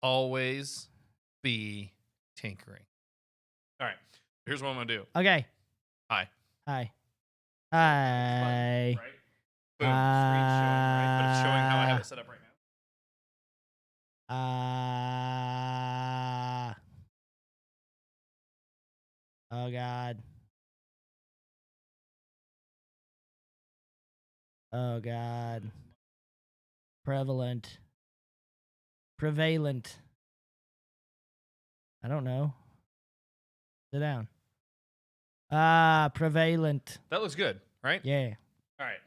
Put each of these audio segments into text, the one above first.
always be tinkering. All right. Here's what I'm going to do. Okay. Hi. Hi. Right? Boom. Screen showing, right? But it's showing how I have it set up right now. Oh, God. Oh, God. Prevalent. I don't know. Sit down. Prevalent. That looks good, right? Yeah. All right.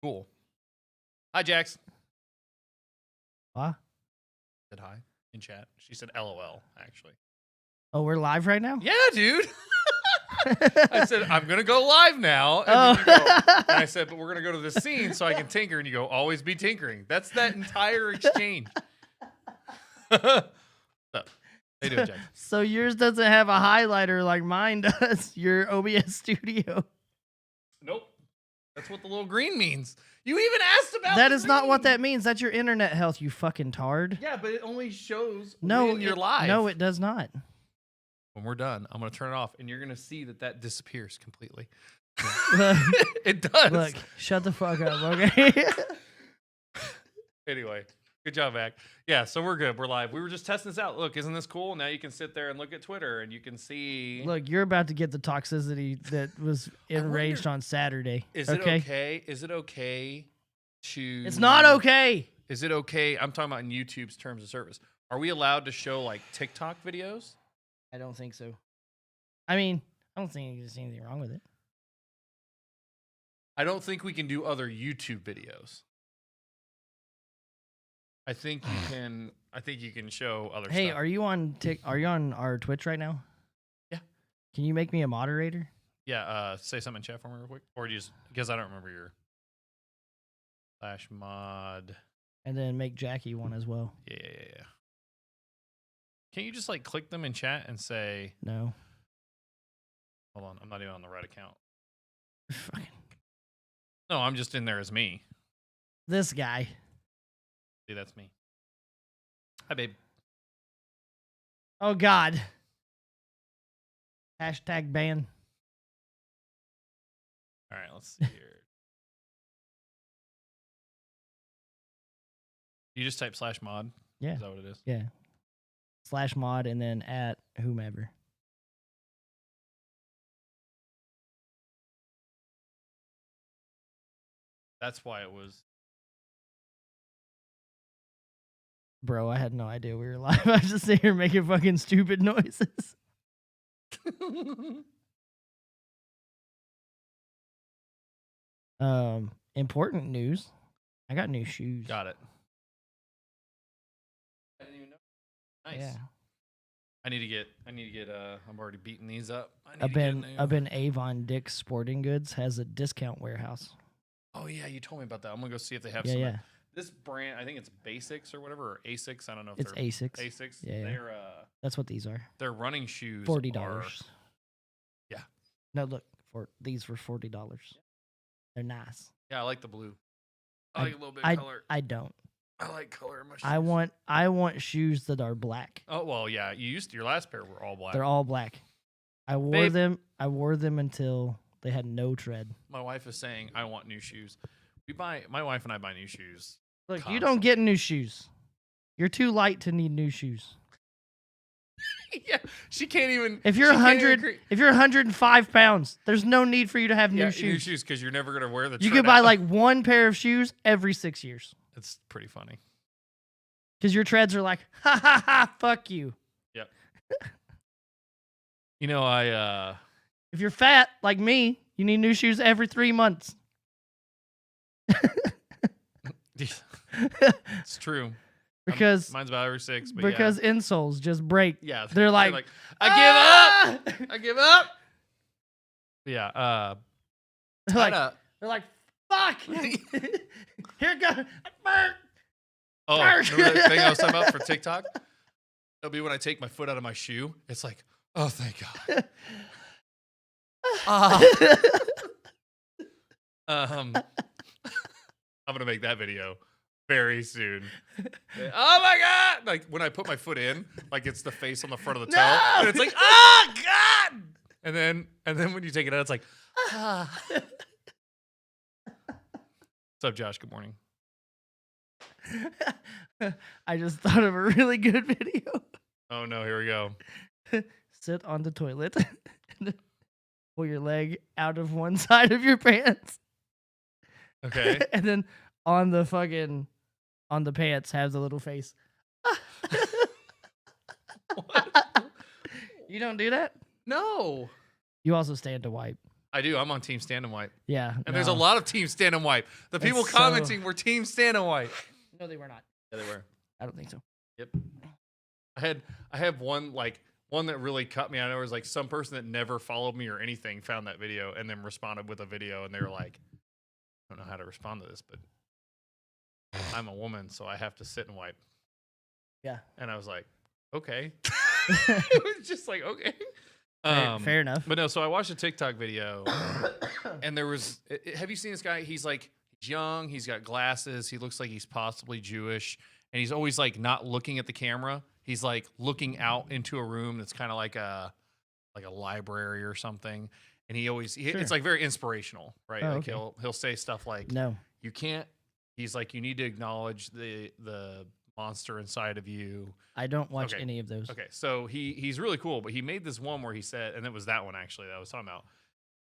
Cool. Hi, Jax. What? Said hi in chat. She said LOL, actually. Oh, we're live right now? Yeah, dude. I said, I'm going to go live now. And, Oh. then you go, and I said, but we're going to go to the scene so I can tinker. And you go, always be tinkering. That's that entire exchange. So, how you doing, Jax? So yours doesn't have a highlighter like mine does. Your OBS Studio. Nope. That's what the little green means. You even asked about That the is not what green. that means. That's your internet health, you fucking tard. Yeah, but it only shows No, when you're live. No, it does not. When we're done, I'm going to turn it off, and you're going to see that disappears completely. Look, It does. look, shut the fuck up, okay? Anyway, good job, Mac. Yeah, so we're good. We're live. We were just testing this out. Look, isn't this cool? Now you can sit there and look at Twitter, and you can see. Look, you're about to get the toxicity that was enraged on Saturday. Is it okay? Is it okay to? It's not okay. Is it okay? I'm talking about in YouTube's terms of service. Are we allowed to show like TikTok videos? I don't think so. I mean, I don't think there's anything wrong with it. I don't think we can do other YouTube videos. I think you can. I think you can show other Hey, stuff. are you on our Twitch right now? Yeah. Can you make me a moderator? Yeah. Say something in chat for me real quick, or just because I don't remember your /mod. And then make Jackie one as well. Yeah. Can't you just like click them in chat and say? No. Hold on, I'm not even on the right account. Fucking No, I'm just in there as me. this guy. See, that's me. Hi, babe. Oh God. Hashtag ban. All right, let's see here. You just type /mod? Yeah. Is that what it is? Yeah. /mod and then at whomever. That's why it was. Bro, I had no idea we were live. I was just sitting here making fucking stupid noises. Important news. I got new shoes. Got it. I didn't even know. Nice. Yeah. I need to get. I'm already beating these up. Up in Avon Dick's Sporting Goods has a discount warehouse. Oh yeah, you told me about that. I'm gonna go see if they have Yeah, some. yeah. This brand, I think it's Basics or whatever, or Asics. I don't know if It's they're Asics. Asics. Yeah, yeah. That's what these are. Their running shoes. $40. are- Yeah. No, look, these were $40. They're nice. Yeah, I like the blue. I like a little bit I of color. I don't. I like color in my shoes. I want shoes that are black. Oh well, yeah. Your last pair were all black. They're all black. I wore Babe. them. I wore them until they had no tread. My wife is saying I want new shoes. My wife and I buy new shoes. Look, you don't get new shoes. You're too light to need new shoes. Yeah, she can't even. If you're 105 pounds, there's no need for you to have new shoes. New shoes because you're never gonna wear the. You tread could buy out. like one pair of shoes every 6 years. It's pretty funny. Because your treads are like, ha ha ha, fuck you. Yep. You know, I If you're fat like me, you need new shoes every 3 months. it's true. Because Mine's about every 6. But because insoles just break. yeah, They're like, I give up. I give up. Yeah. They're like, fuck. Here it goes. Oh, remember that thing I was talking about for TikTok? It'll be when I take my foot out of my shoe. It's like, oh, thank God. I'm gonna make that video. very soon. Oh my God! Like when I put my foot in, like it's the face on the front of the toe, No! and it's like, oh God! And then when you take it out, it's like, ah. What's up, Josh? Good morning. I just thought of a really good video. Oh no, here we go. Sit on the toilet and pull your leg out of one side of your pants. Okay. And then on the pants have the little face. What? You don't do that? No. You also stand to wipe. I do. I'm on Team Stand and Wipe. Yeah. And there's a lot of Team Stand and Wipe. The people It's commenting were Team Stand and Wipe. No, they were not. Yeah, they were. I don't think so. Yep. I have one that really cut me. I know it was like some person that never followed me or anything found that video and then responded with a video, and they were like, I don't know how to respond to this, but I'm a woman, so I have to sit and wipe. Yeah. And I was like, okay. It was just like, okay. Fair enough. But no, so I watched a TikTok video and there was, have you seen this guy? He's young, he's got glasses, he looks like he's possibly Jewish, and he's always like not looking at the camera. He's like looking out into a room that's kind of like a library or something. And it's like very inspirational, right? Oh, Like okay. he'll say stuff like, No. you can't, he's like, you need to acknowledge the monster inside of you. I don't watch Okay. any of those. Okay, so he's really cool, but he made this one where he said, and it was that one actually that I was talking about.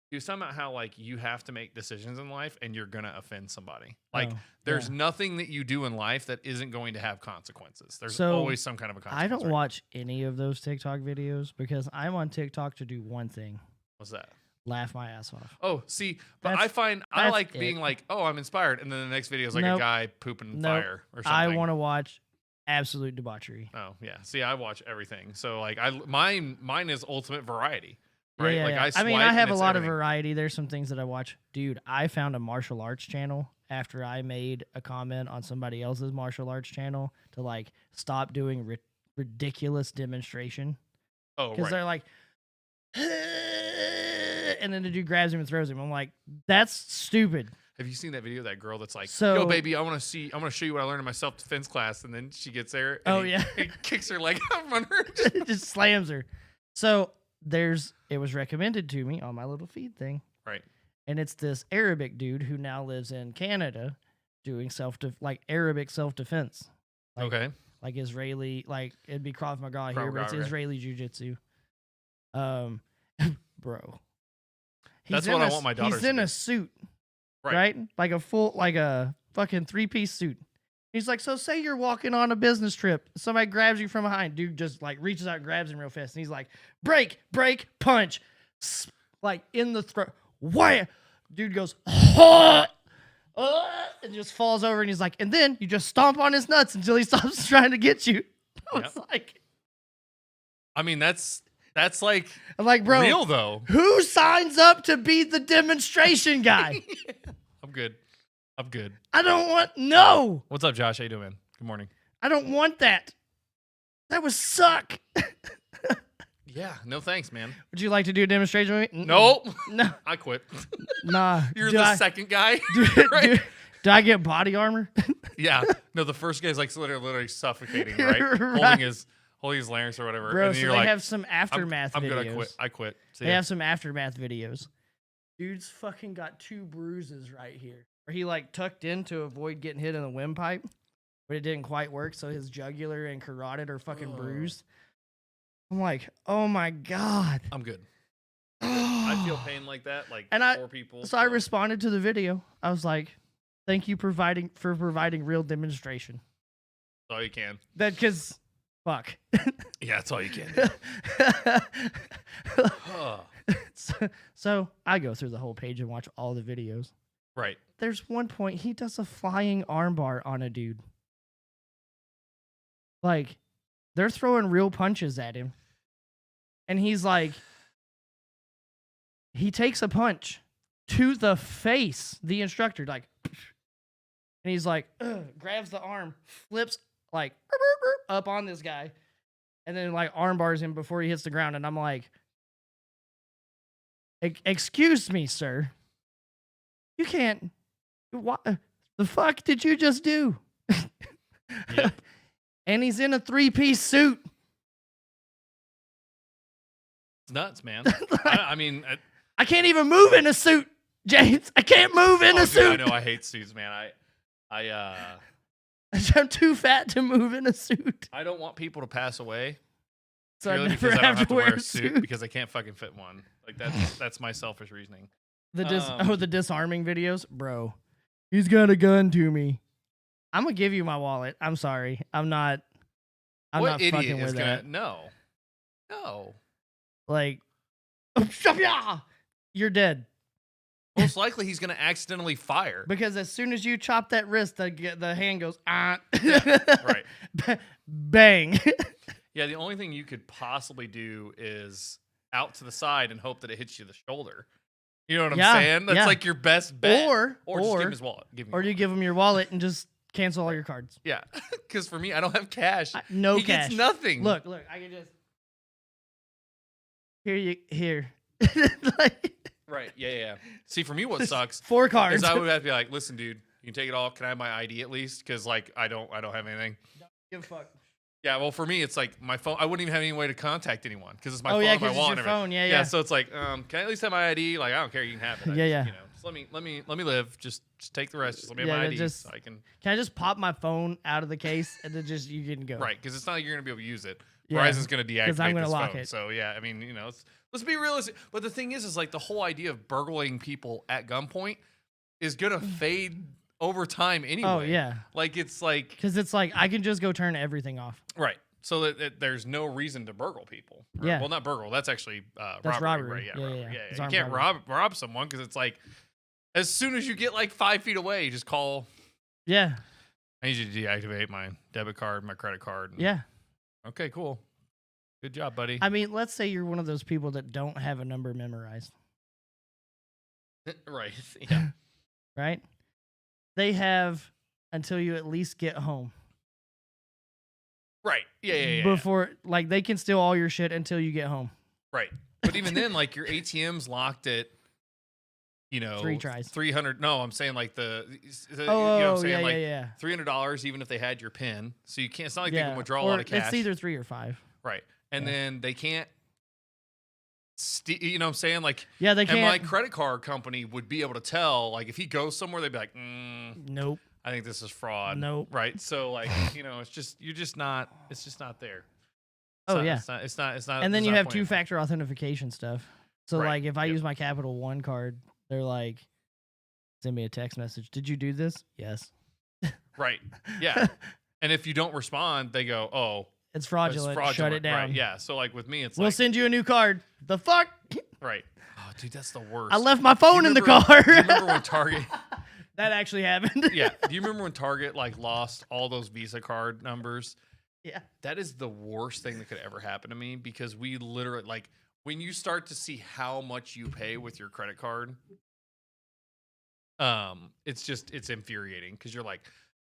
He was talking about how like you have to make decisions in life and you're gonna offend somebody. Like there's nothing that you do in life that isn't going to have consequences. There's always some kind of a consequence. I don't right? watch any of those TikTok videos because I'm on TikTok to do one thing: What's that? laugh my ass off. Oh, see, but That's- I like that's being it. like, oh, I'm inspired, and then the next video is like Nope. a guy pooping Nope. fire or something. I want to watch absolute debauchery. Oh yeah, see, I watch everything. So like, mine is ultimate variety. Right? Yeah, like yeah. I I mean, I swipe have and a it's lot everything. of variety. There's some things that I watch. Dude, I found a martial arts channel after I made a comment on somebody else's martial arts channel to like stop doing ridiculous demonstration. Oh, Because right. they're like, and then the dude grabs him and throws him. I'm like, that's stupid. Have you seen that video of that girl that's like, So- yo, baby, I want to show you what I learned in my self-defense class. And then she gets there. And Oh, yeah. he kicks her leg out from under her. It just slams her. So it was recommended to me on my little feed thing. Right. And it's this Arabic dude who now lives in Canada doing Arabic self-defense. Like, Okay. Like Israeli, like it'd be Krav Maga Krav here, but it's Maga, right. Israeli jiu-jitsu. Bro. That's what I want my daughters He's to in do. a suit, Right. right? Like a fucking 3-piece suit. He's like, so say you're walking on a business trip. Somebody grabs you from behind. Dude just like reaches out and grabs him real fast. And he's like, break, punch. Like in the throat. Wham! Dude goes, and just falls over. And he's like, and then you just stomp on his nuts until he stops trying to get you. I was like, I mean, that's like I'm like, bro, real though. who signs up to be the demonstration guy? I'm good. I don't want, no, What's up, Josh? How you doing, man? Good morning. I don't want that. That would suck. Yeah. No thanks, man. Would you like to do a demonstration with me? Nope. No. I quit. Nah. You're Do the I- second guy. Do, right? do I get body armor? Yeah. No, the first guy's like literally suffocating, right? Right. Holding his larynx or whatever. Bro, and so then they you're like, have some aftermath I'm videos. good. I quit. See They ya. have some aftermath videos. Dude's fucking got 2 bruises right here. Where he like tucked in to avoid getting hit in the windpipe, but it didn't quite work, so his jugular and carotid are fucking bruised. I'm like, oh my God. I'm good. I feel pain like that, like And for people. So I responded to the video. I was like, thank you for providing real demonstration. That's all you can. That because fuck. Yeah, that's all you can. Huh. So I go through the whole page and watch all the videos. Right. There's one point he does a flying armbar on a dude. Like, they're throwing real punches at him. And he's like, he takes a punch to the face, the instructor, like, and he's like, grabs the arm, flips like up on this guy, and then like arm bars him before he hits the ground. And I'm like, excuse me, sir. You can't. What the fuck did you just do? Yep. And he's in a 3-piece suit. It's nuts, man. Like, I mean, I can't even move in a suit, James. I can't move in a dude, suit. I know I hate suits, man. I'm too fat to move in a suit. I don't want people to pass away. So I purely never because I don't have to wear a suit because I can't fucking fit one. Like that's my selfish reasoning. The disarming videos, bro. He's got a gun to me. I'm gonna give you my wallet. I'm sorry. I'm not What idiot fucking is with gonna that. no. Like, you're dead. Most likely he's gonna accidentally fire. Because as soon as you chop that wrist, the hand goes Right. Bang. Yeah, the only thing you could possibly do is out to the side and hope that it hits you in the shoulder. You know what I'm saying? That's like your best bet. Or just give him his wallet. You give him your wallet and just cancel all your cards. Yeah, because for me, I don't have cash. No he cash. Gets nothing. Look, I can just here. Like, right? Yeah. See, for me, what sucks 4 cards. is I would have to be like, listen, dude, you can take it all. Can I have my ID at least? Because like I don't have anything. Give a fuck. Yeah, well, for me, it's like my phone. I wouldn't even have any way to contact anyone because it's my phone, yeah, my wallet, and everything. phone. Yeah. So it's like, can I at least have my ID? Like, I don't care. You can have it. Yeah. You know, just let me live. Just take the rest. Just let me have my ID so I can. Can I just pop my phone out of the case and then you can go? Right, because it's not like you're gonna be able to use it. Yeah, Verizon's gonna deactivate I'm gonna this lock phone. it. So yeah, I mean, let's be realistic. But the thing is like the whole idea of burgling people at gunpoint is gonna fade over time anyway. Oh yeah. Like it's like because it's like I can just go turn everything off. Right. So that there's no reason to burgle people. Right? Yeah. Well, not burgle. That's actually That's robbery. Right? Yeah, robbery. It's You armed can't robbery. rob someone because it's like as soon as you get like 5 feet away, you just call. Yeah. I need you to deactivate my debit card, my credit card. Yeah. Okay, cool. Good job, buddy. I mean, let's say you're one of those people that don't have a number memorized. Right. Yeah. Right? They have until you at least get home. Right. Yeah. Before, like, they can steal all your shit until you get home. Right. But even then, like, your ATM's locked at, 3 tries. 300. No, I'm saying like the you know what Oh, I'm saying? yeah. $300 even if they had your PIN. So you can't. It's not like they Yeah. can withdraw a Or lot of cash. it's either 3 or 5. Right. And Yeah. then they can't. You know what I'm saying? Like, Yeah, they and can't. my credit card company would be able to tell. Like, if he goes somewhere, they'd be like, Nope. I think this is fraud. Nope. Right. So like, it's just you're just not. It's just not there. Yeah. It's not. And then it's you not have pointing. 2-factor authentication stuff. So, Right. like, if I Yep. use my Capital One card, they're like, send me a text message. Did you do this? Yes. Right. Yeah. And if you don't respond, they go, "Oh, It's it's fraudulent. fraudulent." Shut it down. Right. Yeah. So like with me, it's We'll like, send you a new card. The fuck? right. Oh, dude, that's the worst. I left my phone in the remember- car. Do you remember when Target? That actually happened. Yeah. Do you remember when Target like lost all those Visa card numbers? Yeah. That is the worst thing that could ever happen to me because we literally like when you start to see how much you pay with your credit card, it's infuriating because you're like,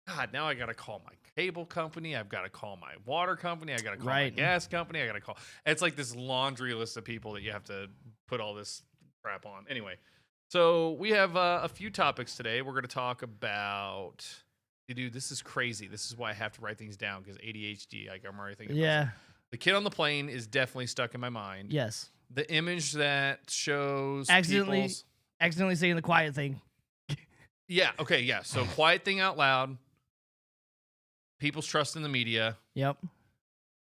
God, now I gotta call my cable company, I've gotta call my water company, I gotta call my Right. gas company, I gotta call. It's like this laundry list of people that you have to put all this crap on. Anyway, so we have a few topics today. We're gonna talk about. Dude, this is crazy. This is why I have to write things down because ADHD. Like I'm already thinking. Yeah. The kid on the plane is definitely stuck in my mind. Yes. The image that shows Accidentally saying the quiet thing. Yeah. Okay. Yeah. So quiet thing out loud. People's trust in the media. Yep.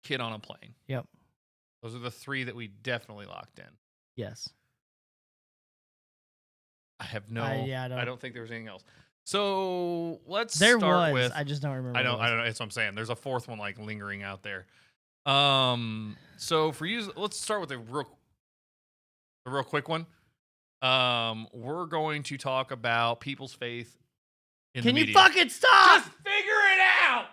Kid on a plane. Yep. Those are the 3 that we definitely locked in. Yes. I have no. I don't think there was anything else. So let's There start was. with. I just don't remember. I what it don't. was. I don't know. That's what I'm saying. There's a 4th one like lingering out there. So for you, let's start with a real quick one. We're going to talk about people's faith in the Can you media. fucking stop? Just figure it out.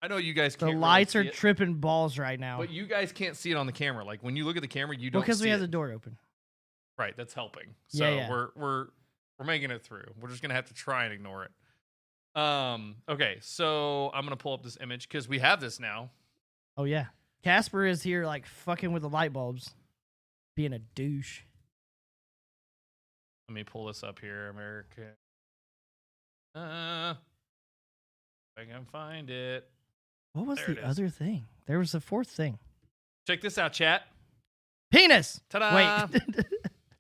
I know you guys The can't. lights really are see it, tripping balls right now. but you guys can't see it on the camera. Like when you look at the camera, you don't. Because see we have it. the door open. Right, that's helping. So Yeah. we're making it through. We're just gonna have to try and ignore it. Okay, so I'm gonna pull up this image because we have this now. Oh yeah. Casper is here like fucking with the light bulbs. Being a douche. Let me pull this up here, America. I can find it. What was There it the is. other thing? There was a fourth thing. Check this out, chat. Penis. Ta-da! Wait.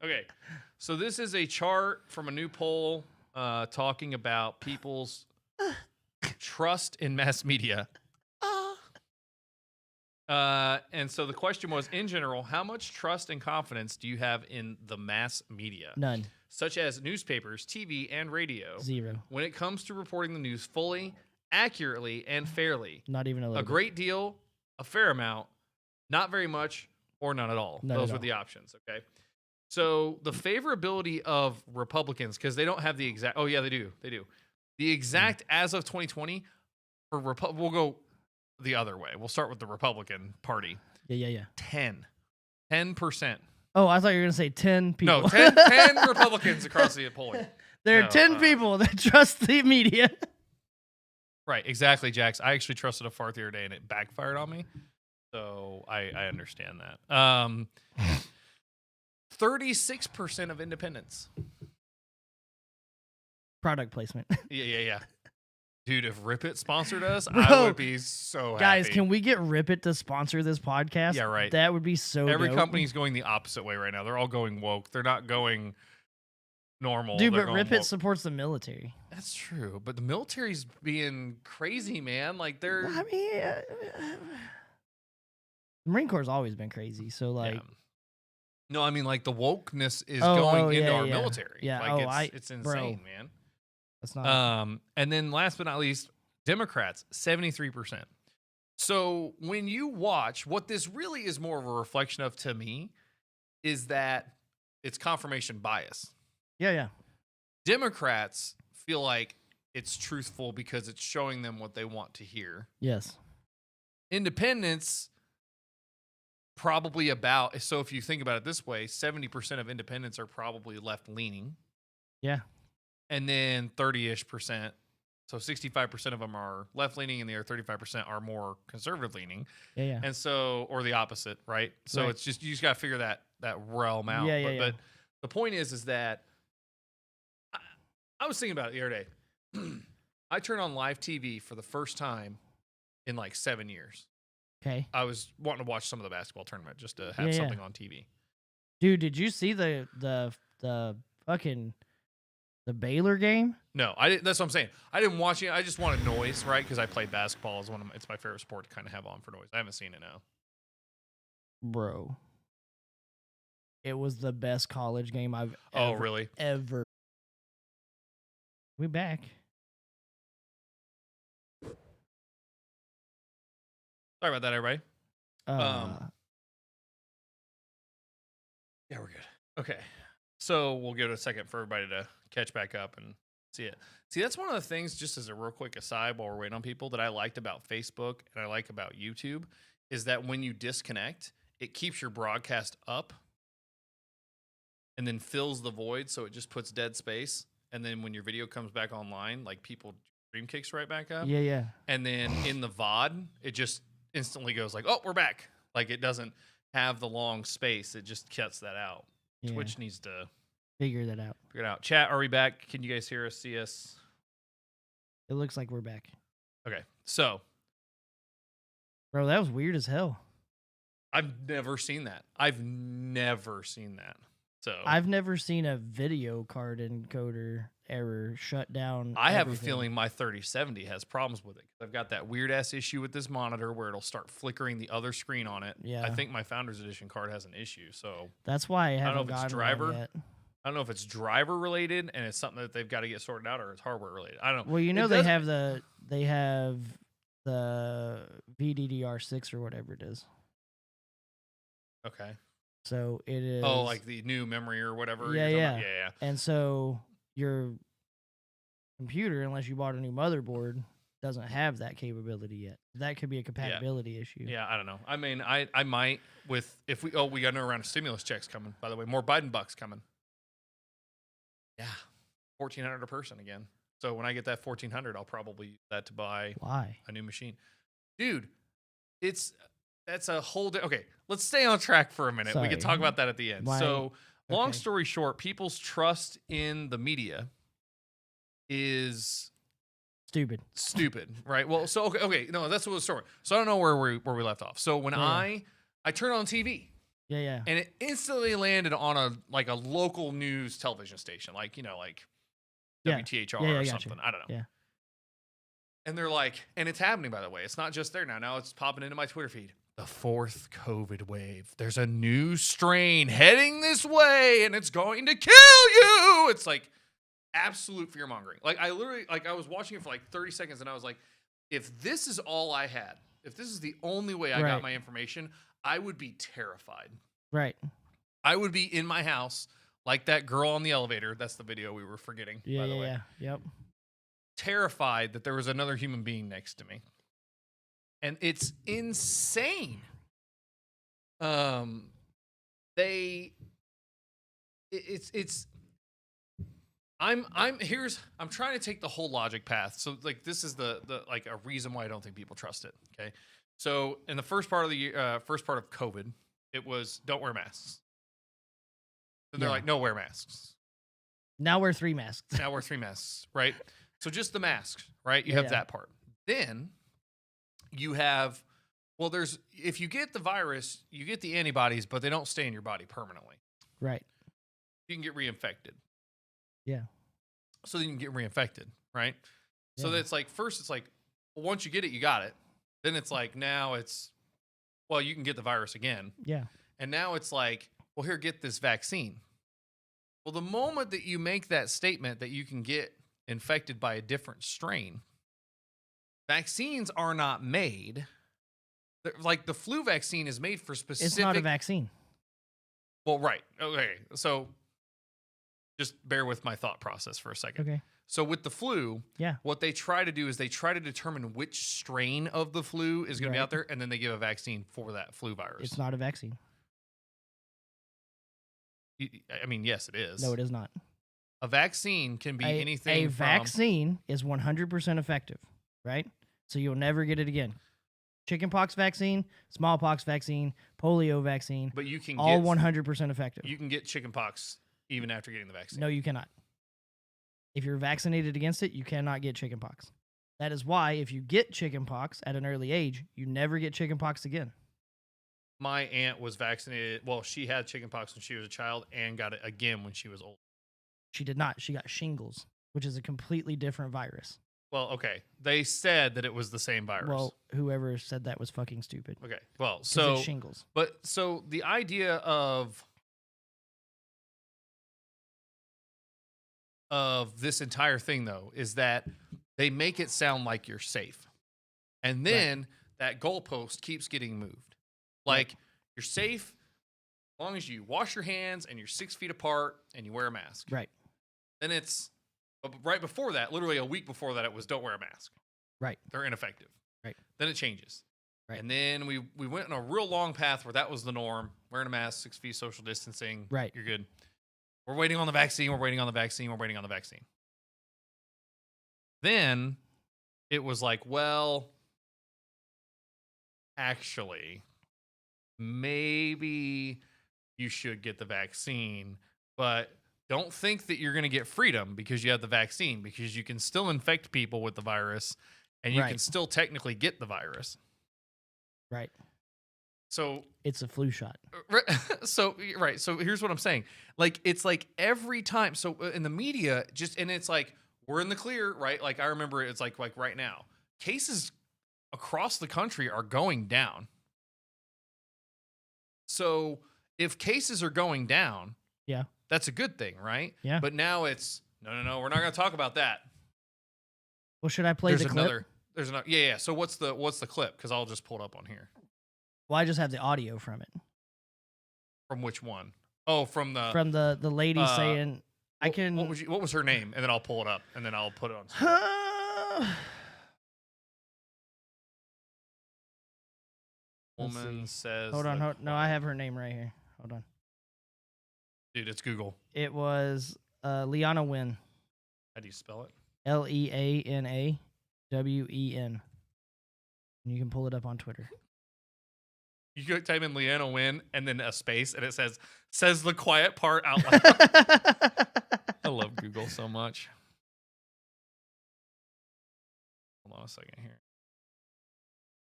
Okay, so this is a chart from a new poll talking about people's trust in mass media. And so the question was, in general, how much trust and confidence do you have in the mass media, None. such as newspapers, TV, and radio, 0. when it comes to reporting the news fully, accurately, and fairly? Not even a little. A great deal, a fair amount, not very much, or none at all. None Those at were all. the options, okay? So the favorability of Republicans, because they don't have the exact, oh yeah, they do. The exact, as of 2020, for we'll go the other way. We'll start with the Republican Party. Yeah. 10%. Oh, I thought you were gonna say 10 people. No, 10 Republicans across the polling. There are No, 10 people that trust the media. Right, exactly, Jax. I actually trusted a fart the other day and it backfired on me. So I understand that. 36% of independents. Product placement. Yeah. Dude, if Rip It sponsored us, I Bro, would be so Guys, happy. can we get Rip It to sponsor this podcast? Yeah, right. That would be so Every dope. company's going the opposite way right now. They're all going woke. They're not going normal. Dude, They're but going Rip It woke. supports the military. That's true. But the military's being crazy, man. Like they're I mean, the Marine Corps has always been crazy. So, like, yeah. No, I mean like the wokeness is Oh, going into yeah, our yeah. military. Yeah, Like it's insane, bro. man. that's not. And then last but not least, Democrats, 73%. So when you watch, what this really is more of a reflection of to me is that it's confirmation bias. Yeah. Democrats feel like it's truthful because it's showing them what they want to hear. Yes. Independents probably about, so if you think about it this way, 70% of independents are probably left leaning. Yeah. And then 30-ish percent, so 65% of them are left leaning and the other 35% are more conservative leaning. Yeah. And so, or the opposite, right? So Right. it's just, you just got to figure that realm out. Yeah. But the point is that I was thinking about it the other day. I turned on live TV for the first time in like 7 years. Okay. I was wanting to watch some of the basketball tournament just to have Yeah. something on TV. Dude, did you see the fucking the Baylor game? No, I didn't. That's what I'm saying. I didn't watch it. I just wanted noise, right? Because I played basketball as it's my favorite sport to kind of have on for noise. I haven't seen it now. Bro. It was the best college game I've Oh, really? ever. We back. Sorry about that, everybody. Yeah, we're good. Okay. So we'll give it a second for everybody to catch back up and see it. See, that's one of the things, just as a real quick aside while we're waiting on people, that I liked about Facebook and I like about YouTube is that when you disconnect, it keeps your broadcast up and then fills the void. So it just puts dead space. And then when your video comes back online, like people stream kicks right back up. Yeah. And then in the VOD, it just instantly goes like, oh, we're back. Like it doesn't have the long space. It just cuts that out. Yeah. Twitch needs to Figure that out. figure it out. Chat, are we back? Can you guys hear us, see us? It looks like we're back. Okay. So Bro, that was weird as hell. I've never seen that. So I've never seen a video card encoder error shut down. I have everything. a feeling my 3070 has problems with it. I've got that weird ass issue with this monitor where it'll start flickering the other screen on it. Yeah. I think my Founders Edition card has an issue. So That's why I don't know haven't if it's gotten driver. one yet. I don't know if it's driver related and it's something that they've got to get sorted out or it's hardware related. I don't know. Well, you know It they does- have the VDDR6 or whatever it is. Okay. So it is. Oh, like the new memory or whatever. Yeah, you're talking yeah. about? Yeah. And so your computer, unless you bought a new motherboard, doesn't have that capability yet. That could be a compatibility issue. Yeah, I don't know. I mean, I might with if we we got another round of stimulus checks coming. By the way, more Biden bucks coming. Yeah, $1,400 a person again. So when I get that $1,400, I'll probably use that to buy Why? a new machine. Dude, that's a whole okay. Let's stay on track for a minute. We can Sorry. talk about that at the end. Why- So long okay. story short, people's trust in the media is Stupid. right? Well, so okay, no, that's what the story. So I don't know where we left off. So when Yeah. I turned on TV Yeah. and it instantly landed on a local news television station, like Yeah. WTHR Yeah, or I got you. something. I don't know. Yeah. And they're like, and it's happening, by the way. It's not just there now. Now it's popping into my Twitter feed. The 4th COVID wave. There's a new strain heading this way, and it's going to kill you. It's like absolute fear mongering. Like I literally, I was watching it for like 30 seconds, and I was like, if this is all I had, if this is the only way I got Right. my information, I would be terrified. Right. I would be in my house like that girl on the elevator. That's the video we were forgetting, Yeah. by the way. Yeah. Yep. Terrified that there was another human being next to me. And it's insane. I'm trying to take the whole logic path. So like this is the like a reason why I don't think people trust it. Okay. So in the first part of the first part of COVID, it was don't wear masks. Then they're Yeah. like, no, wear masks. Now we're 3 masks. Now we're 3 masks, right? So just the masks, right? You Yeah, have that part. Then you have, well, if you get the virus, you get the antibodies, but they don't stay in your body permanently. Right. You can get reinfected. Yeah. So then you can get reinfected, right? So Yeah. that's like, first it's like, well, once you get it, you got it. Then it's like, now it's, well, you can get the virus again. Yeah. And now it's like, well, here, get this vaccine. Well, the moment that you make that statement that you can get infected by a different strain, vaccines are not made. Like the flu vaccine is made for specific. It's not a vaccine. Well, right. Okay. So just bear with my thought process for a second. Okay. So with the flu, Yeah. what they try to do is they try to determine which strain of the flu is going to be Right. out there, and then they give a vaccine for that flu virus. It's not a vaccine. I mean, yes, it is. No, it is not. A vaccine can be anything A vaccine is 100% effective, right? So you'll never get it again. Chickenpox vaccine, smallpox vaccine, polio vaccine, but you can all get 100% effective. You can get chickenpox even after getting the vaccine. No, you cannot. If you're vaccinated against it, you cannot get chickenpox. That is why if you get chickenpox at an early age, you never get chickenpox again. My aunt was vaccinated. Well, she had chickenpox when she was a child and got it again when she was old. She did not. She got shingles, which is a completely different virus. Well, okay. They said that it was the same virus. Well, whoever said that was fucking stupid. okay. Well, 'Cause so it's shingles. but so the idea of this entire thing though is that they make it sound like you're safe. And then that goalpost keeps getting moved. Like you're safe as long as you wash your hands and you're 6 feet apart and you wear a mask. Right. Then it's right before that, literally a week before that, it was don't wear a mask. Right. They're ineffective. Right. Then it changes. Right. And then we went on a real long path where that was the norm. Wearing a mask, 6 feet, social distancing. Right. You're good. We're waiting on the vaccine. We're waiting on the vaccine. We're waiting on the vaccine. Then it was like, well, actually, maybe you should get the vaccine, but don't think that you're going to get freedom because you have the vaccine, because you can still infect people with the virus and you can still technically get the virus. Right. So It's a flu shot. so here's what I'm saying. Like it's like every time, so in the media and it's like we're in the clear, right? Like I remember it's like right now, cases across the country are going down. So if cases are going down, Yeah. that's a good thing, right? Yeah. But now it's no, we're not going to talk about that. Well, should I play the clip? There's another. Yeah. So what's the clip? Because I'll just pull it up on here. Well, I just have the audio from it. From which one? Oh, from the lady saying, "I can." What was her name? And then I'll pull it up, and then I'll put it on screen. Woman says. Hold on. No, I have her name right here. Hold on. Dude, it's Google. It was Leana Wen. How do you spell it? LeanaWen. You can pull it up on Twitter. You could type in Leanna Win and then a space, and it says the quiet part out loud. I love Google so much. Hold on a second here.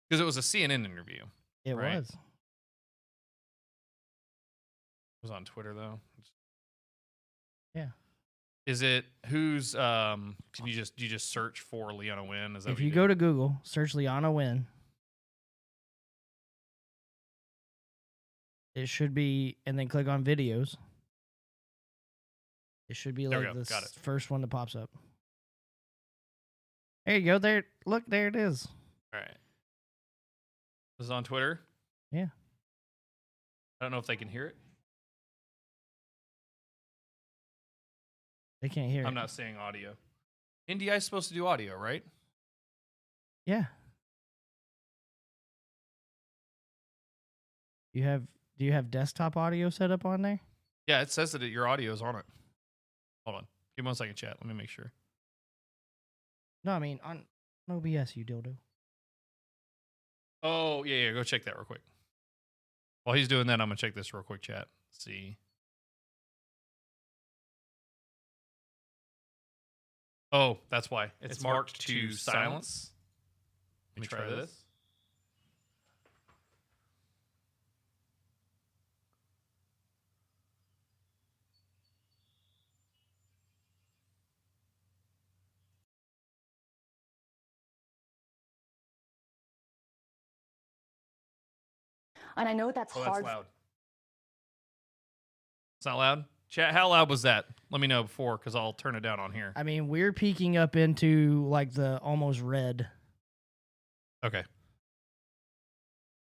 Because it was a CNN interview. It right? was. It was on Twitter though. Yeah. Is it who's can you just search for Leona Wen? Is that If what you did? go to Google, search Leona Wen, it should be, and then click on videos. It should be There we like go. the Got it. first one that pops up. There you go. There, look, there it is. All right. This is on Twitter. Yeah. I don't know if they can hear it. They can't hear I'm it. not saying audio. NDI is supposed to do audio, right? Yeah. Do you have desktop audio set up on there? Yeah, it says that your audio is on it. Hold on. Give me 1 second, chat. Let me make sure. No, I mean on OBS, you dildo. Oh, yeah. Go check that real quick. While he's doing that, I'm going to check this real quick, chat. Let's see. Oh, that's why. It's marked to silence. Let me try this. And I know that's Oh, hard. that's loud. It's not loud? Chat, how loud was that? Let me know before, because I'll turn it down on here. I mean, we're peeking up into like the almost red. Okay.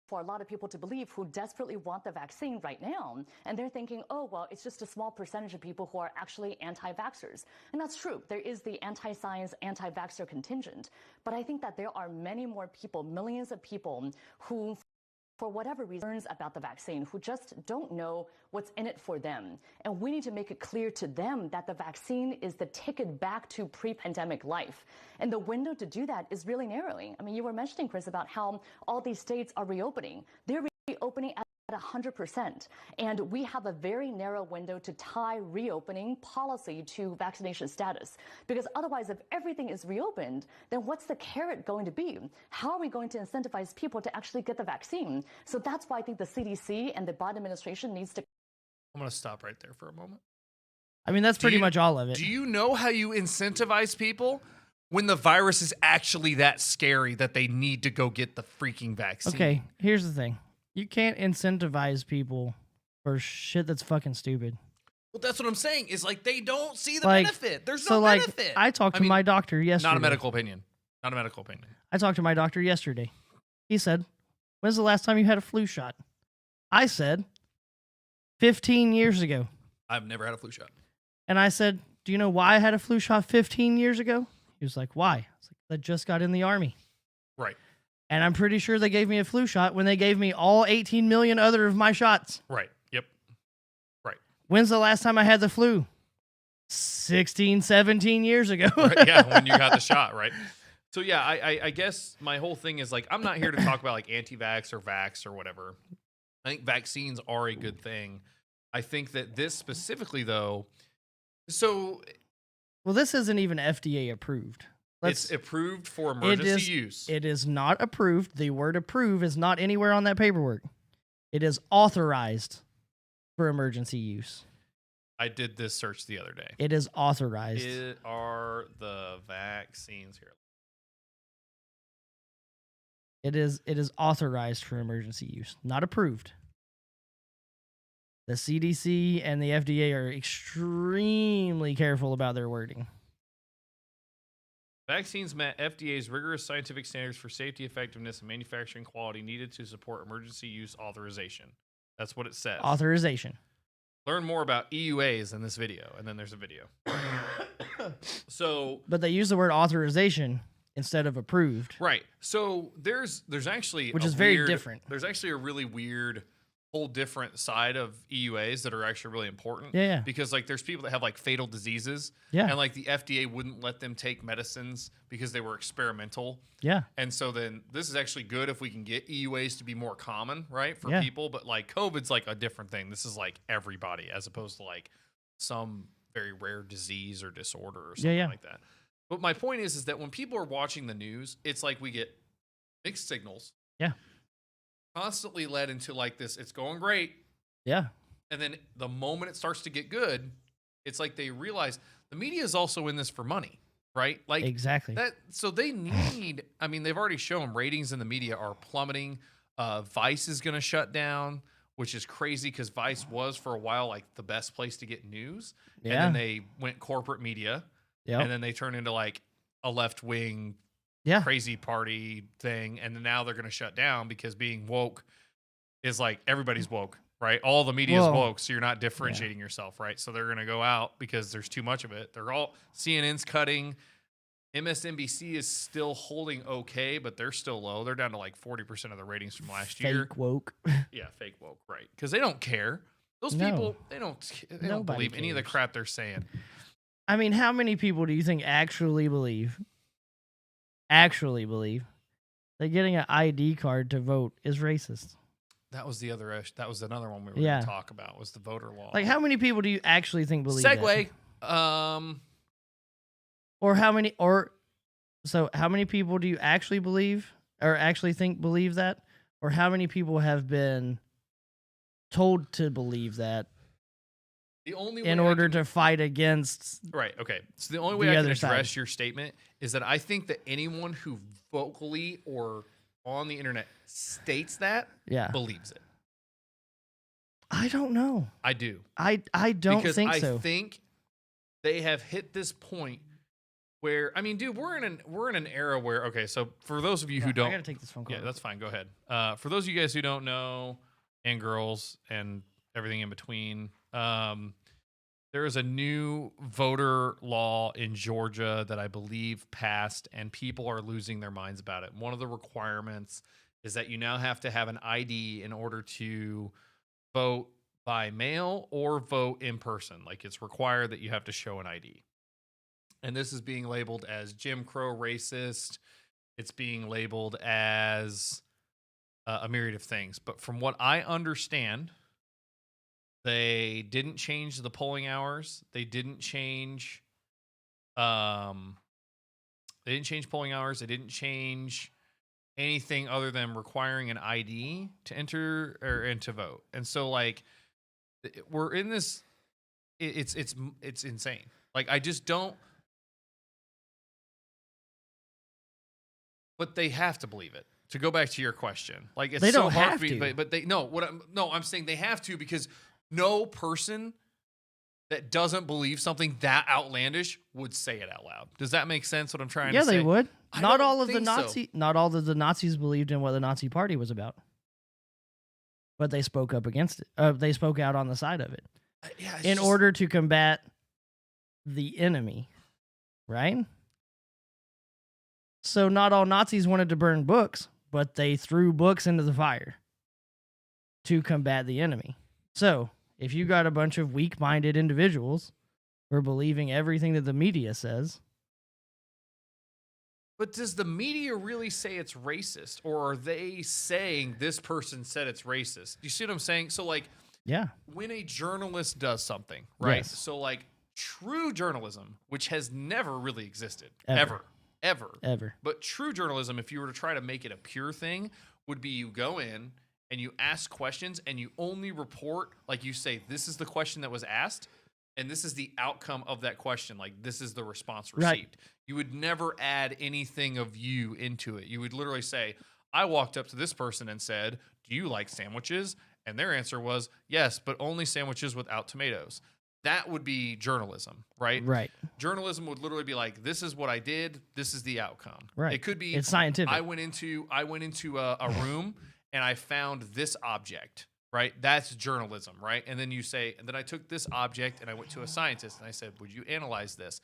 For a lot of people to believe who desperately want the vaccine right now. And they're thinking, oh, well, it's just a small percentage of people who are actually anti-vaxxers. And that's true. There is the anti-science, anti-vaxxer contingent. But I think that there are many more people, millions of people who, for whatever reasons about the vaccine, who just don't know what's in it for them. And we need to make it clear to them that the vaccine is the ticket back to pre-pandemic life. And the window to do that is really narrowing. I mean, you were mentioning, Chris, about how all these states are reopening. They're reopening at 100%. And we have a very narrow window to tie reopening policy to vaccination status. Because otherwise, if everything is reopened, then what's the carrot going to be? How are we going to incentivize people to actually get the vaccine? So that's why I think the CDC and the Biden administration needs to. I'm going to stop right there for a moment. I mean, that's pretty much all of it. Do you know how you incentivize people when the virus is actually that scary that they need to go get the freaking vaccine? Okay, here's the thing. You can't incentivize people for shit that's fucking stupid. Well, that's what I'm saying. Is like they don't see the Like, benefit. There's So no like, benefit. I talked to my doctor yesterday. Not a medical opinion. Not a medical opinion. I talked to my doctor yesterday. He said, "When's the last time you had a flu shot?" I said, 15 years ago. I've never had a flu shot. And I said, "Do you know why I had a flu shot 15 years ago?" He was like, "Why?" I was like, "I just got in the Army." Right. And I'm pretty sure they gave me a flu shot when they gave me all 18 million other of my shots. Right. Yep. Right. When's the last time I had the flu? 16, 17 years ago. Right, yeah, when you got the shot, right? So yeah, I guess my whole thing is like I'm not here to talk about like anti-vax or vax or whatever. I think vaccines are a good thing. I think that this specifically though, so Well, this isn't even FDA approved. it's approved for emergency use. It is not approved. The word approve is not anywhere on that paperwork. It is authorized for emergency use. I did this search the other day. It is authorized. It are the vaccines here. It is authorized for emergency use, not approved. The CDC and the FDA are extremely careful about their wording. Vaccines met FDA's rigorous scientific standards for safety, effectiveness, and manufacturing quality needed to support emergency use authorization. That's what it says. Authorization. Learn more about EUAs in this video, and then there's a video. So, But they use the word authorization instead of approved. right. So there's actually Which a is very weird- different. There's actually a really weird whole different side of EUAs that are actually really important. Yeah. Because like there's people that have like fatal diseases. Yeah. And like the FDA wouldn't let them take medicines because they were experimental. Yeah. And so then this is actually good if we can get EUAs to be more common, right, for Yeah. people. But like COVID's like a different thing. This is like everybody as opposed to like some very rare disease or disorder or something yeah. like that. But my point is that when people are watching the news, it's like we get mixed signals. Yeah. Constantly led into like this, it's going great. Yeah. And then the moment it starts to get good, it's like they realize the media is also in this for money, right? Like Exactly. that. So they need, I mean, they've already shown ratings in the media are plummeting. Vice is going to shut down, which is crazy because Vice was for a while like the best place to get news. Yeah. And then they went corporate media. Yep. And then they turned into like a left wing Yeah. crazy party thing. And then now they're going to shut down because being woke is like everybody's woke, right? All the media is Well, woke. So you're not differentiating yourself, right? So they're going to go out because there's too much of it. They're all, CNN's cutting. MSNBC is still holding okay, but they're still low. They're down to like 40% of the ratings from last year. Fake woke. Yeah, fake woke, right? Because they don't care. Those No. people, they don't Nobody believe any of the cares. crap they're saying. I mean, how many people do you think actually believe that getting an ID card to vote is racist? That was the other. That was another one we were Yeah. going to talk about. Was the voter law? Like, how many people do you actually think believe that? Segue. Or how many? Or so, how many people do you actually believe, or actually think believe that? Or how many people have been told to believe that The only way in I order can- to fight against? Right. Okay. So the only way the I can other address side. your statement is that I think that anyone who vocally or on the internet states that Yeah, believes it. I don't know. I do. I don't Because think I so. think they have hit this point where, I mean, dude, we're in an era where, okay, so for those of you who I don't, gotta take this phone call. yeah, that's fine. Go ahead. For those of you guys who don't know, and girls and everything in between, there is a new voter law in Georgia that I believe passed, and people are losing their minds about it. One of the requirements is that you now have to have an ID in order to vote by mail or vote in person. Like, it's required that you have to show an ID. And this is being labeled as Jim Crow racist. It's being labeled as a myriad of things. But from what I understand, they didn't change the polling hours. They didn't change polling hours. They didn't change anything other than requiring an ID to enter and to vote. And so, like, we're in this. It's insane. Like, I just don't. But they have to believe it. To go back to your question, like, it's They so don't hard have for me, to. but they no. I'm saying they have to, because no person that doesn't believe something that outlandish would say it out loud. Does that make sense? What I'm trying Yeah, to say? they would. I Not don't all of the think so. not all of the Nazis believed in what the Nazi Party was about, but they spoke up against it. They spoke out on the side of it Yeah, it's in just- order to combat the enemy, right? So not all Nazis wanted to burn books, but they threw books into the fire to combat the enemy. So if you got a bunch of weak-minded individuals who are believing everything that the media says, But does the media really say it's racist, or are they saying this person said it's racist? Do you see what I'm saying? So, like, yeah, when a journalist does something, right? Yes. So, like, true journalism, which has never really existed, Ever. ever. But true journalism, if you were to try to make it a pure thing, would be you go in and you ask questions and you only report, like, you say, this is the question that was asked and this is the outcome of that question. Like, this is the response received. Right. You would never add anything of you into it. You would literally say, I walked up to this person and said, do you like sandwiches? And their answer was, yes, but only sandwiches without tomatoes. That would be journalism, right? right. Journalism would literally be like, this is what I did. This is the outcome. Right. It could be, It's scientific. I went into a room and I found this object, right? That's journalism, right? And then you say, and then I took this object and I went to a scientist and I said, would you analyze this?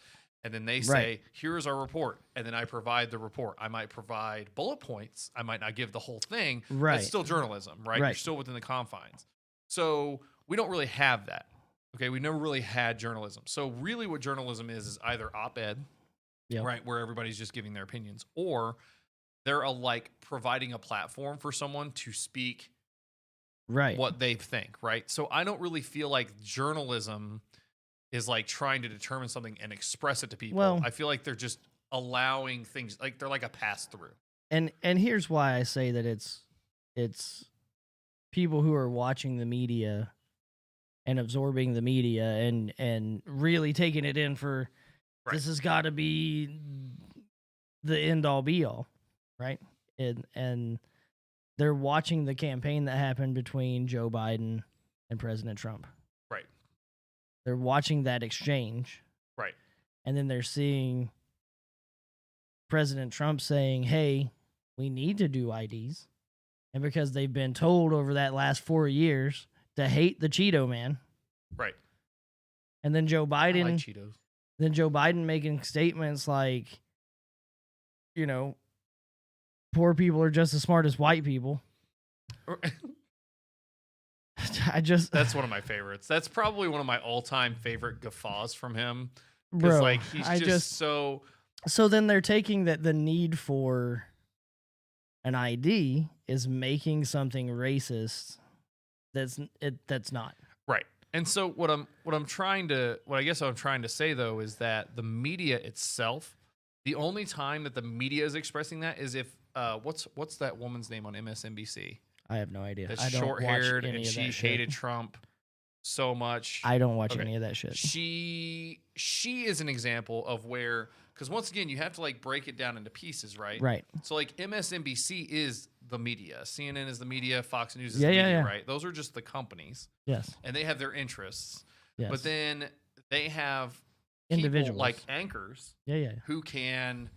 And then they say, Right. here's our report. And then I provide the report. I might provide bullet points. I might not give the whole thing. Right. That's still journalism, right? You're Right. still within the confines. So we don't really have that. Okay, we never really had journalism. So really what journalism is either op-ed, Yep. right, where everybody's just giving their opinions, or they're like providing a platform for someone to speak Right. what they think, right? So I don't really feel like journalism is like trying to determine something and express it to people. Well- I feel like they're just allowing things like they're like a pass through. And here's why I say that it's people who are watching the media and absorbing the media and really taking it in for this has got to be the end all be all, right? And they're watching the campaign that happened between Joe Biden and President Trump. Right. They're watching that exchange. Right. And then they're seeing President Trump saying, "Hey, we need to do IDs." And because they've been told over that last 4 years to hate the Cheeto man. Right. And then Joe Biden, I like Cheetos. then Joe Biden making statements like, you know, poor people are just as smart as white people. That's one of my favorites. That's probably one of my all-time favorite guffaws from him. Bro, Like he's just so. So then they're taking that the need for an ID is making something racist. That's not Right. And so what I guess I'm trying to say though is that the media itself, the only time that the media is expressing that is if what's that woman's name on MSNBC? I have no idea. That's I don't short-haired watch any and of she that shit. hated Trump so much. I don't watch any of that shit. She is an example of where, because once again you have to like break it down into pieces, right? Right. So like MSNBC is the media, CNN is the media, Fox News is Yeah, the yeah, media, yeah. right? Those are just the companies, Yes. and they have their interests. Yes. But then they have people Individuals like anchors yeah. who can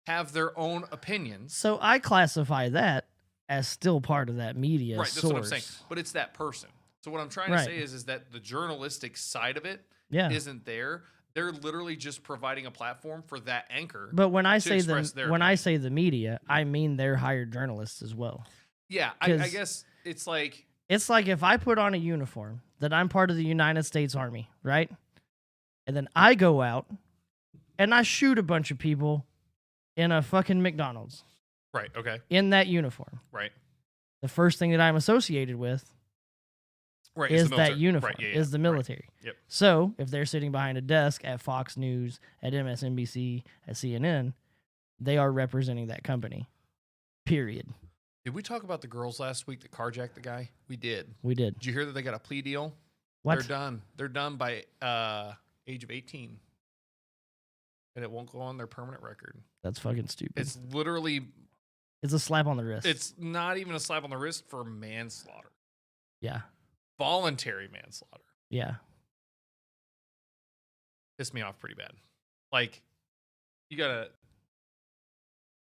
have their own opinions. So I classify that as still part of that media Right, that's source. what I'm saying. But it's that person. So what I'm trying to Right. say is that the journalistic side of it Yeah. not there. They're literally just providing a platform for that anchor. But when I to say express their I opinion. say the media, I mean they're hired journalists as well. Yeah, I 'Cause- guess it's like It's like if I put on a uniform that I'm part of the United States Army, right? And then I go out and I shoot a bunch of people in a fucking McDonald's right, okay, in that uniform. right, The first thing that I'm associated with right. is it's the that military. uniform, Right, yeah, is the right. military. Yep. So if they're sitting behind a desk at Fox News, at MSNBC, at CNN, they are representing that company. Period. Did we talk about the girls last week that carjacked the guy? We did. We did. Did you hear that they got a plea deal? What? They're done. They're done by age of 18. And it won't go on their permanent record. That's fucking stupid. It's literally, It's a slap on the wrist. it's not even a slap on the wrist for manslaughter. Yeah. Voluntary manslaughter. Yeah. Pissed me off pretty bad. Like, you gotta,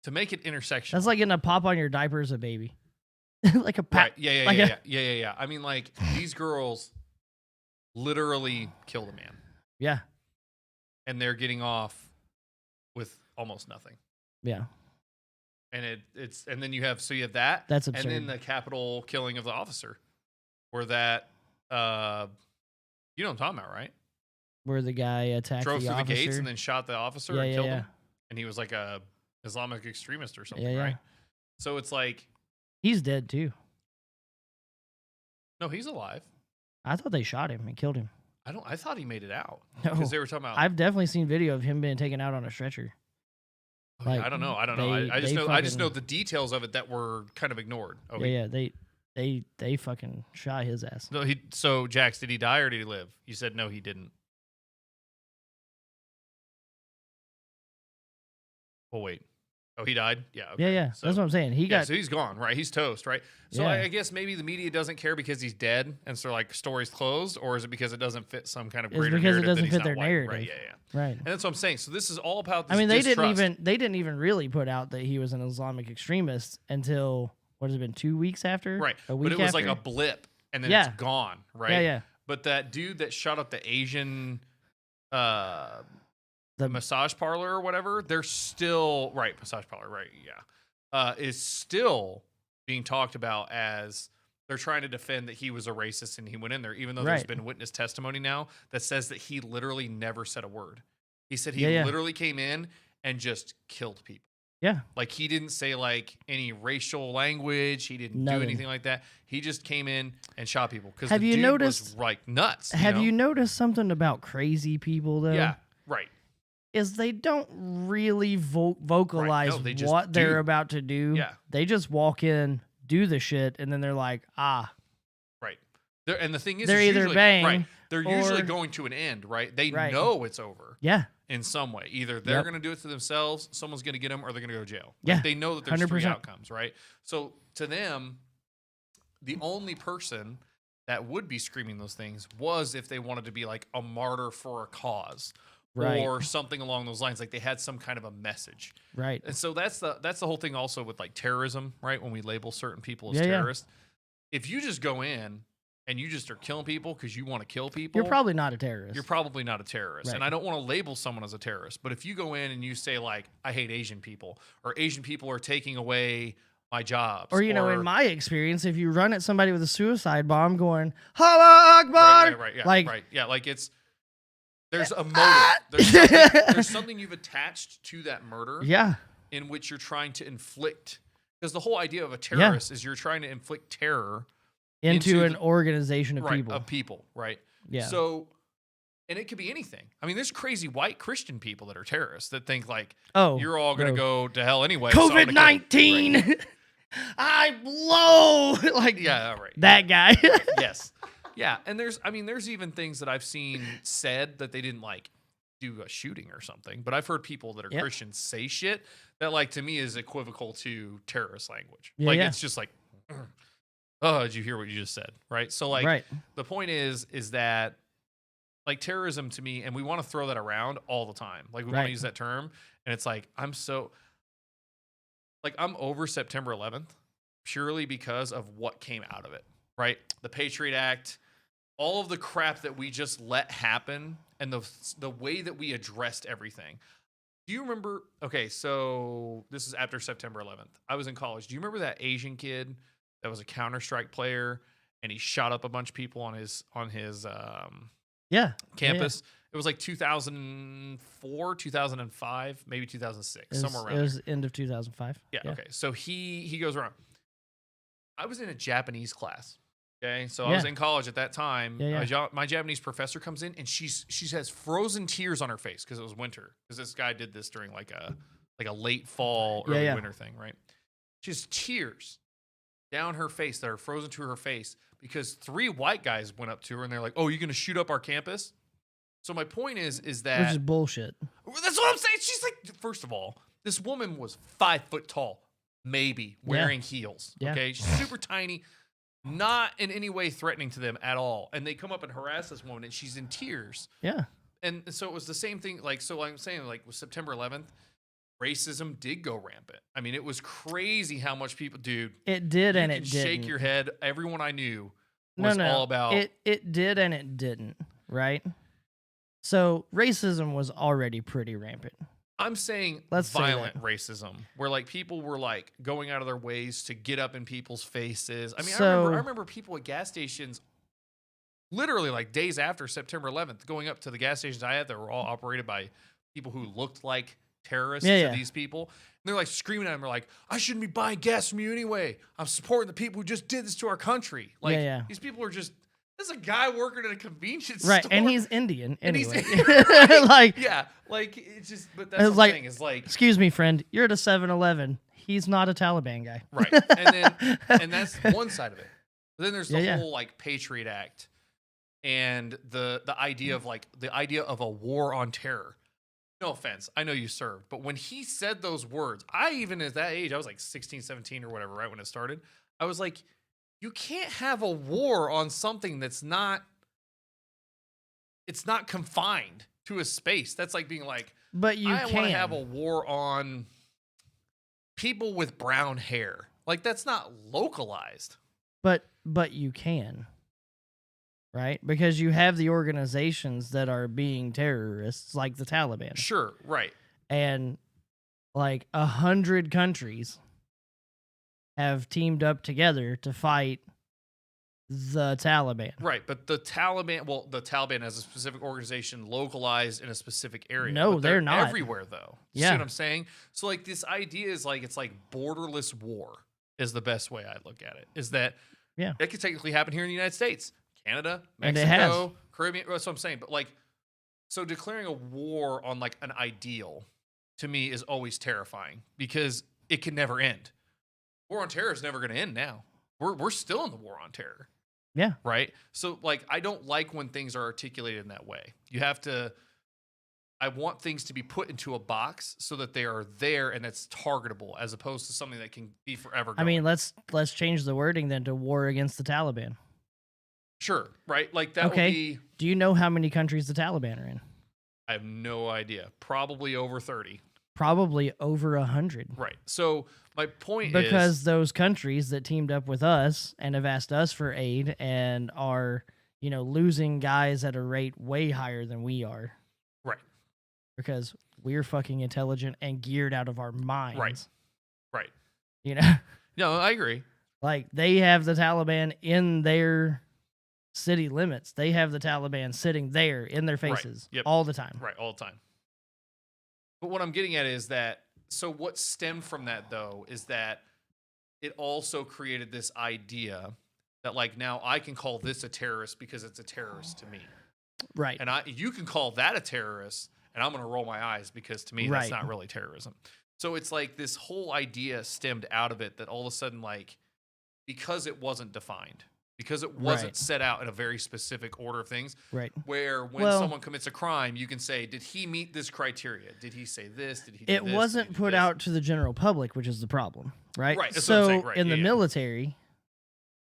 to make it intersectional. That's like getting a pop on your diaper as a baby. Like a pat. Right. Yeah, like yeah. I mean, like, these girls literally killed a man. Yeah. And they're getting off with almost nothing. Yeah. And and then you have that. That's And then absurd. the capital killing of the officer. Where that you know what I'm talking about, right? Where the guy attacked Drove the through officer. the gates and then shot the officer Yeah, and yeah, killed yeah. him. And he was like a Islamic extremist or something, Yeah, yeah. right? So it's like, He's dead too. no, he's alive. I thought they shot him and killed him. I thought he made it out. No. Because they were talking about I've definitely seen video of him being taken out on a stretcher. oh, yeah, like, I don't know. they- I just they know I just know fucking- the details of it that were kind of ignored. Oh, Yeah, they fucking shot his ass. No, so Jax, did he die or did he live? You said no, he didn't. Oh wait. Oh, he died? Yeah. Okay. Yeah, yeah. So, That's what I'm saying. He yeah, got so he's gone, right? He's toast, right? So Yeah. I guess maybe the media doesn't care because he's dead, and so like story's closed, or is it because it doesn't fit some kind of It's greater because it narrative doesn't that he's fit not their white? narrative. Right? Yeah. right. And that's what I'm saying. So this is all about this I mean, they distrust. didn't even really put out that he was an Islamic extremist until what has it been 2 weeks after? Right. A week But it was after? like a blip, and then Yeah. it's gone, right? Yeah, yeah. But that dude that shot up the Asian The- massage parlor or whatever, they're still right, massage parlor, right, yeah. Is still being talked about as they're trying to defend that he was a racist and he went in there, even though there's Right. been witness testimony now that says that he literally never said a word. He said he Yeah, yeah. literally came in and just killed people. Yeah. Like he didn't say like any racial language. He didn't do Nothing. anything like that. He just came in and shot people. Because Have the you dude noticed- was like nuts. Have know? you noticed something about crazy people though? Yeah. Right. is they don't really vocalize no, they just what they're do. about to do. Yeah. They just walk in, do the shit, and then they're like, ah. Right. And the thing is, They're it's either usually, bang right. They're usually or- going to an end, right? They Right. know it's over Yeah. in some way. Either they're Yep. going to do it to themselves, someone's going to get them, or they're going to go to jail. Yeah. Like, they know that there's 3 100%. outcomes, right? So to them, the only person that would be screaming those things was if they wanted to be like a martyr for a cause. Right. Or something along those lines, like they had some kind of a message. Right. And so that's the whole thing also with like terrorism, right? When we label certain people as Yeah, yeah. terrorists. If you just go in and you just are killing people because you want to kill people, You're probably not a terrorist. you're probably not a terrorist. Right. And I don't want to label someone as a terrorist, but if you go in and you say like, I hate Asian people, or Asian people are taking away my jobs, Or, in my experience, if you run at somebody with a suicide bomb going, Allah Akbar, right, yeah, like, right, yeah, like there's a motive. There's something you've attached to that murder yeah, in which you're trying to inflict. Because the whole idea of a terrorist is you're trying to inflict terror into an the- organization of people. Right? Yeah. So, and it could be anything. I mean, there's crazy white Christian people that are terrorists that think like, Oh, you're all going to bro. go to hell anyway. so I'm gonna kill you. COVID-19. Right. I blow like Yeah, right. that guy. Yes. Yeah, and there's even things that I've seen said that they didn't like do a shooting or something, but I've heard people that are Yep. Christians say shit that like to me is equivocal to terrorist language. Yeah, like yeah. it's just like, oh, did you hear what you just said? Right. So like Right. the point is that like terrorism to me, and we want to throw that around all the time. Like we want Right. to use that term, and it's like I'm over September 11th purely because of what came out of it. Right. The Patriot Act, all of the crap that we just let happen, and the way that we addressed everything. Do you remember? Okay, so this is after September 11th. I was in college. Do you remember that Asian kid that was a Counter-Strike player and he shot up a bunch of people on his Yeah. campus? It was like 2004, 2005, maybe 2006, somewhere around It there. was end of 2005. Yeah, okay. So he goes around. I was in a Japanese class. Okay, so I was Yeah. in college at that time. Yeah. My Japanese professor comes in and she has frozen tears on her face because it was winter. Because this guy did this during like a late fall, early Yeah. winter thing, right? She has tears down her face that are frozen to her face because 3 white guys went up to her and they're like, "Oh, you're gonna shoot up our campus?" So my point is Which that is bullshit. that's what I'm saying. She's like, first of all, this woman was 5 foot tall, maybe wearing heels. Yeah. Okay, she's super tiny. Not in any way threatening to them at all. And they come up and harass this woman and she's in tears. Yeah. And so it was the same thing. Like, so I'm saying, like, with September 11th, racism did go rampant. I mean, it was crazy how much people, dude. It did You and can it shake didn't. your head. Everyone I knew No, was no. all about. It did and it didn't, right? So racism was already pretty rampant. I'm saying Let's say violent that. racism, where like people were like going out of their ways to get up in people's faces. I mean, So- I remember people at gas stations, literally like days after September 11th, going up to the gas stations I had that were all operated by people who looked like terrorists Yeah, to yeah. these people. And they're like screaming at them, they're like, "I shouldn't be buying gas from you anyway. I'm supporting the people who just did this to our country." Like Yeah. these people are just. There's a guy working at a convenience Right. store, And he's Indian And he's- anyway. Like, yeah, like it's just. But that's It's what I'm like- saying is like. excuse me, friend, you're at a 7-Eleven. He's not a Taliban guy. Right. And that's one side of it. But then there's the Yeah, yeah. whole like Patriot Act and the idea of like the idea of a war on terror. No offense. I know you served, but when he said those words, I even at that age, I was like 16, 17 or whatever, right when it started. I was like, you can't have a war on something that's not confined to a space. That's like being like, But you I can want to have a war on people with brown hair. Like that's not localized. But you can. Right? Because you have the organizations that are being terrorists, like the Taliban. Sure, right. And like 100 countries have teamed up together to fight the Taliban. Right, but the Taliban has a specific organization localized in a specific area. No, but they're not. everywhere though. See Yeah. what I'm saying? So like this idea is like it's like borderless war is the best way I look at it. Is that Yeah. it could technically happen here in the United States, Canada, And it has. Mexico, Caribbean. That's what I'm saying. But like So declaring a war on like an ideal to me is always terrifying because it can never end. War on terror is never going to end now. We're still in the war on terror. Yeah. Right? So like I don't like when things are articulated in that way. I want things to be put into a box so that they are there and it's targetable as opposed to something that can be forever going. I mean, let's change the wording then to war against the Taliban. Sure, right? Like that would be... Do you know how many countries the Taliban are in? I have no idea. Probably over 30. Probably over 100. Right. So my point is... Because those countries that teamed up with us and have asked us for aid and are, losing guys at a rate way higher than we are. Right. Because we're fucking intelligent and geared out of our minds. Right. No, I agree. Like, they have the Taliban in their city limits. They have the Taliban sitting there in their faces all the time. Right, all the time. But what I'm getting at is that, so what stemmed from that, though, is that it also created this idea that, like, now I can call this a terrorist because it's a terrorist to me. Right. And you can call that a terrorist, and I'm going to roll my eyes because to me that's not really terrorism. So it's like this whole idea stemmed out of it that all of a sudden, like, because it wasn't defined, because it wasn't set out in a very specific order of things, where when someone commits a crime, you can say, did he meet this criteria? Did he say this? Did he do It this? wasn't put out to the general public, which is the problem, right? Right. That's so what I'm saying. Right. In the military,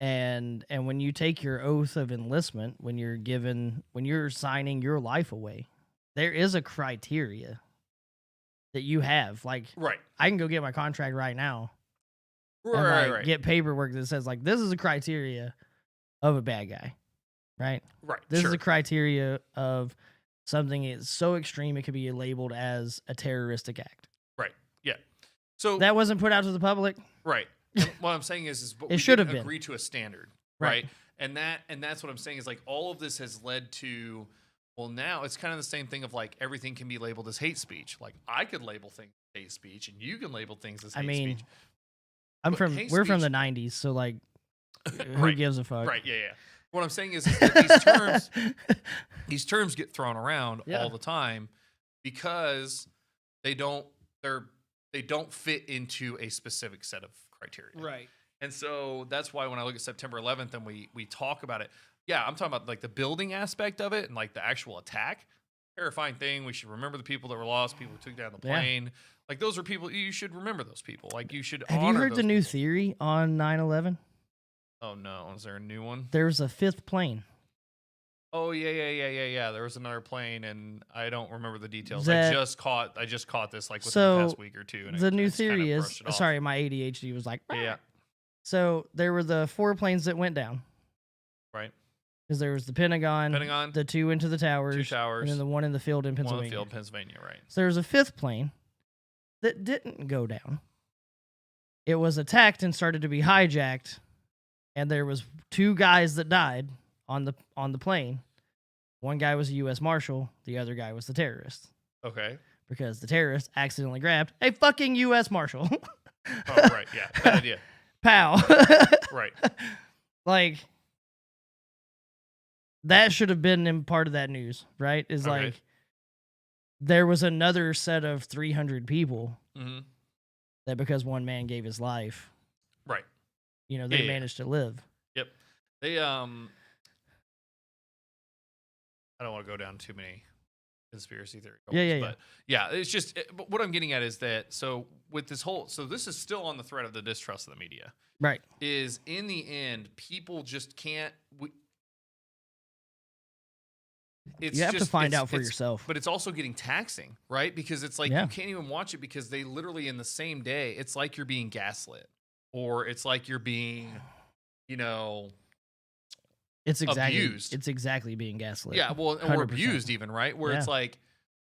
and when you take your oath of enlistment, when you're signing your life away, there is a criteria that you have. Like, I can go get my contract right now. Right. Get paperwork that says, like, this is a criteria of a bad guy, right? Right. This is a criteria of something is so extreme it could be labeled as a terroristic act. Right. Yeah. So that wasn't put out to the public. Right. And what I'm saying is it should have been. Agree to a standard, right? And that's what I'm saying is, like, all of this has led to, well, now it's kind of the same thing of, like, everything can be labeled as hate speech. Like, I could label things as hate speech, and you can label things as hate speech. We're from the 90s, so, like, who gives a fuck? Right, yeah. What I'm saying is that these terms get thrown around all the time because they don't fit into a specific set of criteria. Right. And so that's why when I look at September 11th and we talk about it, I'm talking about, like, the building aspect of it and, like, the actual attack. Terrifying thing. We should remember the people that were lost, people who took down the plane. Like, those are people, you should remember those people. Like, you should honor. Have you heard the new people. theory on 9/11? Oh, no. Is there a new one? There's a fifth plane. Oh, yeah. There was another plane, and I don't remember the details. I just caught this, like, within the past week or two. And the new theory is, sorry, my ADHD was like, yeah. So there were the 4 planes that went down. Right. Because there was the Pentagon, the 2 into the towers, 2 towers, and then the 1 in the field in Pennsylvania. 1 in the field in Pennsylvania, right. So there was a 5th plane that didn't go down. It was attacked and started to be hijacked, and there was 2 guys that died on the plane. One guy was a U.S. Marshal, the other guy was the terrorist. Okay. Because the terrorist accidentally grabbed a fucking U.S. Marshal. Oh, right, yeah, bad idea. Pow. Right. Like, that should have been in part of that news, right? Is like, there was another set of 300 people that because one man gave his life, right? They managed to live. Yep. They I don't want to go down too many conspiracy theory goals, but it's just. But what I'm getting at is that with this this is still on the thread of the distrust of the media, right? Is in the end, people just can't. You have to find out for yourself. But it's also getting taxing, right? Because it's like you can't even watch it because they literally in the same day, it's like you're being gaslit, or it's like you're being, it's exactly abused. It's exactly being gaslit. Yeah, well, or abused even, right? Where it's like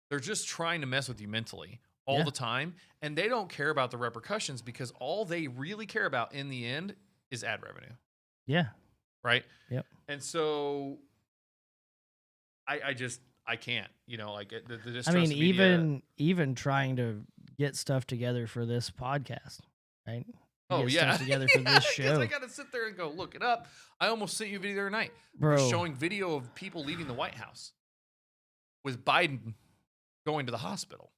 they're just trying to mess with you mentally all the time, and they don't care about the repercussions because all they really care about in the end is ad revenue. Yeah. Right? Yep. And so I can't, like the distrust. I mean, media, even trying to get stuff together for this podcast, right? Get stuff together for this show. I gotta sit there and go look it up. I almost sent you a video the other night, bro, showing video of people leaving the White House with Biden going to the hospital.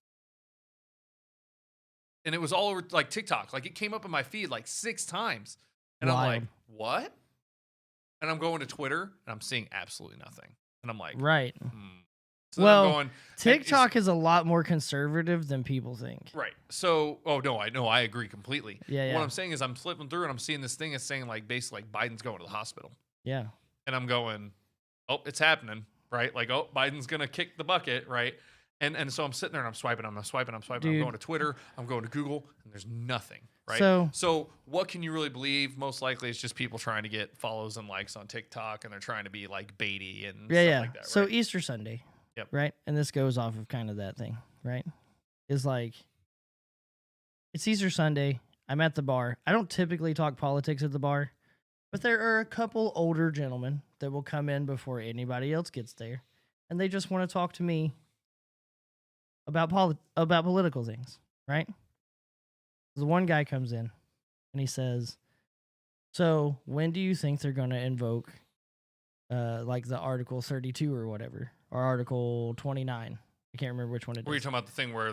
And it was all over like TikTok. Like it came up in my feed like 6 times. And I'm like, Wild. what? And I'm going to Twitter and I'm seeing absolutely nothing. And I'm like, Right. So then I'm going, TikTok is a lot more conservative than people think. right. So, I agree completely. Yeah. What I'm saying is I'm flipping through and I'm seeing this thing that's saying like basically like Biden's going to the hospital. Yeah. And I'm going, oh, it's happening, right? Like, oh, Biden's going to kick the bucket, right? And so I'm sitting there and I'm swiping. I'm Dude. going to Twitter, I'm going to Google, and there's nothing, right? So what can you really believe? Most likely it's just people trying to get follows and likes on TikTok, and they're trying to be like baity and stuff like that, So right? Easter Sunday, Yep. right? And this goes off of kind of that thing, right? Is like, it's Easter Sunday. I'm at the bar. I don't typically talk politics at the bar, but there are a couple older gentlemen that will come in before anybody else gets there, and they just want to talk to me about political things, right? The one guy comes in and he says, "So when do you think they're going to invoke like the Article 32 or whatever, or Article 29? I can't remember which one it Were you is." talking about the thing where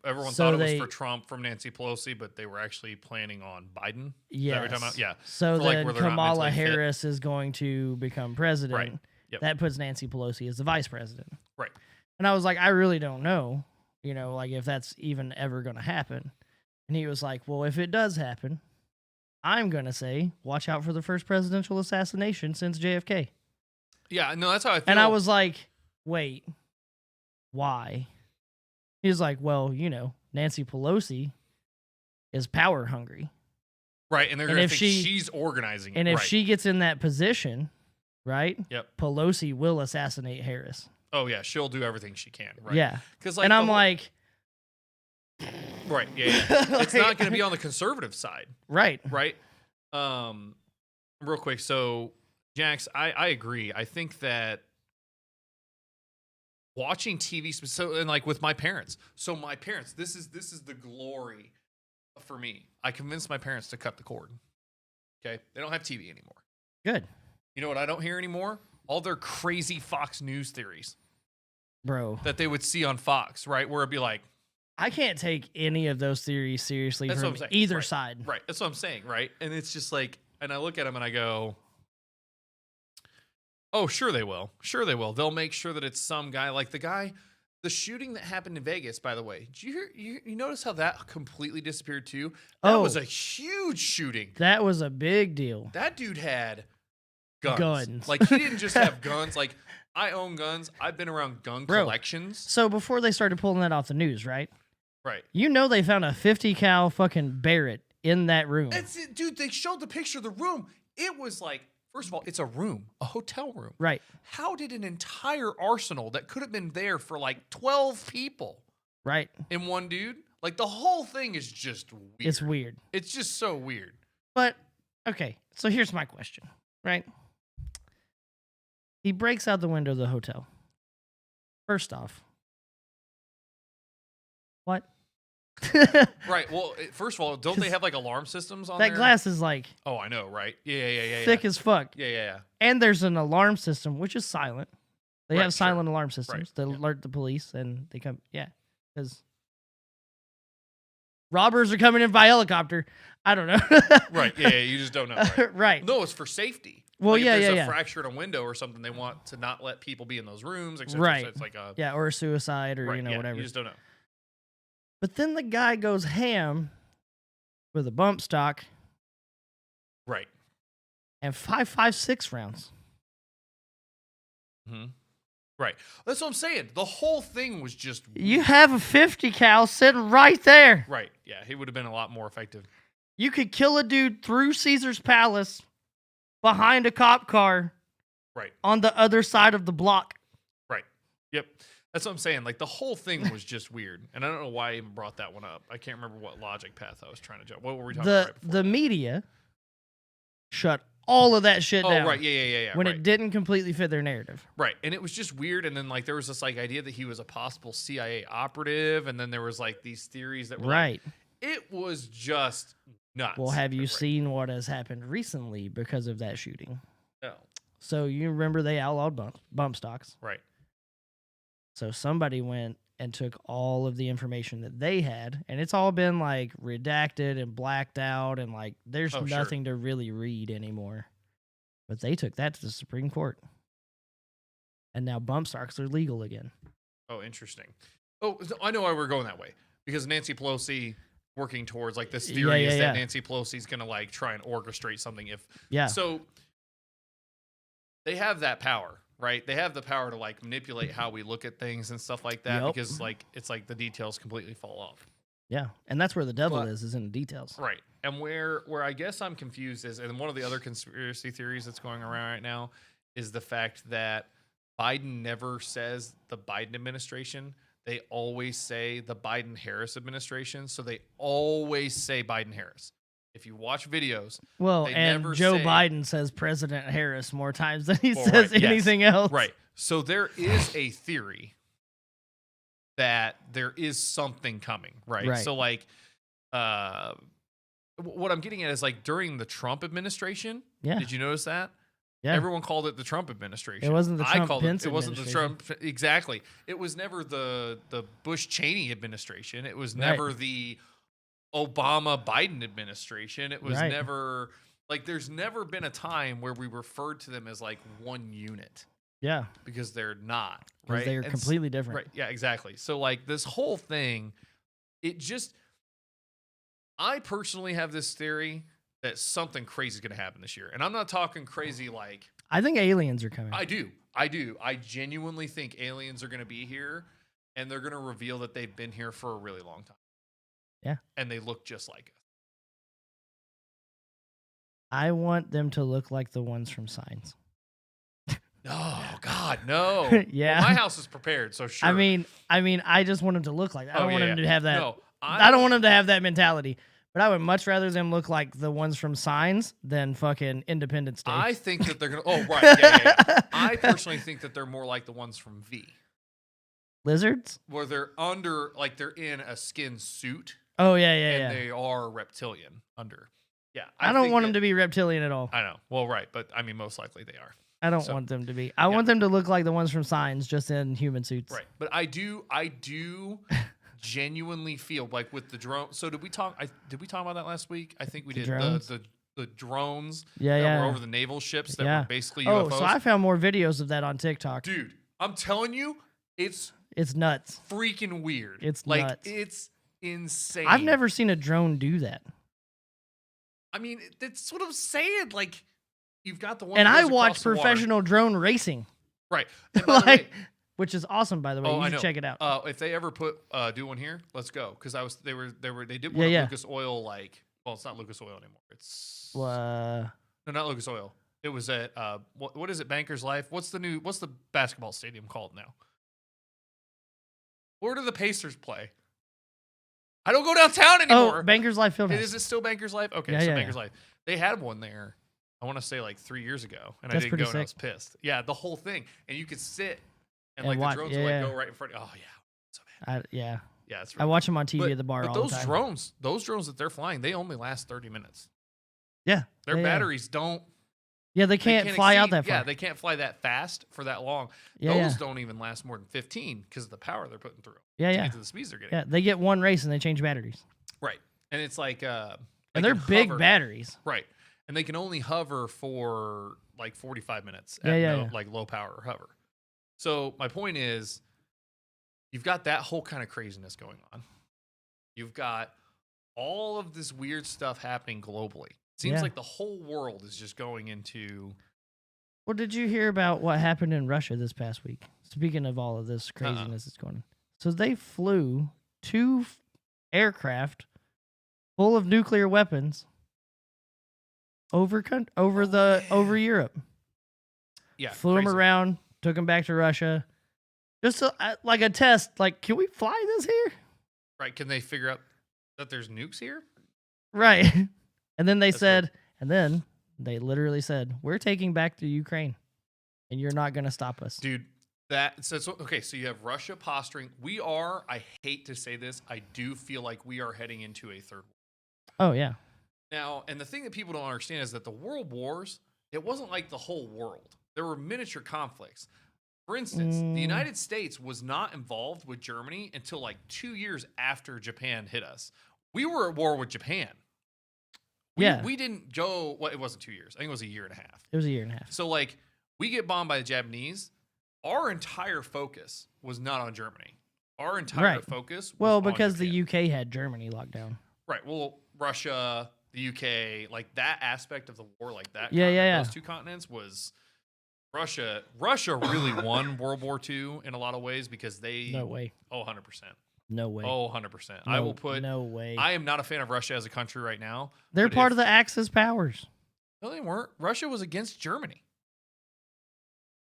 everyone So thought it was they- for Trump from Nancy Pelosi, but they were actually planning on Biden? Is that what Yes. you're talking about? Yeah. So For, like, then where they're not Kamala mentally fit. Harris is going to become president. Right. Yep. That puts Nancy Pelosi as the vice president. Right. And I was like, I really don't know, like if that's even ever going to happen. And he was like, well, if it does happen, I'm going to say, watch out for the first presidential assassination since JFK. Yeah, no, that's how I feel. And I was like, wait, why? He was like, well, Nancy Pelosi is power hungry. right, and they're and going if to think she- she's organizing And it. if right. she gets in that position, right? Yep. Pelosi will assassinate Harris. Oh, yeah, she'll do everything she can, right? Yeah. Because And I'm like, right, yeah. It's not going to be on the conservative side, right. right? Real quick, so Jax, I agree. I think that watching TV, and like with my parents. So my parents, this is the glory for me. I convinced my parents to cut the cord. Okay, they don't have TV anymore. Good. You know what I don't hear anymore? All their crazy Fox News theories Bro, that they would see on Fox, right? Where it'd be like, I can't take any of those theories seriously That's what from I'm saying. either Right. side. right? That's what I'm saying, right? And it's just like, and I look at them and I go, oh, sure they will. Sure they will. They'll make sure that it's some guy like the shooting that happened in Vegas, by the way. Did you hear, you notice how that completely disappeared too? That Oh. was a huge shooting. That was a big deal. That dude had guns. Guns. Like he didn't just have guns. Like I own guns. I've been around gun Bro. collections. So before they started pulling that off the news, right? Right. They found a 50 cal fucking Barrett in that room. That's it, dude. They showed the picture of the room. It was like, first of all, it's a room, a hotel room. Right. How did an entire arsenal that could have been there for like 12 people Right. in one dude? Like the whole thing is just weird. It's weird. It's just so weird. But okay, so here's my question, right? He breaks out the window of the hotel. First off, what? Right. Well, first of all, don't they have like alarm systems on That there? glass is like Oh, I know, right? Yeah. thick as fuck. Yeah. And there's an alarm system, which is silent. They Right, have sure. silent alarm systems that yeah. alert the police and they come. Yeah. Because robbers are coming in by helicopter. I don't know. Right. Yeah. You just don't know. Right. Right. No, it's for safety. Well, like yeah, if there's yeah. a fracture in a window or something, they want to not let people be in those rooms, etc. Right. So it's like a Yeah, or a suicide or, right, yeah, whatever. You just don't know. But then the guy goes ham with a bump stock Right. and 5.56 rounds. Hmm. Right. That's what I'm saying. The whole thing was just You have a 50 cal sitting right there. right. Yeah, he would have been a lot more effective. You could kill a dude through Caesar's Palace behind a cop car Right. on the other side of the block. Right. Yep. That's what I'm saying. Like the whole thing was just weird, and I don't know why I even brought that one up. I can't remember what logic path I was trying to jump. What were we talking about right before? The media shut all of that shit Oh, down. right. Yeah. When right. it didn't completely fit their narrative. Right. And it was just weird. And then like there was this like idea that he was a possible CIA operative, and then there was like these theories that were like, Right. it was just nuts. Well, have you Right. seen what has happened recently because of that shooting? No. So you remember they outlawed bump stocks. Right. So somebody went and took all of the information that they had, and it's all been like redacted and blacked out, and like there's Oh, sure. nothing to really read anymore. But they took that to the Supreme Court, and now bump stocks are legal again. Oh, interesting. Oh, so I know why we're going that way, because Nancy Pelosi working towards like this theory is that Nancy Pelosi's gonna like try and orchestrate something. So they have that power, right? They have the power to like manipulate how we look at things and stuff like that, because like it's like the details completely fall off. Yeah, and that's where the devil is in the details. Right. And where I guess I'm confused is, and one of the other conspiracy theories that's going around right now is the fact that Biden never says the Biden administration. They always say the Biden-Harris administration. So they always say Biden-Harris. If you watch videos, well, they and never Joe say, Biden says President Harris more times than he says anything else. Right. So there is a theory that there is something coming, right? So like, what I'm getting at is like during the Trump administration. Yeah. Did you notice that? Yeah. Everyone called it the Trump administration. It wasn't the Trump Pence it wasn't the administration. Trump exactly. It was never the Bush Cheney administration. It was never the Obama Biden administration. It was never like there's never been a time where we referred to them as like one unit. Yeah. Because they're not, right? They're completely different. Right. Yeah, exactly. So like this whole thing, I personally have this theory that something crazy is going to happen this year. And I'm not talking crazy like... I think aliens are coming. I do. I genuinely think aliens are going to be here, and they're going to reveal that they've been here for a really long time. Yeah. And they look just like us. I want them to look like the ones from Signs. No, God, no. Yeah. Well, my house is prepared, so sure. I mean, I just want them to look like that. I don't want them to have that. No, I don't want them to have that mentality. But I would much rather them look like the ones from Signs than fucking Independence Day. I think that they're going to... Oh, right. Yeah. I personally think that they're more like the ones from V. Lizards? Where they're under... Like, they're in a skin suit. Oh, yeah. And they are reptilian under. Yeah. I don't want them to be reptilian at all. I know. Well, right. But, I mean, most likely they are. I don't want them to be. I want them to look like the ones from Signs, just in human suits. Right. But I do genuinely feel like with the drone. So did we talk about that last week? I think we did. Drones? The drones that were over the naval ships that were basically UFOs. Oh, so I found more videos of that on TikTok. Dude, I'm telling you, it's nuts. Freaking weird. It's like nuts. It's insane. I've never seen a drone do that. I mean, that's what I'm saying. Like, you've got the one. And I watch professional drone racing. Right. And by the way, which is awesome, by the way. You should check it out. If they ever do one here, let's go. Because they did one at Lucas Oil. Like, well, it's not Lucas Oil anymore. It's no, not Lucas Oil. It was at what is it? Bankers Life. What's the basketball stadium called now? Where do the Pacers play? I don't go downtown anymore. Oh, Bankers Life Fieldhouse. Is it still Bankers Life? Okay, Bankers Life. They had one there. I want to say like 3 years ago, and That's I didn't go, and I sick. was pissed. Yeah, the whole thing, and you could sit, and And like watch- the drones yeah, would like yeah. go right in front. Oh yeah, so bad. Yeah. Yeah, it's I watch them on TV at the bar But all the time. those drones that they're flying, they only last 30 minutes. Yeah. Their batteries don't. Yeah, they can't fly out that far. Yeah, they can't fly that fast for that long. Yeah, Those don't even last more than 15 because of the power they're putting through. Yeah, to yeah. get to the speeds they're getting. Yeah, they get one race and they change batteries. Right, and it's like And they they're can big hover- batteries. Right, and they can only hover for like 45 minutes Yeah, at yeah. like low power hover. So my point is, you've got that whole kind of craziness going on. You've got all of this weird stuff happening globally. Seems Yeah. like the whole world is just going into. Well, did you hear about what happened in Russia this past week? Speaking of all of this craziness that's going on. So they flew 2 aircraft full of nuclear weapons over Europe. Yeah, Flew them crazy. around, took them back to Russia. Just like a test. Like, can we fly this here? Right? Can they figure out that there's nukes here? Right. And then they That's said, and then they literally said, we're taking back the Ukraine and you're not going to stop us. Dude, so you have Russia posturing. I hate to say this, I do feel like we are heading into a third war. Oh, yeah. Now, and the thing that people don't understand is that the world wars, it wasn't like the whole world. There were miniature conflicts. For instance, the United States was not involved with Germany until like 2 years after Japan hit us. We were at war with Japan. We didn't go, well, it wasn't 2 years. I think it was a year and a half. It was a year and a half. So, like, we get bombed by the Japanese. Our entire focus was not on Germany. Our entire focus was on because Japan. the UK had Germany locked down. Right. Well, Russia, the UK, like that aspect of the war, like that. Yeah. Those two continents was Russia. Russia really won World War II in a lot of ways because they. No way. Oh, 100%. No way. Oh, 100%. I will put. No way. I am not a fan of Russia as a country right now. They're part of the Axis powers. No, they weren't. Russia was against Germany.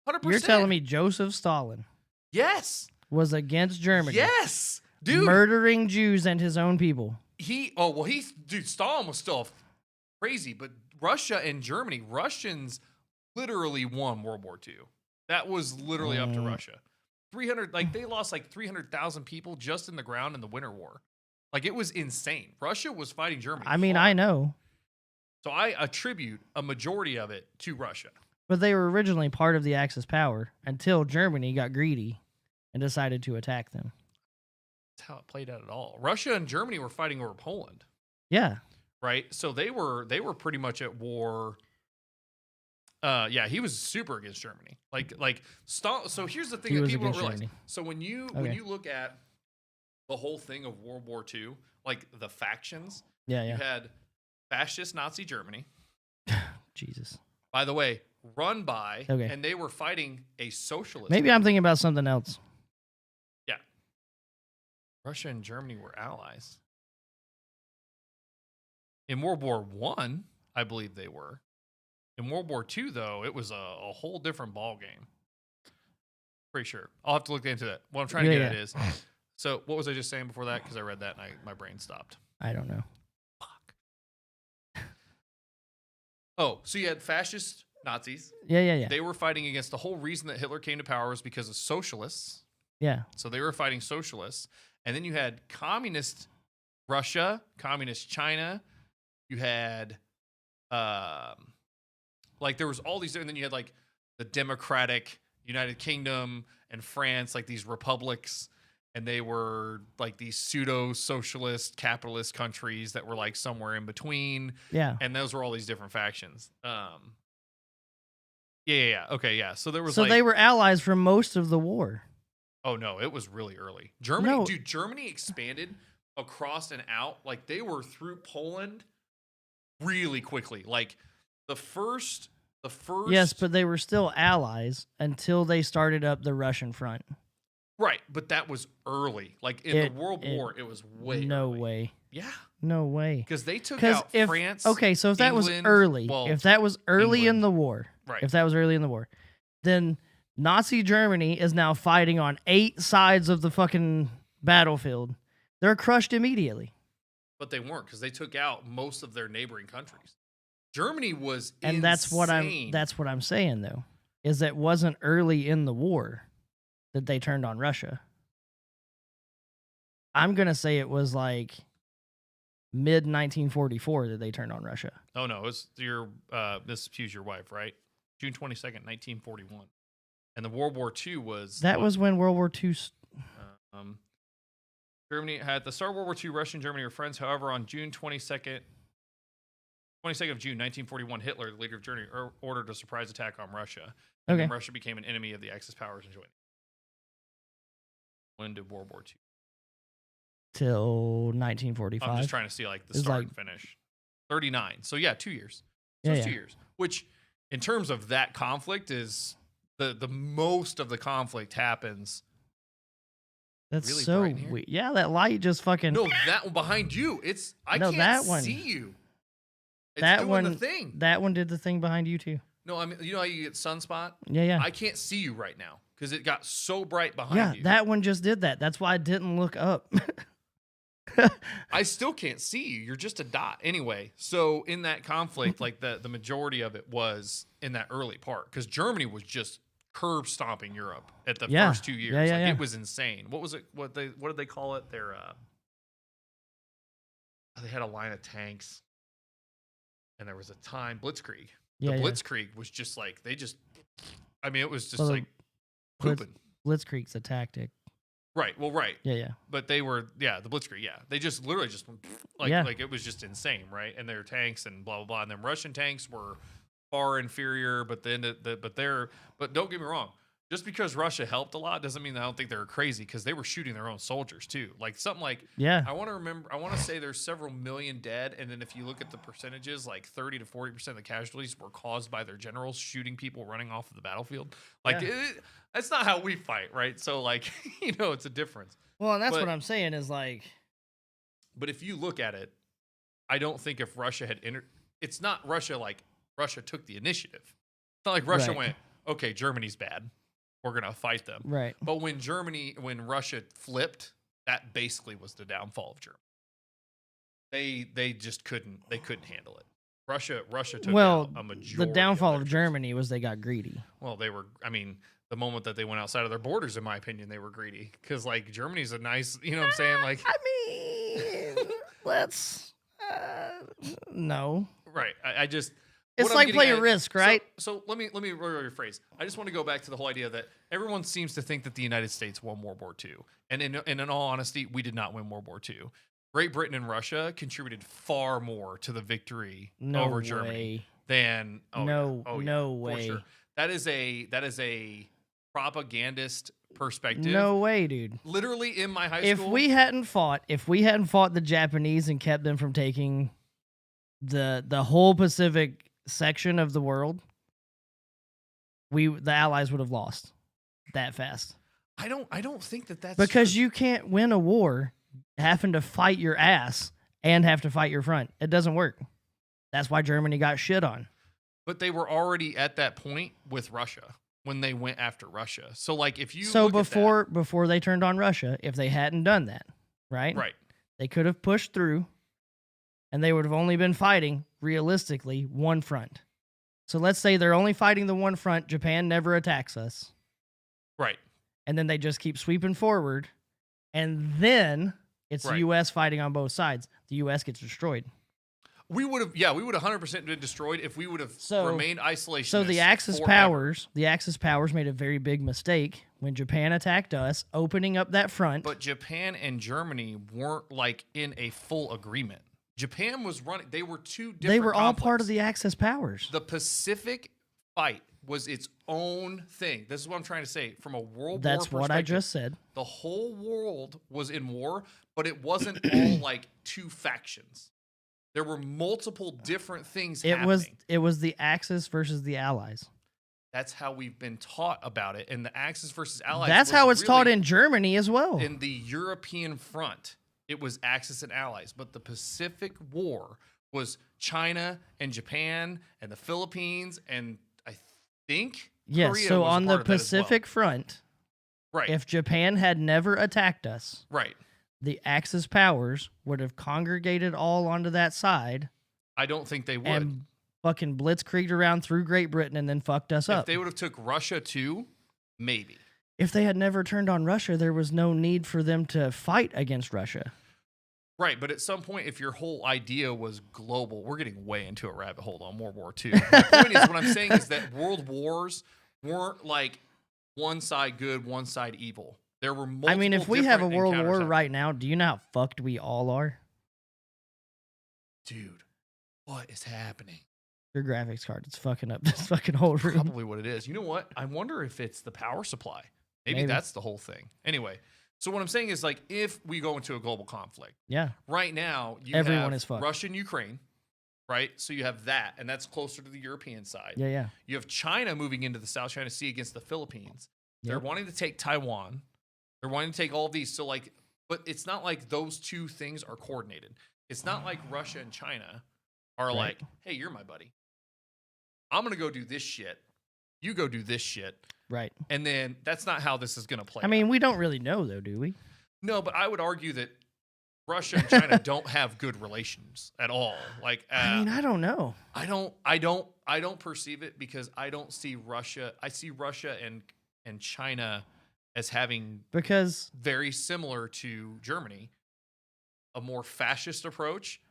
100%. You're telling me Joseph Stalin Yes. was against Germany? Yes. Dude. Murdering Jews and his own people. Dude, Stalin was still crazy, but Russia and Germany, Russians literally won World War II. That was literally up to Russia. 300, like they lost like 300,000 people just in the ground in the Winter War. Like it was insane. Russia was fighting Germany. I mean, hard. I know. So I attribute a majority of it to Russia. But they were originally part of the Axis power until Germany got greedy and decided to attack them. That's how it played out at all. Russia and Germany were fighting over Poland. Yeah. Right? So they were pretty much at war. He was super against Germany. So here's the thing He that was people don't against realize. Germany. So when you look at the whole thing of World War II, like the factions, you had fascist Nazi Germany. Jesus. By the way, run by, Okay. and they were fighting a socialist. Maybe I'm thinking about something else. Yeah. Russia and Germany were allies. In World War I believe they were. In World War II, though, it was a whole different ball game. Pretty sure. I'll have to look into that. What I'm trying to get at is, so what was I just saying before that? Because I read that and my brain stopped. I don't know. Fuck. Oh, so you had fascist Nazis. Yeah. They were fighting against the whole reason that Hitler came to power was because of socialists. Yeah. So they were fighting socialists. And then you had communist Russia, communist China. You had, there was all these, and then you had like the Democratic United Kingdom and France, like these republics, and they were like these pseudo-socialist capitalist countries that were like somewhere in between. Yeah. And those were all these different factions. Okay, yeah. So there was So they were allies for most of the war. Oh no, it was really early. Germany expanded across and out. Like they were through Poland really quickly. Like the first Yes, but they were still allies until they started up the Russian front. Right, but that was early. Like in the World War, it was way no early. way. Yeah. No way. Because they took out France. Okay, so if that was England, early, well, if that was early in England. the war, Right. if that was early in the war, then Nazi Germany is now fighting on 8 sides of the fucking battlefield. They're crushed immediately. But they weren't because they took out most of their neighboring countries. Germany was And insane. that's what I'm saying though, is that wasn't early in the war that they turned on Russia. I'm going to say it was like mid 1944 that they turned on Russia. Oh no, it's your Miss Hughes, your wife, right? June 22nd, 1941. And the World War II was was when World War II Germany had the start of World War II. Russia and Germany were friends. However, on June 22nd of June 1941, Hitler, the leader of Germany, ordered a surprise attack on Russia. And then Russia became an enemy of the Axis powers and joined. When did World War II? Till 1945. I'm just trying to see like the start and finish. 39. So yeah, 2 years. So it's 2 years. Which, in terms of that conflict, is the most of the conflict happens. That's really so bright in here? weird. Yeah, that light just fucking. No, that one behind you. I No, can't that one. see you. It's that doing one. the thing. That one did the thing behind you too. No, I mean, you know how you get sunspot? Yeah. I can't see you right now because it got so bright behind you. That one just did that. That's why I didn't look up. I still can't see you. You're just a dot. Anyway, so in that conflict, like the majority of it was in that early part because Germany was just curb stomping Europe at the first 2 years. It was insane. What was it? What did they call it? Their they had a line of tanks, and there was a time Blitzkrieg. The Blitzkrieg was just like it was just pooping. Blitzkrieg's a tactic. Right. Well, right. Yeah. But they were, the Blitzkrieg, yeah. They just literally just went, like it was just insane, right? And their tanks and blah, blah, blah. And then Russian tanks were far inferior, but then, but don't get me wrong. Just because Russia helped a lot doesn't mean I don't think they were crazy, because they were shooting their own soldiers too. Like something like, I want to say there's several million dead. And then if you look at the percentages, like 30 to 40% of the casualties were caused by their generals shooting people running off of the battlefield. Like that's not how we fight, right? So like, it's a difference. Well, and that's what I'm saying is like. But if you look at it, I don't think if Russia had it's not Russia like Russia took the initiative. It's not like Russia went, okay, Germany's bad, we're going to fight them. Right. But when Russia flipped, that basically was the downfall of Germany. They just couldn't handle it. Russia took out a majority. The downfall of troops. Germany was they got greedy. Well, the moment that they went outside of their borders, in my opinion, they were greedy. Because, like, Germany's a nice, you know what I'm saying? Like, I mean, let's, no. Right. I just... It's like playing Risk, right? So let me rephrase. I just want to go back to the whole idea that everyone seems to think that the United States won World War II. And in all honesty, we did not win World War II. Great Britain and Russia contributed far more to the victory over Germany than... No way. For sure. That is a propagandist perspective. No way, dude. Literally in my high school. If we hadn't fought the Japanese and kept them from taking the whole Pacific section of the world, the Allies would have lost that fast. I don't think that's because true. You can't win a war having to fight your ass and have to fight your front. It doesn't work. That's why Germany got shit on. But they were already at that point with Russia when they went after Russia. So like if you before they turned on Russia, if they hadn't done that, right? Right. They could have pushed through and they would have only been fighting realistically one front. So let's say they're only fighting the one front, Japan never attacks us. Right. And then they just keep sweeping forward and then it's the US fighting on both sides. The US gets destroyed. We would have 100% been destroyed if we would have remained isolationist. So the Axis powers made a very big mistake when Japan attacked us, opening up that front. But Japan and Germany weren't like in a full agreement. Japan was running. They were two different. They were all conflicts. part of the Axis powers. The Pacific fight was its own thing. This is what I'm trying to say. From a world war perspective. That's what I just said. The whole world was in war, but it wasn't all like two factions. There were multiple different things happening. It was the Axis versus the Allies. That's how we've been taught about it. And the Axis versus Allies. That's how it's taught in Germany as well. In the European front, it was Axis and Allies. But the Pacific War was China and Japan and the Philippines and I think Korea so was on part the of that as Pacific front, right. If Japan had never attacked us, right. The Axis powers would have congregated all onto that side. I don't think they would. And fucking blitzkrieged around through Great Britain and then fucked us up. If they would have took Russia too, maybe. If they had never turned on Russia, there was no need for them to fight against Russia. Right, but at some point, if your whole idea was global, we're getting way into a rabbit hole on World War II. My point is, what I'm saying is that world wars weren't like one side good, one side evil. There were multiple. I mean, if we have a world war happening. right now, do you know how fucked we all are? Dude, what is happening? Your graphics card is fucking up this fucking whole room. Probably what it is. You know what? I wonder if it's the power supply. Maybe that's the whole thing. Anyway, so what I'm saying is, like, if we go into a global conflict, right now everyone have is fucked. Russia and Ukraine, right? So you have that, and that's closer to the European side. Yeah. You have China moving into the South China Sea against the Philippines. They're wanting to take Taiwan. They're wanting to take all of these. So, like, but it's not like those two things are coordinated. It's not like Russia and China are like, hey, you're my buddy. I'm going to go do this shit. You go do this shit. Right. And then that's not how this is going to play. I mean, we don't really know, though, do we? No, but I would argue that Russia and China don't have good relations at all. Like, I mean, I don't know. I don't perceive it because I don't see Russia. I see Russia and China as having very similar to Germany, a more fascist approach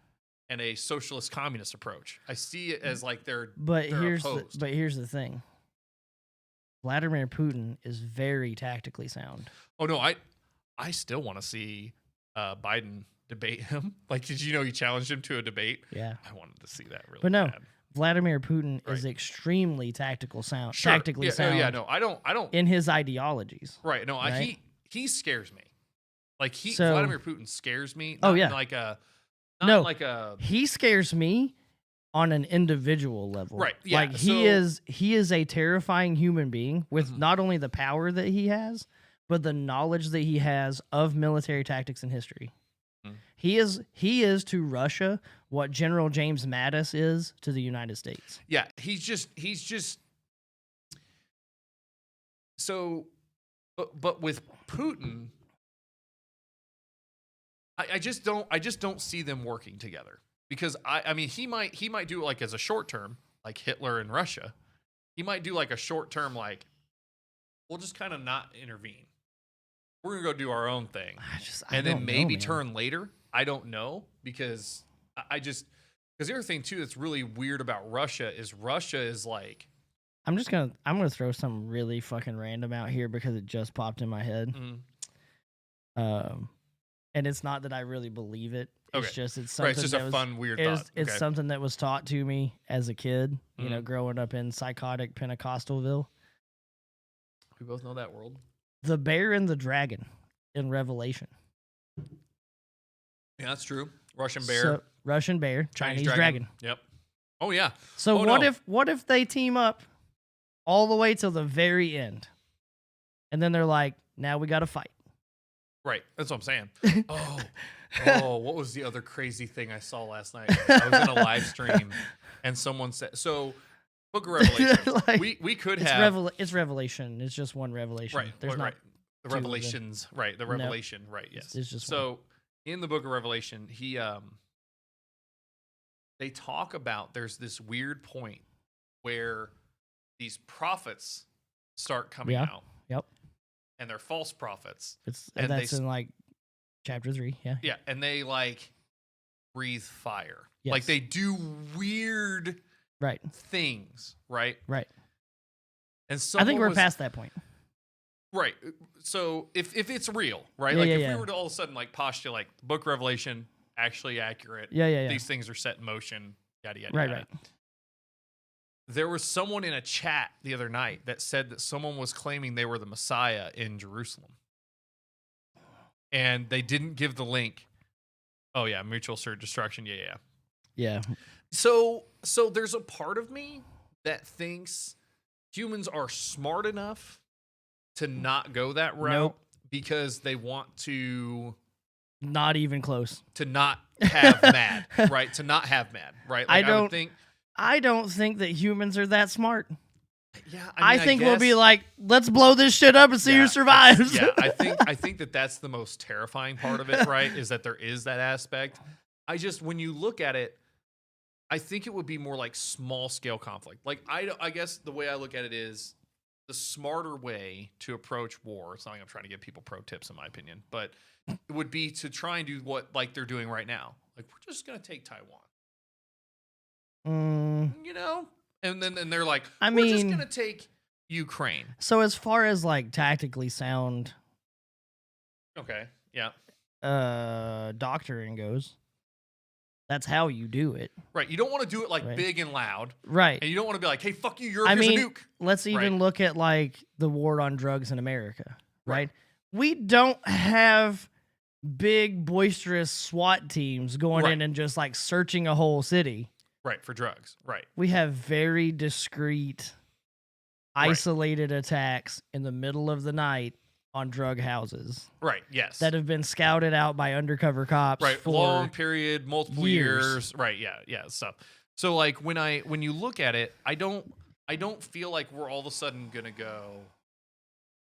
and a socialist communist approach. I see it as like they're opposed. But here's the thing. Vladimir Putin is very tactically sound. Oh no, I still want to see Biden debate him. Like, did you know he challenged him to a debate? Yeah. I wanted to see that really But no, bad. Vladimir Putin is Right. extremely tactically sound. Sure. Tactically yeah, sound. Yeah, no, I don't. In his ideologies. Right. No, Right? he scares me. Like So- Vladimir Putin scares me. Oh, Not yeah. in like a. No. Like a. He scares me on an individual level. Right, yeah, Like so- he is a terrifying human being with Mhm. not only the power that he has, but the knowledge that he has of military tactics and history. Mhm. He is to Russia what General James Mattis is to the United States. Yeah, he's just. So, but with Putin, I just don't see them working together because I mean he might do it like as a short term like Hitler in Russia. He might do like a short term like we'll just kind of not intervene. We're gonna go do our own thing, I and then don't know, maybe man. turn later. I don't know because because the other thing too that's really weird about Russia is like I'm gonna throw something really fucking random out here because it just popped in my head. And it's not that I really believe it. It's Okay. just it's something right. It's just that a was, fun weird it's, thought. it's Okay. something that was taught to me as a kid, you know, Mhm. growing up in psychotic Pentecostalville. We both know that world. The bear and the dragon in Revelation. Yeah, that's true. Russian bear, So, Russian bear, Chinese dragon. Yep. Oh yeah. So Oh, what no. if they team up all the way till the very end? And then they're like, now we gotta fight. Right. That's what I'm saying. Oh, what was the other crazy thing I saw last night? I was in a live stream and someone said so Book of Revelation. Like, we could it's have it's Revelation. It's just one revelation. right. There's not right. The two of them. revelations, right? The revelation, right? Yes. it's just so in the Book of Revelation, they talk about there's this weird point where these prophets start coming Yeah. out. Yep. And they're false prophets. And they that's in like chapter 3. Yeah. Yeah, and they like breathe fire. Yes. Like they do weird Right. things, right? Right. And I think we're was, past that point. right. So if it's real, right? Yeah, like yeah, if yeah. we were to all of a sudden like postulate like the Book of Revelation actually accurate, Yeah. these things are set in motion, yada yada Right. yada. Right. There was someone in a chat the other night that said that someone was claiming they were the Messiah in Jerusalem. And they didn't give the link. Oh yeah, mutual destruction. Yeah. Yeah. So there's a part of me that thinks humans are smart enough to not go that route Nope. because they want to Not even close. not have mad, right? To not have mad, right? Like, I would don't- think. I don't think that humans are that smart. Yeah, I mean, think we'll be guess- like, let's blow this shit up and see Yeah, who survives. Yeah, I think that's the most terrifying part of it, right? Is that there is that aspect. When you look at it, I think it would be more like small scale conflict. Like I guess the way I look at it is the smarter way to approach war. It's not like I'm trying to give people pro tips in my opinion, but it would be to try and do what like they're doing right now. Like we're just gonna take Taiwan, you know, and then they're like, we're just gonna take Ukraine. So as far as like tactically sound Okay, yeah. doctoring goes, that's how you do it. Right. You don't want to do it like Right. big and loud. Right. And you don't want to be like, hey, fuck you, Europe, I here's mean, a nuke. let's even Right. look at like the war on drugs in America, right? Right. We don't have big boisterous SWAT teams going Right. in and just like searching a whole city. Right, for drugs. Right. We have very discreet, isolated attacks in the middle of the night on drug houses Right. Yes. that have been scouted out by undercover cops right. for Long period, multiple years. years. Right. Yeah. Yeah. Stuff. So like when you look at it, I don't feel like we're all of a sudden gonna go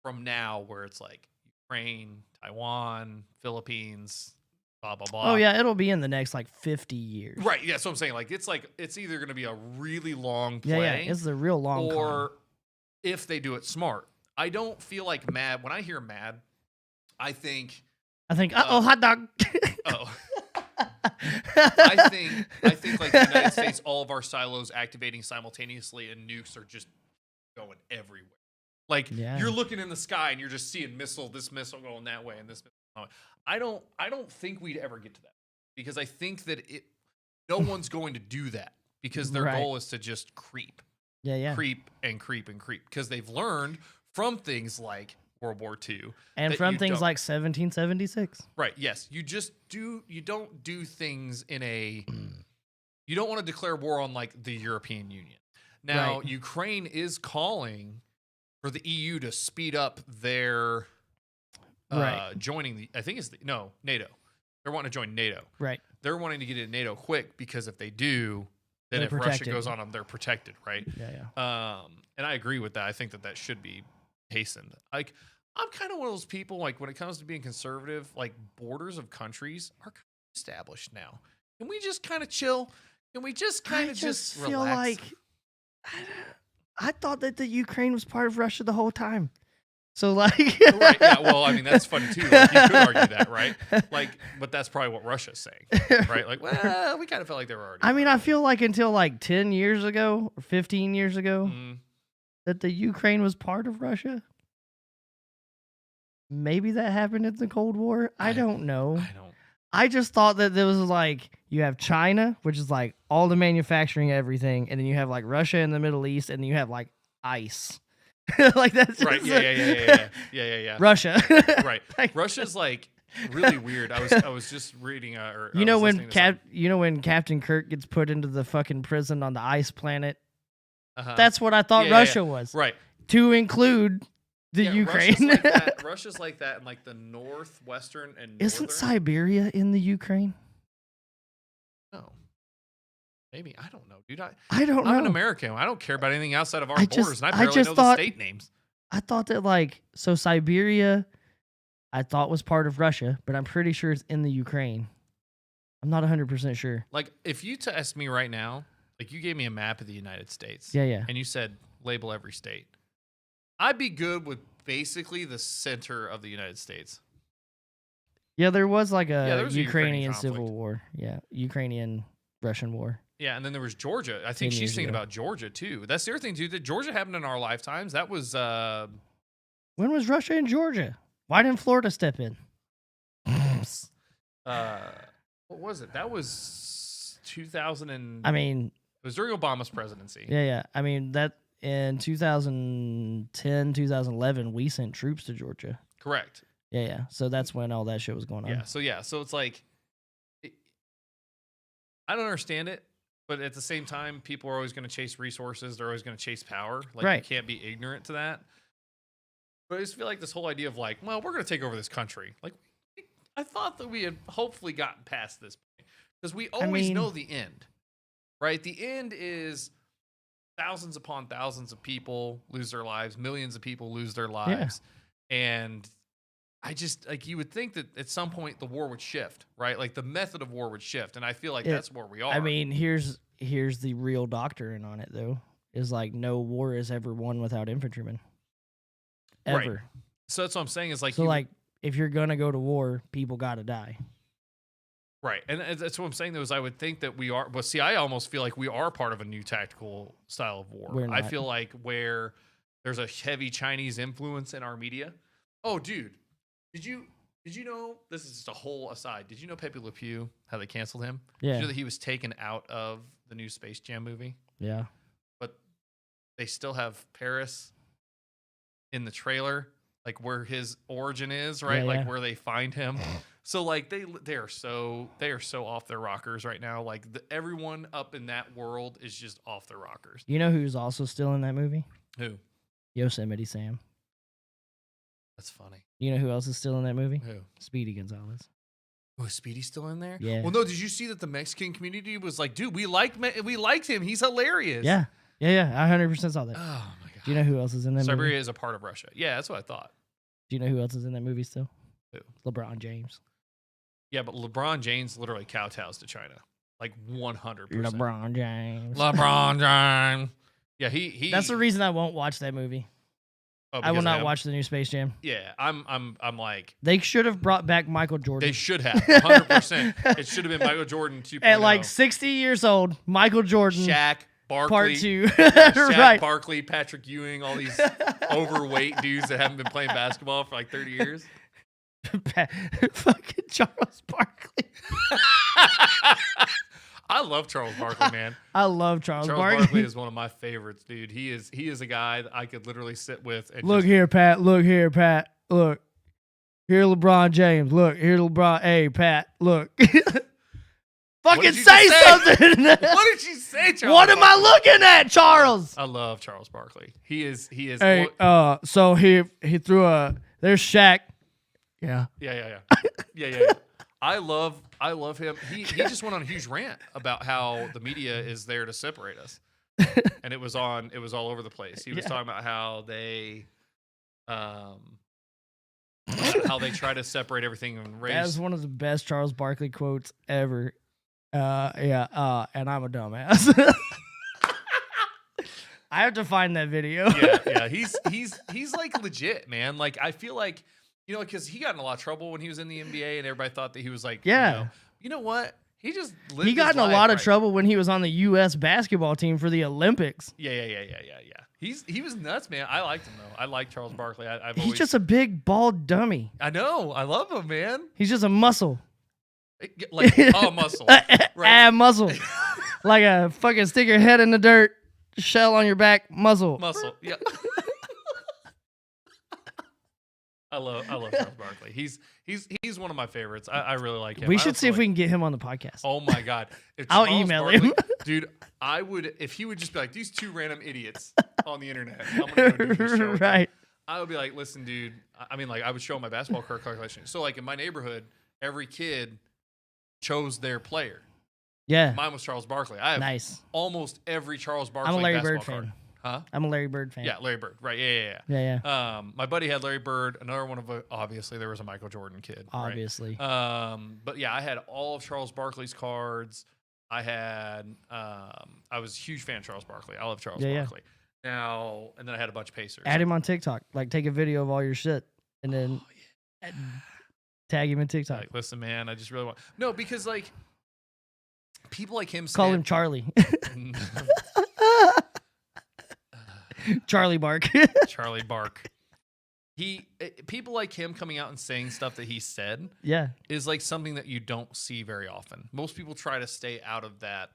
from now where it's like Ukraine, Taiwan, Philippines, blah blah blah. Oh yeah, it'll be in the next like 50 years. Right. Yeah. So I'm saying like it's either gonna be a really long play. Yeah, yeah, it's the real long or if they do it smart. I don't feel like mad. When I hear mad, I think, I think, hot dog. oh, I think like the United States, all of our silos activating simultaneously and nukes are just going everywhere. Like Yeah. you're looking in the sky and you're just seeing this missile going that way and this missile going that way. I don't think we'd ever get to that because I think that no one's going to do that because their Right. goal is to just creep. Yeah. Creep and creep and creep because they've learned from things like World War II And that from you things don't- like 1776. right, yes, you don't do things in a you don't want to declare war on like the European Union. Now, Right. Ukraine is calling for the EU to speed up their Right. joining I think it's NATO. They're wanting to join NATO. Right. They're wanting to get into NATO quick because if they do, then They're if Russia protected. goes on them, they're protected, right? Yeah. And I agree with that. I think that should be hastened. Like, I'm kind of one of those people, like, when it comes to being conservative, like, borders of countries are kind of established now. Can we just kind of chill? Can we just kind I of just feel relax? like I thought that the Ukraine was part of Russia the whole time. So like, Right, yeah, well, I mean, that's funny, too. Like, you could argue that, right? Like, but that's probably what Russia's saying, right? Like, well, we kind of felt like they were already. I mean, I feel like until like 10 years ago or 15 years ago Mm, that the Ukraine was part of Russia. Maybe that happened in the Cold War. I don't know. I don't. I just thought that there was like, you have China, which is like all the manufacturing, everything. And then you have like Russia in the Middle East, and then you have like ice. Like that's Right, just yeah. Russia. Right. Like- Russia's like really weird. I was just reading or I You know was when listening to when Captain Kirk gets put into the fucking prison on the ice planet? something. That's what I thought Yeah, yeah, Russia was. right. To include the Yeah, Ukraine. Russia's like that in like the northwestern and Isn't northern. Siberia in the Ukraine? No. Maybe I don't know, dude. I don't know. I'm an American. I don't care about anything outside of our I borders, just- and I I barely just know thought- the state names. I thought that like so Siberia I thought was part of Russia, but I'm pretty sure it's in the Ukraine. I'm not 100% sure. Like, if you asked me right now, like you gave me a map of the United States, Yeah. and you said label every state, I'd be good with basically the center of the United States. Yeah, there was like Yeah, there a was a Ukrainian Ukrainian civil conflict. war. Yeah, Ukrainian-Russian war. Yeah, and then there was Georgia. I think 10 she's years thinking ago. about Georgia too. That's the other thing, dude. That Georgia happened in our lifetimes. That was When was Russia and Georgia? Why didn't Florida step in? what was it? That was 2000 and I mean, it was during Obama's presidency. yeah. I mean, that in 2010, 2011, we sent troops to Georgia. Correct. Yeah. So that's when all that shit was going on. Yeah. So it's like I don't understand it, but at the same time, people are always going to chase resources. They're always going to chase power. Like Right. you can't be ignorant to that. But I just feel like this whole idea of like, well, we're going to take over this country. Like, I thought that we had hopefully gotten past this point because we always mean- know the end, right? The end is thousands upon thousands of people lose their lives, millions of people lose their lives, and I just like you would think that at some point the war would shift, right? Like the method of war would shift, and I feel like that's where we are. I mean, here's the real doctrine on it though. Is like no war is ever won without infantrymen. Right. Ever. so that's what I'm saying is like So you- like if you're gonna go to war, people gotta die. right, and that's what I'm saying though is I would think that we are. But see, I almost feel like we are part of a new tactical style of war. We're I not. feel like where there's a heavy Chinese influence in our media. Oh, dude, did you know? This is just a whole aside. Did you know Pepe Le Pew? How they canceled him? Did Yeah. you know that he was taken out of the new Space Jam movie? Yeah. But they still have Paris in the trailer, like where his origin is, right? Yeah, Like yeah. where they find him. So like they are so off their rockers right now. Like everyone up in that world is just off their rockers. You know who's also still in that movie? Who? Yosemite Sam. That's funny. You know who else is still in that movie? Who? Speedy Gonzalez. Oh, is Speedy still in there? Yeah. Well, no. Did you see that the Mexican community was like, dude, we liked him. He's hilarious. Yeah. I 100% saw that. Oh my god. Do you know who else is in that movie? Siberia is a part of Russia. Yeah, that's what I thought. Do you know who else is in that movie still? Who? LeBron James. Yeah, but LeBron James literally kowtows to China, like 100%. LeBron James. LeBron James. Yeah, he. That's the reason I won't watch that movie. Oh, I will because of not him? watch the new Space Jam. Yeah, I'm like They should have brought back Michael Jordan. they should have 100%. It should have been Michael Jordan 2.0. At like 60 years old, Michael Jordan. Shaq, Barkley, Part 2. Shaq Right. Barkley, Patrick Ewing, all these overweight dudes that haven't been playing basketball for like 30 years. Fucking Charles Barkley. I love Charles Barkley, man. I love Charles Charles Barkley. Barkley is one of my favorites, dude. He is a guy that I could literally sit with and Look just, here, Pat. Look here, Pat. Look. Here, LeBron James. Look. Here, LeBron. Hey, Pat. Look. Fucking did you say just say? something. What did you say, Charles? What am I looking at, Charles? I love Charles Barkley. He is. Hey, so he threw a. There's Shaq. Yeah. Yeah. I love him. He just went on a huge rant about how the media is there to separate us, and it was all over the place. He was talking about how they try to separate everything in race. That's one of the best Charles Barkley quotes ever. And I'm a dumbass. I have to find that video. Yeah. He's like legit, man. Like I feel like, you know, because he got in a lot of trouble when he was in the NBA, and everybody thought that he was like, you know what? He just lived He got his in a life lot of right. trouble when he was on the U.S. basketball team for the Olympics. Yeah. He was nuts, man. I liked him though. I like Charles Barkley. He's just a big bald dummy. I know. I love him, man. He's just a muscle. Like muscle, right? Muscle. Like a fucking stick your head in the dirt, shell on your back, muscle. Muscle. Yeah. I love Charles Barkley. He's one of my favorites. I really like him. We should see if we can get him on the podcast. Oh my god! If I'll Charles email Barkley, him. dude. I would if he would just be like these two random idiots on the internet. I'm gonna go do this show with them. Right. I would be like, listen, dude. I mean, like I would show him my basketball card calculation. So like in my neighborhood, every kid chose their player. Yeah. Mine was Charles Barkley. I have Nice. almost every Charles Barkley I'm a Larry basketball Bird card. fan. Huh? I'm a Larry Bird fan. Yeah, Larry Bird. Right. Yeah. Yeah. My buddy had Larry Bird. Another one of obviously there was a Michael Jordan kid. right? Obviously. But yeah, I had all of Charles Barkley's cards. I had. I was a huge fan of Charles Barkley. I love Charles Barkley. Now and then I had a bunch of Pacers. Add him on TikTok. Like, take a video of all your shit and then tag him in TikTok. Like, listen, man, I just really want because like people like him Call him Charlie. Charlie Bark. Charlie Bark. People like him coming out and saying stuff that he said Yeah. is like something that you don't see very often. Most people try to stay out of that.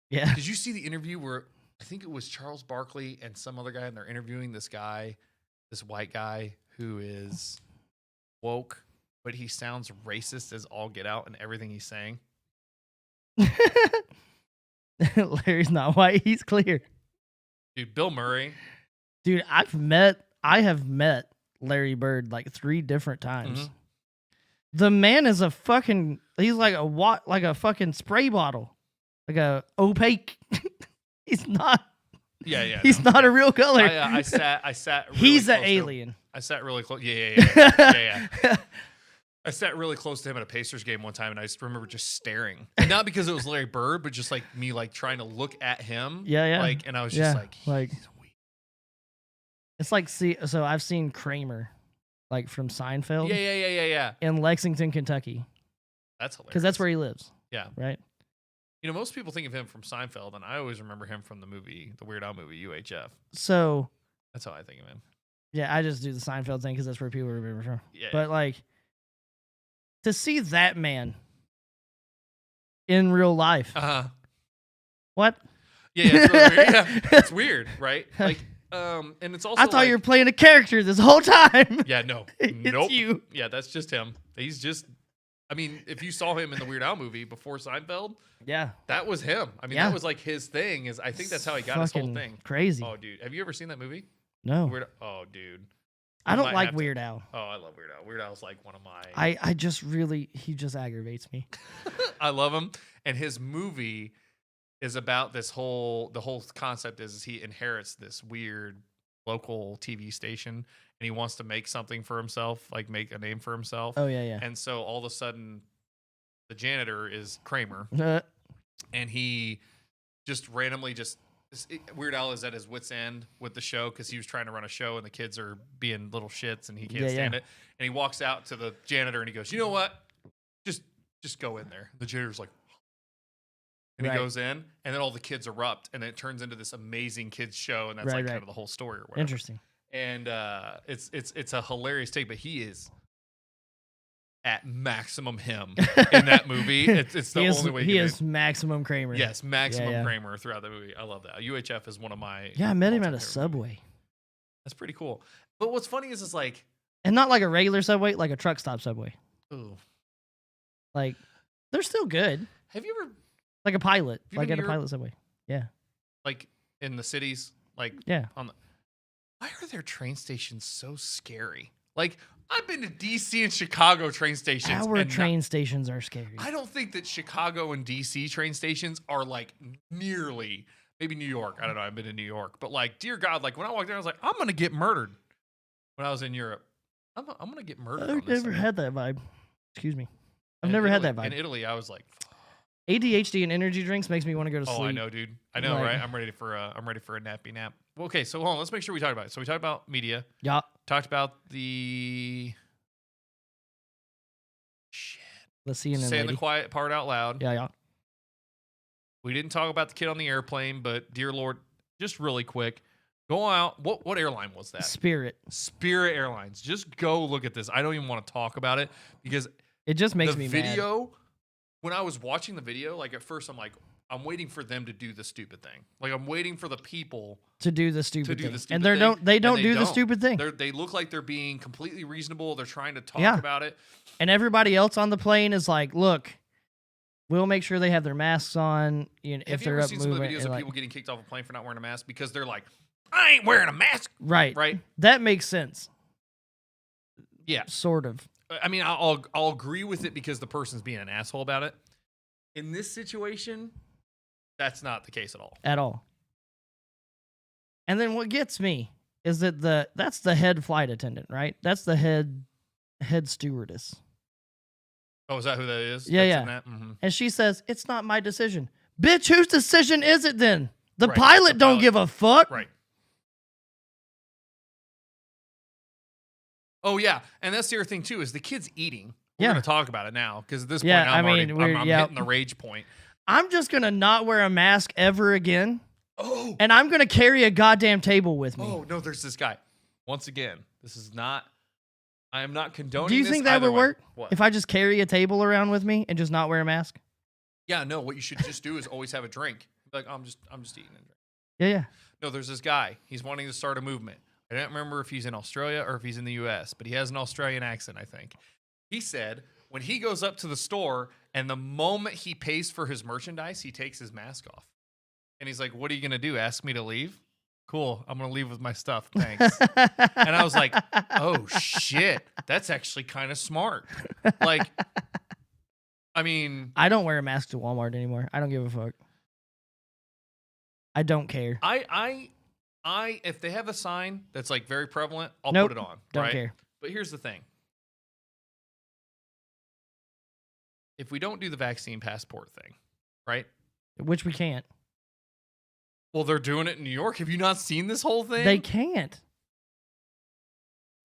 Yeah. Did you see the interview where I think it was Charles Barkley and some other guy, and they're interviewing this guy, this white guy who is woke, but he sounds racist as all get out in everything he's saying? Larry's not white. He's clear. Dude, Bill Murray. Dude, I have met Larry Bird like 3 different times. Mhm. The man is he's like a fucking spray bottle. Like a opaque. He's not. Yeah. He's not a real color. I sat. Really He's close an to him. alien. I sat really close. Yeah. I sat really close to him at a Pacers game one time, and I just remember just staring. And not because it was Larry Bird, but just like me, like trying to look at him. Yeah. Like, and I was just like, he's weak. It's like so I've seen Kramer, like from Seinfeld. Yeah. In Lexington, Kentucky, That's hilarious. because that's where he lives. Yeah. Right. You know, most people think of him from Seinfeld, and I always remember him from the Weird Al movie, UHF. So That's how I think of him. yeah, I just do the Seinfeld thing because that's where people remember from. Yeah. But like, to see that man in real life, what? Yeah, it's really weird. Yeah, it's weird, right? Like, and it's also. I thought like, you were playing a character this whole time. Yeah, no, It's nope. you. Yeah, that's just him. He's just. I mean, if you saw him in the Weird Al movie before Seinfeld, Yeah. that was him. I mean, Yeah. that was like his thing. I think that's how he got his whole Fucking thing. Crazy. Oh, dude, have you ever seen that movie? No. Oh, dude. I You don't might like have to- Weird Al. Oh, I love Weird Al. Weird Al's like one of my. I just really, he just aggravates me. I love him, and his movie is about the whole concept is he inherits this weird local TV station, and he wants to make something for himself, like make a name for himself. Oh, yeah. And so all of a sudden, the janitor is Kramer, and he just randomly Weird Al is at his wit's end with the show because he was trying to run a show and the kids are being little shits and he can't stand it. And he walks out to the janitor and he goes, "You know what? Just go in there." The janitor's like, And Right. he goes in, and then all the kids erupt, and then it turns into this amazing kids show, and that's Right, like kind right. of the whole story or whatever. Interesting. And it's a hilarious take, but he is at maximum him in that movie. It's the only way he you can is maximum Kramer. Yes, maximum yeah. Kramer throughout the movie. I love that. UHF is one of my Yeah, I met him all-time at a favorite movies. Subway. That's pretty cool. But what's funny is like, And not like a regular Subway, like a truck stop Subway. ooh, Like, they're still good. have you ever Like a pilot. You Like been at a to pilot Subway. Yeah. like in the cities, like Yeah. on the why are their train stations so scary? Like I've been to DC and Chicago train stations. Our and train stations are scary. I don't think that Chicago and DC train stations are like nearly, maybe New York. I don't know. I've been to New York, but like, dear God, like when I walked there, I was like, I'm gonna get murdered. When I was in Europe, I'm gonna get murdered. on I've this never thing. had that vibe. Excuse me. I've In never had Italy- that vibe. In Italy, I was like, ADHD and energy drinks makes me want to go to sleep. oh, I know, dude. I know, Like- right? I'm ready for a nappy nap. Well, okay, so hold on. Let's make sure we talk about it. So we talked about media. Yeah. Talked about the shit. Let's see you in Saying lady. the quiet part out loud. Yeah, yeah. We didn't talk about the kid on the airplane, but dear Lord, just really quick, go out. What airline was that? Spirit. Spirit Airlines. Just go look at this. I don't even want to talk about it because It just makes the me video. When I was watching the video, like at first, I'm like, I'm waiting for them to do the stupid thing. Like I'm waiting for the people mad to do the stupid do thing. the stupid And thing, they and don't they do the don't. stupid thing. They look like they're being completely reasonable. They're trying to talk Yeah. about it. And everybody else on the plane is like, look, we'll make sure they have their masks on if Have you they're ever up seen some of the moving. videos and of like- people getting kicked off a plane for not wearing a mask because they're like, I ain't wearing a mask, right. right? That makes sense. Yeah. Sort of. I mean, I'll agree with it because the person's being an asshole about it. In this situation, that's not the case at all. At all. And then what gets me is that that's the head flight attendant, right? That's the head stewardess. Oh, is that who that is? Yeah, That's yeah. in that? Mhm. And she says, it's not my decision. Bitch, whose decision is it then? The Right, pilot the don't pilot. give a fuck. Right. Oh yeah, and that's the other thing too is the kid's eating. We're Yeah. gonna talk about it now because at this Yeah, point I I'm mean, already I'm yeah. hitting the rage point. I'm just going to not wear a mask ever again. Oh, And I'm going to carry a goddamn table with me. oh no, there's this guy. Once again, this is not. I am not condoning. Do you this think that either would way. work? What? If I just carry a table around with me and just not wear a mask? Yeah, no. What you should just do is always have a drink. Like I'm just eating and drinking. Yeah, yeah. No, there's this guy. He's wanting to start a movement. I don't remember if he's in Australia or if he's in the U.S., but he has an Australian accent, I think. He said when he goes up to the store and the moment he pays for his merchandise, he takes his mask off. And he's like, what are you going to do? Ask me to leave? Cool. I'm going to leave with my stuff. Thanks. And I was like, oh, shit. That's actually kind of smart. Like, I mean, I don't wear a mask to Walmart anymore. I don't give a fuck. I don't care. I if they have a sign that's like very prevalent, I'll Nope, put it on. Don't right? care. But here's the thing. If we don't do the vaccine passport thing, right? Which we can't. Well, they're doing it in New York. Have you not seen this whole thing? They can't.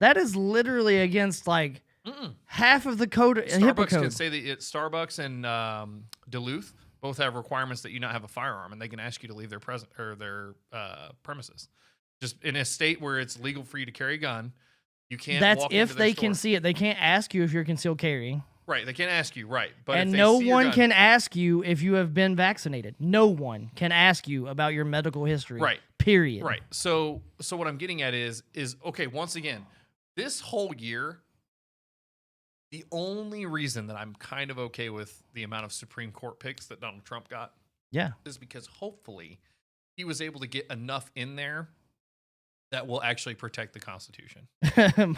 That is literally against like Mm-mm. half of the code. HIPAA Starbucks can code. say that Starbucks and Duluth both have requirements that you not have a firearm, and they can ask you to leave their premises. Just in a state where it's legal for you to carry a gun, you can't. That's walk if into their they can store. see it. They can't ask you if you're concealed carrying. Right, they can't ask you. Right, but And if they no see your one gun- can ask you if you have been vaccinated. No one can ask you about your medical history. Right. Period. Right. So what I'm getting at is okay, once again, this whole year, the only reason that I'm kind of okay with the amount of Supreme Court picks that Donald Trump got Yeah. is because hopefully he was able to get enough in there that will actually protect the Constitution.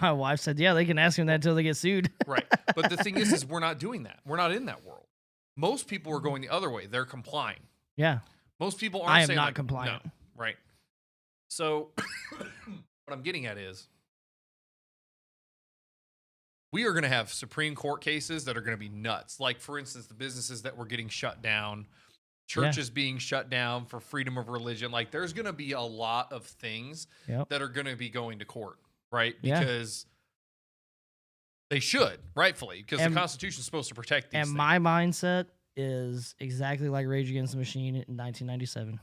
My wife said, yeah, they can ask him that until they get sued. Right. But the thing is we're not doing that. We're not in that world. Most people are going the other way. They're complying. Yeah. Most people aren't I am saying not like, compliant. No. Right. So what I'm getting at is we are going to have Supreme Court cases that are going to be nuts. Like, for instance, the businesses that were getting shut down, churches being shut down for freedom of religion. Like, there's going to be a lot of things Yep. that are going to be going to court, right? Yeah. Because they should, rightfully, because And- the Constitution is supposed to protect these And things. my mindset is exactly like Rage Against the Machine in 1997.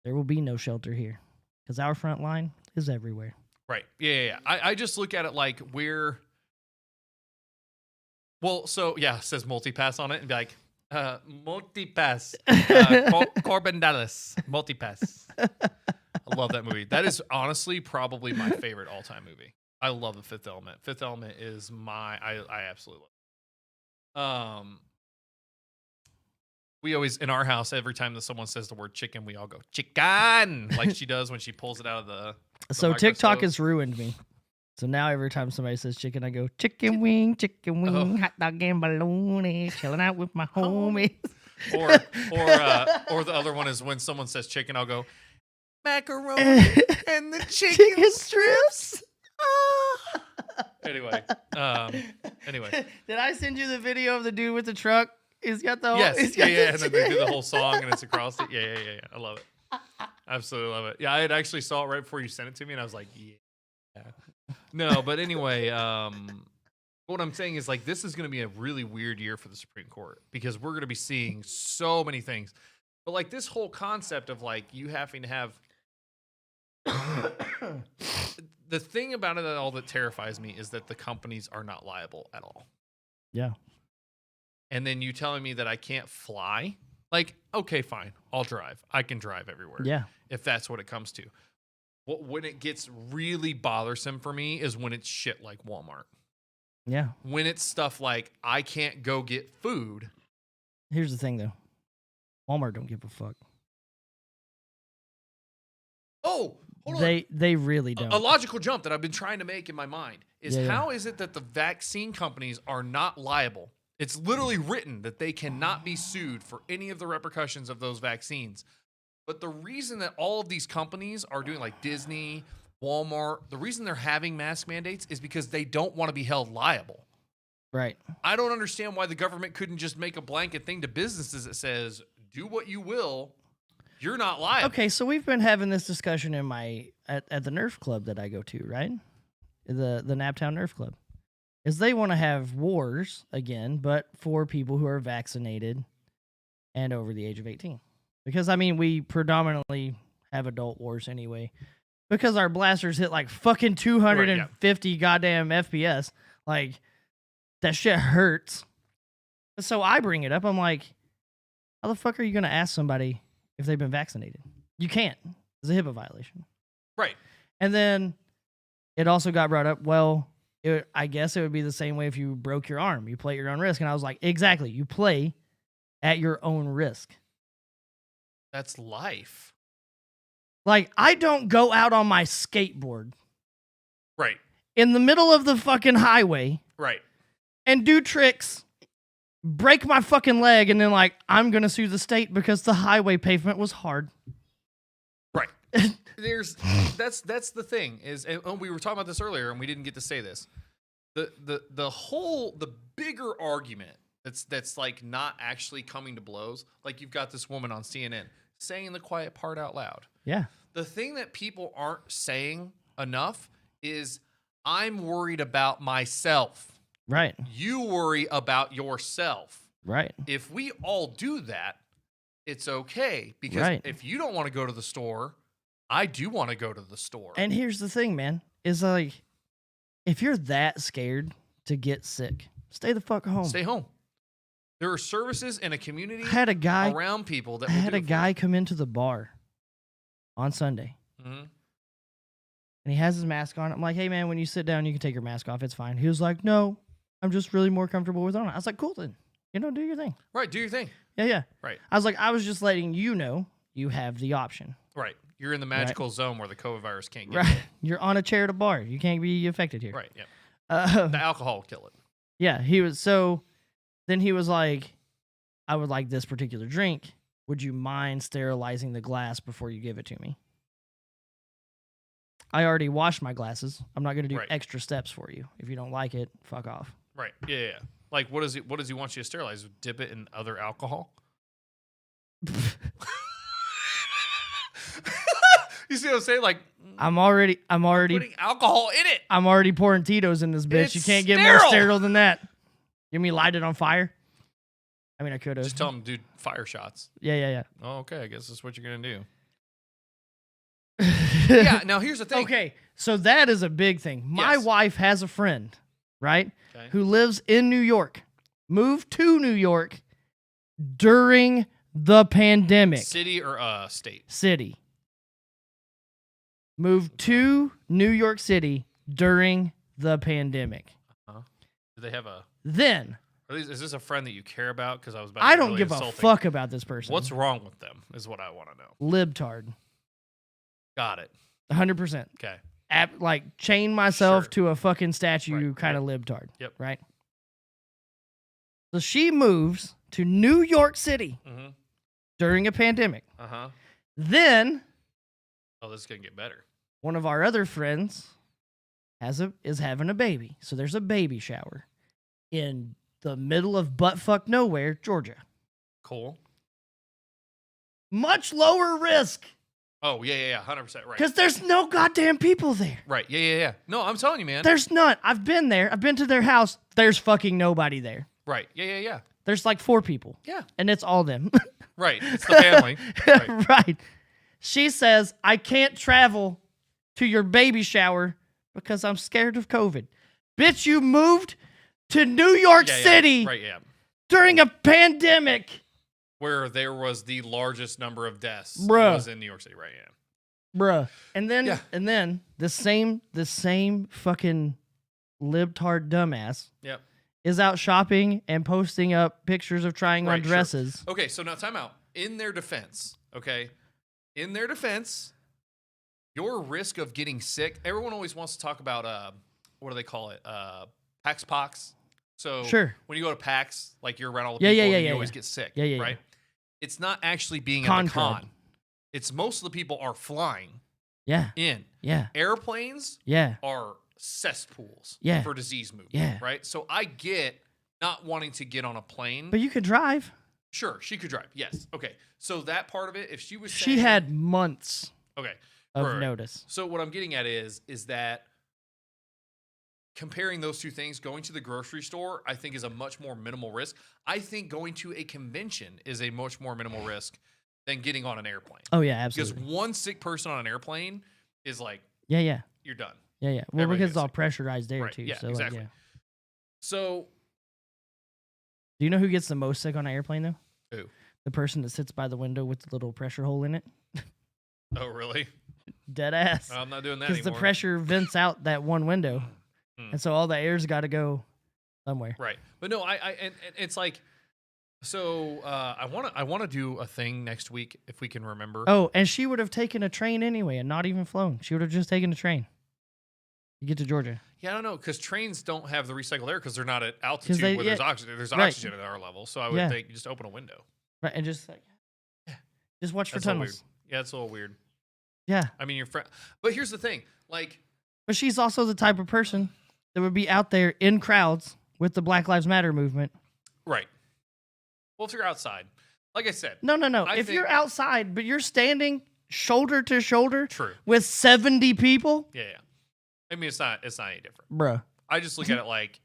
There will be no shelter here because our front line is everywhere. Right. Yeah. I just look at it like we're. Well, so yeah, it says multipass on it and be like, multipass, Corbin Dallas, multipass. I love that movie. That is honestly probably my favorite all-time movie. I love The Fifth Element. Fifth Element is I absolutely love it. We always, in our house, every time that someone says the word chicken, we all go, chicken, like she does when she pulls it out of the So microscope. TikTok has ruined me. So now every time somebody says chicken, I go, chicken wing, hot dog and bologna, chilling out with my homies. Or the other one is when someone says chicken, I'll go, macaroni and the chicken strips. Anyway. Did I send you the video of the dude with the truck? He's got the whole, yes, he's got and then they do the whole song and it's across it. Yeah. I love it. Absolutely love it. Yeah, I had actually saw it right before you sent it to me, and I was like, yeah. No, but anyway, what I'm saying is like this is going to be a really weird year for the Supreme Court because we're going to be seeing so many things. But like this whole concept of like you having to have the thing about it all that terrifies me is that the companies are not liable at all. Yeah. And then you telling me that I can't fly? Like, okay, fine. I'll drive. I can drive everywhere. Yeah. If that's what it comes to. When it gets really bothersome for me is when it's shit like Walmart. Yeah. When it's stuff like I can't go get food. Here's the thing, though. Walmart don't give a fuck. Oh, hold on. They really don't. A logical jump that I've been trying to make in my mind is Yeah. how is it that the vaccine companies are not liable? It's literally written that they cannot be sued for any of the repercussions of those vaccines. But the reason that all of these companies are doing like Disney, Walmart, the reason they're having mask mandates is because they don't want to be held liable. Right. I don't understand why the government couldn't just make a blanket thing to businesses that says, do what you will, you're not liable. Okay, so we've been having this discussion in at the Nerf club that I go to, right? The Naptown Nerf Club. Is they want to have wars again, but for people who are vaccinated and over the age of 18. Because, I mean, we predominantly have adult wars anyway. Because our blasters hit like fucking 250 goddamn FPS. Like, that shit hurts. So I bring it up. I'm like, how the fuck are you going to ask somebody if they've been vaccinated? You can't. It's a HIPAA violation. Right. And then it also got brought up, well, I guess it would be the same way if you broke your arm. You play at your own risk. And I was like, exactly. You play at your own risk. That's life. Like, I don't go out on my skateboard. Right. In the middle of the fucking highway. Right. And do tricks, break my fucking leg, and then like, I'm going to sue the state because the highway pavement was hard. Right. That's the thing is, and we were talking about this earlier and we didn't get to say this. The bigger argument that's like not actually coming to blows. Like you've got this woman on CNN saying the quiet part out loud. Yeah. The thing that people aren't saying enough is I'm worried about myself. Right. You worry about yourself. Right. If we all do that, it's okay. Because if you don't want to go to the store, I do want to go to the store. And here's the thing, man, is like, if you're that scared to get sick, stay the fuck home. Stay home. There are services in a community around people that I will had do a it for guy you. come into the bar on Sunday. Mhm. And he has his mask on. I'm like, hey, man, when you sit down, you can take your mask off. It's fine. He was like, no, I'm just really more comfortable with it on. I was like, cool then. Do your thing. Right, do your thing. Yeah. Right. I was like, I was just letting you know you have the option. Right. You're in the magical zone where the COVID virus can't get Right. you. You're on a chair at a bar. You can't be affected here. Right, yeah. The alcohol will kill it. Yeah, then he was like, I would like this particular drink. Would you mind sterilizing the glass before you give it to me? I already washed my glasses. I'm not going to do extra steps for you. If you don't like it, fuck off. Right. Yeah. Like, what does he want you to sterilize? Dip it in other alcohol? You see what I'm saying? Like, I'm already putting alcohol in it. I'm already pouring Tito's in this bitch. It's you can't get sterile. more sterile than that. Give me light it on fire. I mean, I could have. Just tell him, dude, fire shots. Yeah. Oh, okay. I guess that's what you're gonna do. Yeah. Yeah. Now here's the thing. Okay, so that is a big thing. My Yes. wife has a friend, right, Okay. who lives in New York, moved to New York during the pandemic. City or state? City. Moved to New York City during the pandemic. Do they have a? Then, Is this a friend that you care about? Because I was about. I to don't really give a insulting. fuck about this person. What's wrong with them? Is what I want to know. libtard? Got it. 100%. Okay. Like, chain myself Sure. to a fucking statue Right, kind of libtard. Yep. Right? So she moves to New York City Mm-hmm. during a pandemic. Uh-huh. Then Oh, this is gonna get better. one of our other friends is having a baby. So there's a baby shower in the middle of buttfuck nowhere, Georgia. Cool. Much lower risk Oh, yeah, 100% right. because there's no goddamn people there. Right, yeah. No, I'm telling you, man. There's none. I've been there. I've been to their house. There's fucking nobody there. Right, yeah. There's like 4 people. Yeah, And it's all them. right. It's the family. Right. Right. She says, I can't travel to your baby shower because I'm scared of COVID. Bitch, you moved to New York Yeah, City Right, yeah. during a pandemic. Where there was the largest number of deaths Bruh. was in New York City, right? Yeah. Bruh. And then Yeah. the same fucking libtard dumbass Yep. is out shopping and posting up pictures of trying on Right, sure. dresses. Okay, so now time out. In their defense, your risk of getting sick, everyone always wants to talk about what do they call it? PAX pox. So Sure. when you go to PAX, like you're around all the Yeah, people, yeah, and yeah, you always yeah. get sick. Yeah, yeah, right? yeah. It's not actually being at Con the con. crud. It's most of the people are flying Yeah. in. Yeah. Airplanes Yeah. are cesspools Yeah. for disease movement. Yeah. Right? So I get not wanting to get on a plane. But you could drive. Sure, she could drive. Yes. Okay. So that part of it, if she was She saying, had months okay. of Right. notice. So what I'm getting at is that comparing those two things, going to the grocery store, I think is a much more minimal risk. I think going to a convention is a much more minimal risk than getting on an airplane. Oh yeah, Because absolutely. one sick person on an airplane is like, Yeah. you're done. Well, Everybody because gets it's all sick. pressurized air Right, too. yeah, So exactly. Like, yeah. So Do you know who gets the most sick on an airplane though? Who? The person that sits by the window with the little pressure hole in it. oh really? Dead ass. I'm not doing that Because the anymore. pressure vents out that one window, Mm. and so all the air's got to go somewhere. Right. But no, and it's like, so I want to do a thing next week if we can remember. Oh, and she would have taken a train anyway, and not even flown. She would have just taken a train. You get to Georgia. Yeah, I don't know, because trains don't have the recycled air because they're not at altitude they- where there's yeah, oxygen. There's right. oxygen at our level, so I would Yeah. think you just open a window. Right, and just like, just watch for That's a little weird. tunnels. Yeah, it's a little weird. Yeah, I mean, your friend, but here's the thing, like, but she's also the type of person that would be out there in crowds with the Black Lives Matter movement. right. Well, if you're outside, like I said, No. I If think- you're outside, but you're standing shoulder to shoulder true. with 70 people, Yeah. I mean, it's not any different. bruh. I just look at it like,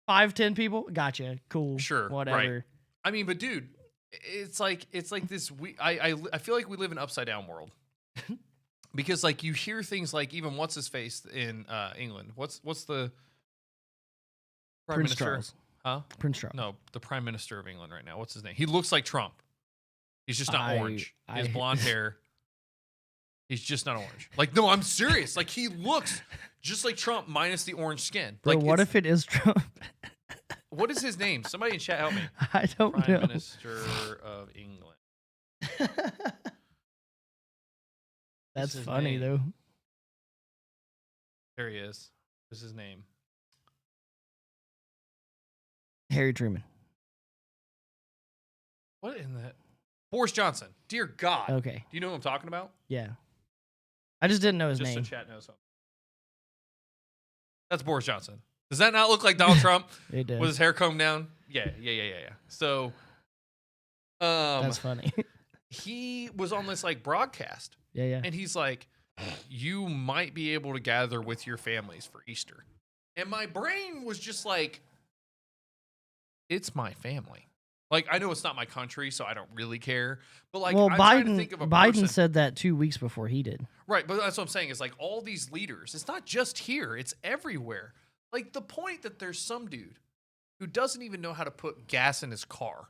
5-10 people, gotcha, cool, Sure, right. whatever. I mean, but dude, it's like this. I feel like we live in an upside down world because like you hear things like even what's his face in England. What's the prime Prince minister? Charles. Huh? Prince Charles. No, the prime minister of England right now. What's his name? He looks like Trump. He's just not orange. His blonde hair. He's just not orange. Like no, I'm serious. Like he looks just like Trump minus the orange skin. Bro, Like what if it is Trump? what is his name? Somebody in chat help me. I don't Prime know. Minister of England. That's his funny name? though. There he is. What's his name? Harry Truman. What in the Boris Johnson? Dear God. Okay. Do you know who I'm talking about? Yeah. I just didn't know his Just name. so chat knows. That's Boris Johnson. Does that not look like Donald Trump It did. with his hair combed down? Yeah. So, That's funny. he was on this like broadcast, yeah. and he's like, "You might be able to gather with your families for Easter," and my brain was just like, it's my family. Like, I know it's not my country, so I don't really care. But like, Well, I'm trying to think of a Biden person. said that 2 weeks before he did. Right, but that's what I'm saying is like all these leaders, it's not just here, it's everywhere. Like the point that there's some dude who doesn't even know how to put gas in his car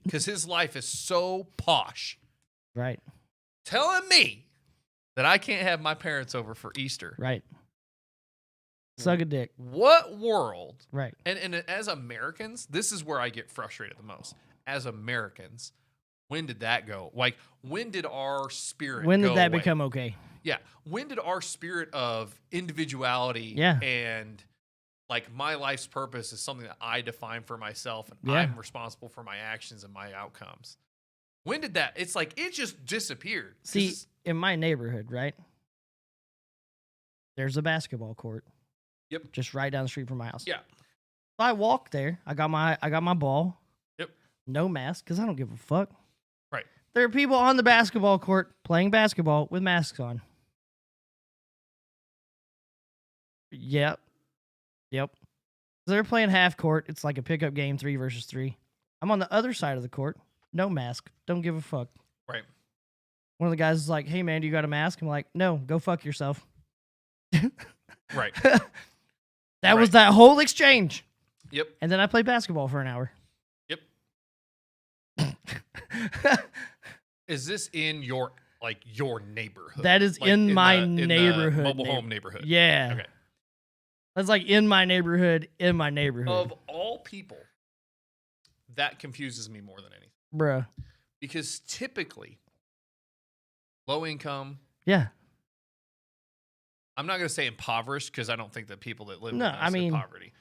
because his life is so posh, Right. telling me that I can't have my parents over for Easter. Right. Suck a dick. What world? Right. And as Americans, this is where I get frustrated the most. As Americans, when did that go? Like, when did our spirit When go did that away? become okay? Yeah. When did our spirit of individuality Yeah. and like my life's purpose is something that I define for myself and Yeah. I'm responsible for my actions and my outcomes? When did that? It's like it just disappeared. 'Cause See, it's- in my neighborhood, right? There's a basketball court. Yep. Just right down the street from my house. Yeah. So I walk there. I got my ball. Yep. No mask, because I don't give a fuck. Right. There are people on the basketball court playing basketball with masks on. Yep. Yep. They're playing half court. It's like a pickup game, 3 versus 3. I'm on the other side of the court. No mask. Don't give a fuck. Right. One of the guys is like, "Hey man, do you got a mask?" I'm like, "No, go fuck yourself." Right. That was Right. that whole exchange. Yep. And then I played basketball for an hour. Yep. Is this in your neighborhood? That is Like, in my the neighborhood. mobile home neighborhood. Yeah. Okay. That's like in my neighborhood, Of all people, that confuses me more than anything. Bruh. Because typically, low income, Yeah. I'm not going to say impoverished because I don't think that people that live No, in I mean, poverty.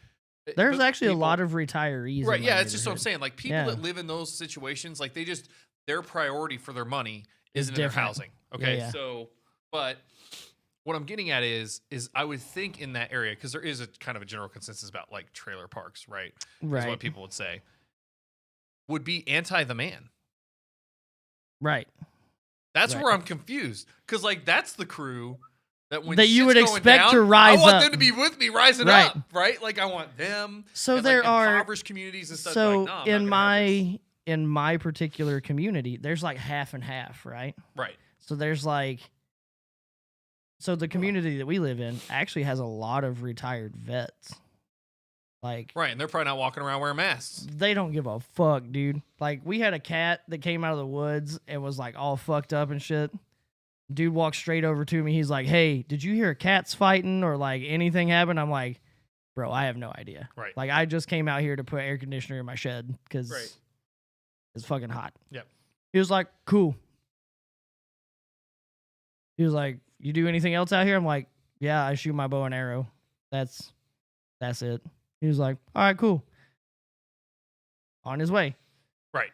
There's But actually people- a lot of retirees. Right, in yeah, my it's just what I'm neighborhood. saying. Like people Yeah. that live in those situations, like their priority for their money isn't in their different. housing. Okay, yeah. so but what I'm getting at is I would think in that area because there is a kind of a general consensus about like trailer parks, right? Is Right. what people would say. Would be anti the man. Right. That's Right. where I'm confused because like that's the crew that when That you would shit's going expect down, to rise I want up. them to be with me rising Right. up, right? Like I want them. So and, there like, are impoverished communities and stuff. so like, no, I'm not in gonna have this. my particular community, there's like half and half, right? Right. So there's like the community that we live in actually has a lot of retired vets. Like Right, and they're probably not walking around wearing masks. they don't give a fuck, dude. Like we had a cat that came out of the woods and was like all fucked up and shit. Dude walked straight over to me. He's like, "Hey, did you hear cats fighting or like anything happen?" I'm like, "Bro, I have no idea." Right. Like I just came out here to put air conditioner in my shed because Right. it's fucking hot. Yep. He was like, "Cool." He was like, "You do anything else out here?" I'm like, "Yeah, I shoot my bow and arrow. That's it." He was like, "All right, cool." On his way. Right.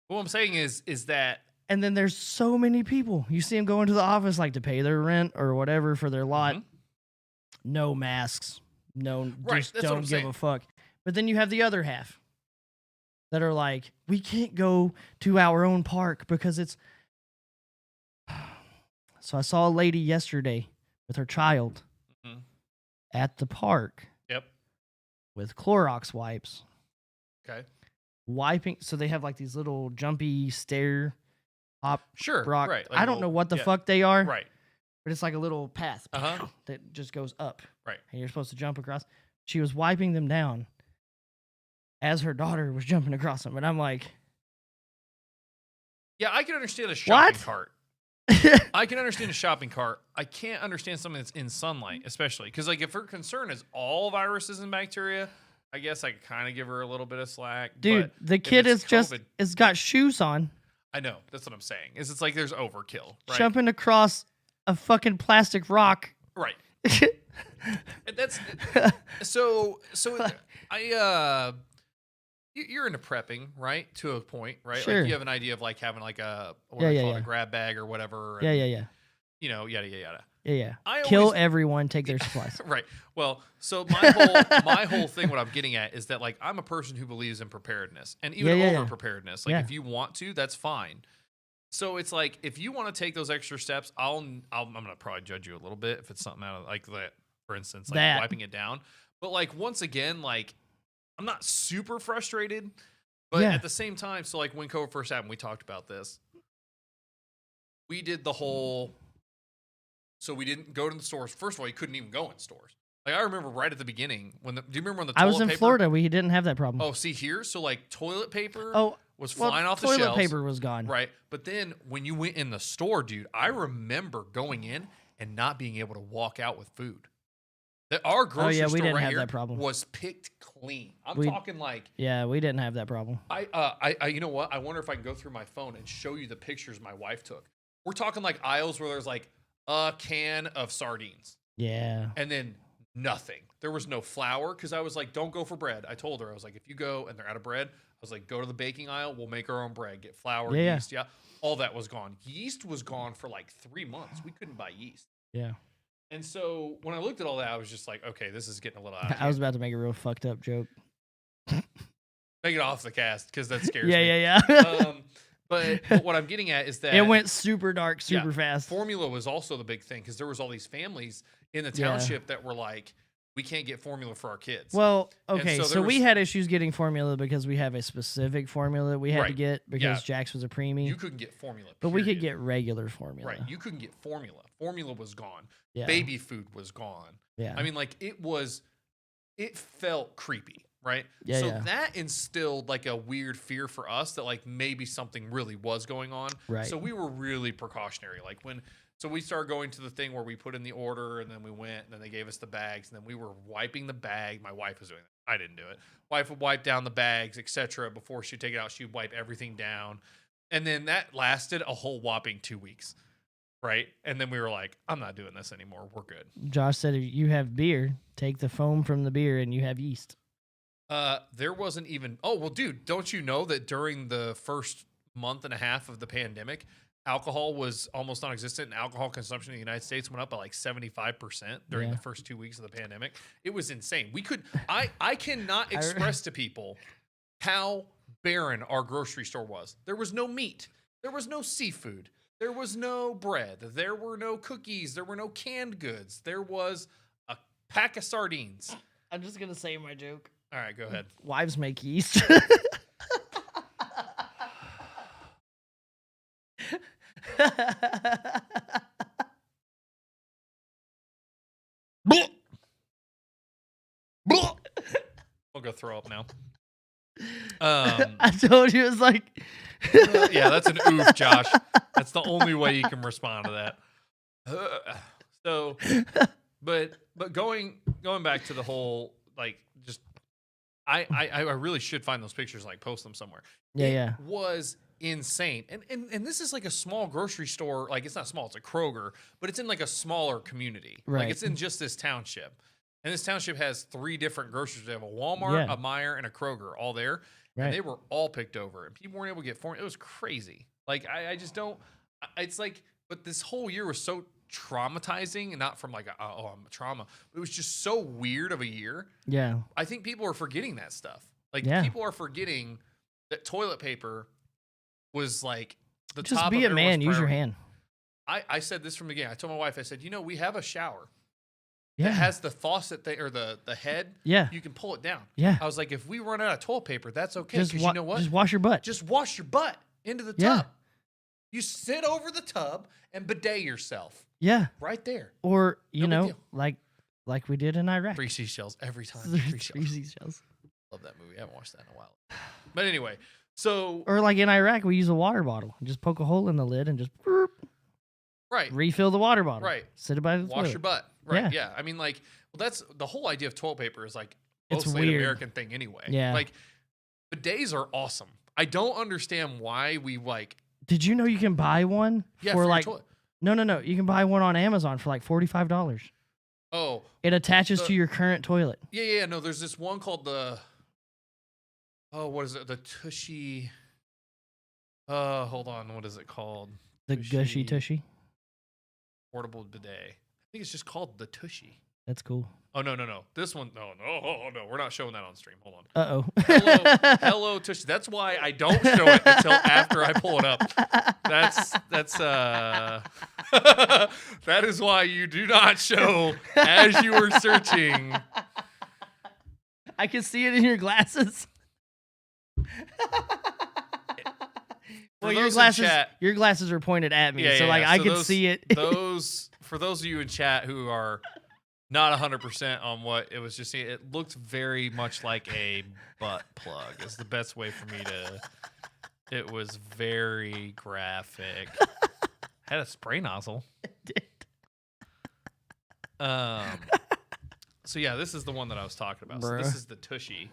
What I'm saying is that And then there's so many people. You see them go into the office like to pay their rent or whatever for their lot. Mhm. No masks. No, Right, just that's what don't I'm give saying. a fuck. But then you have the other half that are like, we can't go to our own park because it's. So I saw a lady yesterday with her child Mhm. at the park Yep. with Clorox wipes Okay. wiping. So they have like these little jumpy stair hop Sure. rock. Right. I don't know what the yeah, fuck they are. Right. But it's like a little path Uh-huh. that just goes up. Right. And you're supposed to jump across. She was wiping them down as her daughter was jumping across them. And I'm like, Yeah, I can understand a shopping What? cart. I can understand a shopping cart. I can't understand something that's in sunlight, especially because, like, if her concern is all viruses and bacteria, I guess I could kind of give her a little bit of slack. dude, but the if kid it's is just, COVID- it's got shoes on, I know that's what I'm saying. Is it's like there's overkill, right? jumping across a fucking plastic rock. Right. And that's so. You're into prepping, right? To a point, right? Sure. Like you have an idea of like having like a Yeah, yeah, call it, yeah. a grab bag or whatever. Yeah, and, yeah, yeah. You know, yada yada yada. Yeah, yeah. I Kill always- everyone, take their supplies. Right. Well, so my whole thing, what I'm getting at is that like I'm a person who believes in preparedness and even Yeah, yeah, over yeah. preparedness. Like Yeah. if you want to, that's fine. So it's like if you want to take those extra steps, I'm gonna probably judge you a little bit if it's something out of like that, for instance, like That. wiping it down. But like once again, like I'm not super frustrated, but Yeah. at the same time, so like when COVID first happened, we talked about this. We did the whole, so we didn't go to the stores. First of all, you couldn't even go in stores. Like I remember right at the beginning when do you remember when the I toilet was in paper? Florida. We didn't have that problem. Oh, see here, so like toilet paper Oh, was flying off the toilet shelves. paper was gone. Right. But then when you went in the store, dude, I remember going in and not being able to walk out with food. That our grocery we store didn't right have here that problem. was picked clean. I'm We- talking like Yeah, we didn't have that problem. I you know what? I wonder if I can go through my phone and show you the pictures my wife took. We're talking like aisles where there's like a can of sardines Yeah. and then nothing. There was no flour because I was like, don't go for bread. I told her, I was like, if you go and they're out of bread, I was like, go to the baking aisle. We'll make our own bread. Get flour, Yeah. yeast. Yeah. All that was gone. Yeast was gone for like 3 months. We couldn't buy yeast. Yeah. And so when I looked at all that, I was just like, okay, this is getting a little out of I was hand. about to make a real fucked up joke. Make it off the cast because that scares Yeah, me. yeah. But what I'm getting at is that It went super dark, super Yeah, fast. formula was also the big thing because there was all these families in the Yeah. township that were like, we can't get formula for our kids. Well, And okay, so so, there we was- had issues getting formula because we have a specific formula we had to Right. get because Yeah. Jax was a preemie. you couldn't get formula. But we could period. get regular formula. Right. You couldn't get formula. Formula was gone. Yeah. Baby food was gone. Yeah. I mean, like it felt creepy, right? Yeah, So yeah. that instilled like a weird fear for us that like maybe something really was going on. Right. So we were really precautionary. Like so we started going to the thing where we put in the order and then we went and then they gave us the bags and then we were wiping the bag. My wife was doing that. I didn't do it. Wife would wipe down the bags, etc. Before she'd take it out, she'd wipe everything down. And then that lasted a whole whopping 2 weeks. Right. And then we were like, I'm not doing this anymore. We're good. Josh said if you have beer, take the foam from the beer and you have yeast. There wasn't even, oh, well, dude, don't you know that during the first month and a half of the pandemic, alcohol was almost non-existent and alcohol consumption in the United States went up by like 75% during Yeah. the first 2 weeks of the pandemic. It was insane. I cannot express to people how barren our grocery store was. There was no meat. There was no seafood. There was no bread. There were no cookies. There were no canned goods. There was a pack of sardines. I'm just going to say my joke. All right, go ahead. Wives make yeast. I'll go throw up now. I told you it's like Yeah, that's an oof, Josh. That's the only way you can respond to that. So, but going back to the whole like just I really should find those pictures, like post them somewhere. Yeah, It yeah. was insane. And this is like a small grocery store, like it's not small, it's a Kroger, but it's in like a smaller community. Like Right. it's in just this township. And this township has 3 different groceries. They have a Walmart, Yeah. a Meijer, and a Kroger all there. Right. And they were all picked over. And people weren't able to get formula. It was crazy. Like I just don't it's like, but this whole year was so traumatizing, and not from like I'm a trauma. It was just so weird of a year. Yeah. I think people are forgetting that stuff. Like Yeah. people are forgetting that toilet paper was like the Just top be of a man, everyone's use your priority. hand. I said this from the beginning. I told my wife, I said, we have a shower Yeah. that has the faucet thing or the head. Yeah. You can pull it down. Yeah. I was like, if we run out of toilet paper, that's okay. Just Because you know what? Just wash your butt. Just wash your butt into the Yeah. tub. You sit over the tub and bidet yourself Yeah. right there. Or, No you big know, deal. like we did in Iraq. 3 seashells every time. 3 Three seashells. seashells. Love that movie. I haven't watched that in a while. But anyway, so Or like in Iraq, we use a water bottle. Just poke a hole in the lid and just right, refill the water bottle. Right. Sit it by the wash toilet. your butt. Right. Yeah. Yeah. I mean, like, well, that's the whole idea of toilet paper is like It's mostly an weird. American thing anyway. Yeah. Like, bidets are awesome. I don't understand why we like. Did you know you can buy one Yeah, for your like toilet. No. You can buy one on Amazon for like $45. Oh, It attaches The- to your current toilet. yeah. No, there's this one called the. Oh, what is it? The Tushy. Hold on. What is it called? The gushy tushy. Portable bidet. I think it's just called the Tushy. That's cool. Oh no. This one. No. We're not showing that on stream. Hold on. Uh-oh. Hello Tushy. That's why I don't show it until after I pull it up. That's that is why you do not show as you are searching. I can see it in your glasses. Well, your those in glasses, chat- your glasses are pointed at me, Yeah, so yeah, like yeah. I So can those- see it. For those of you in chat who are not 100% on what it was just, it looked very much like a butt plug. Is the best way for me to. It was very graphic. Had a spray nozzle. So yeah, this is the one that I was talking about. So this Bruh. is the Tushy.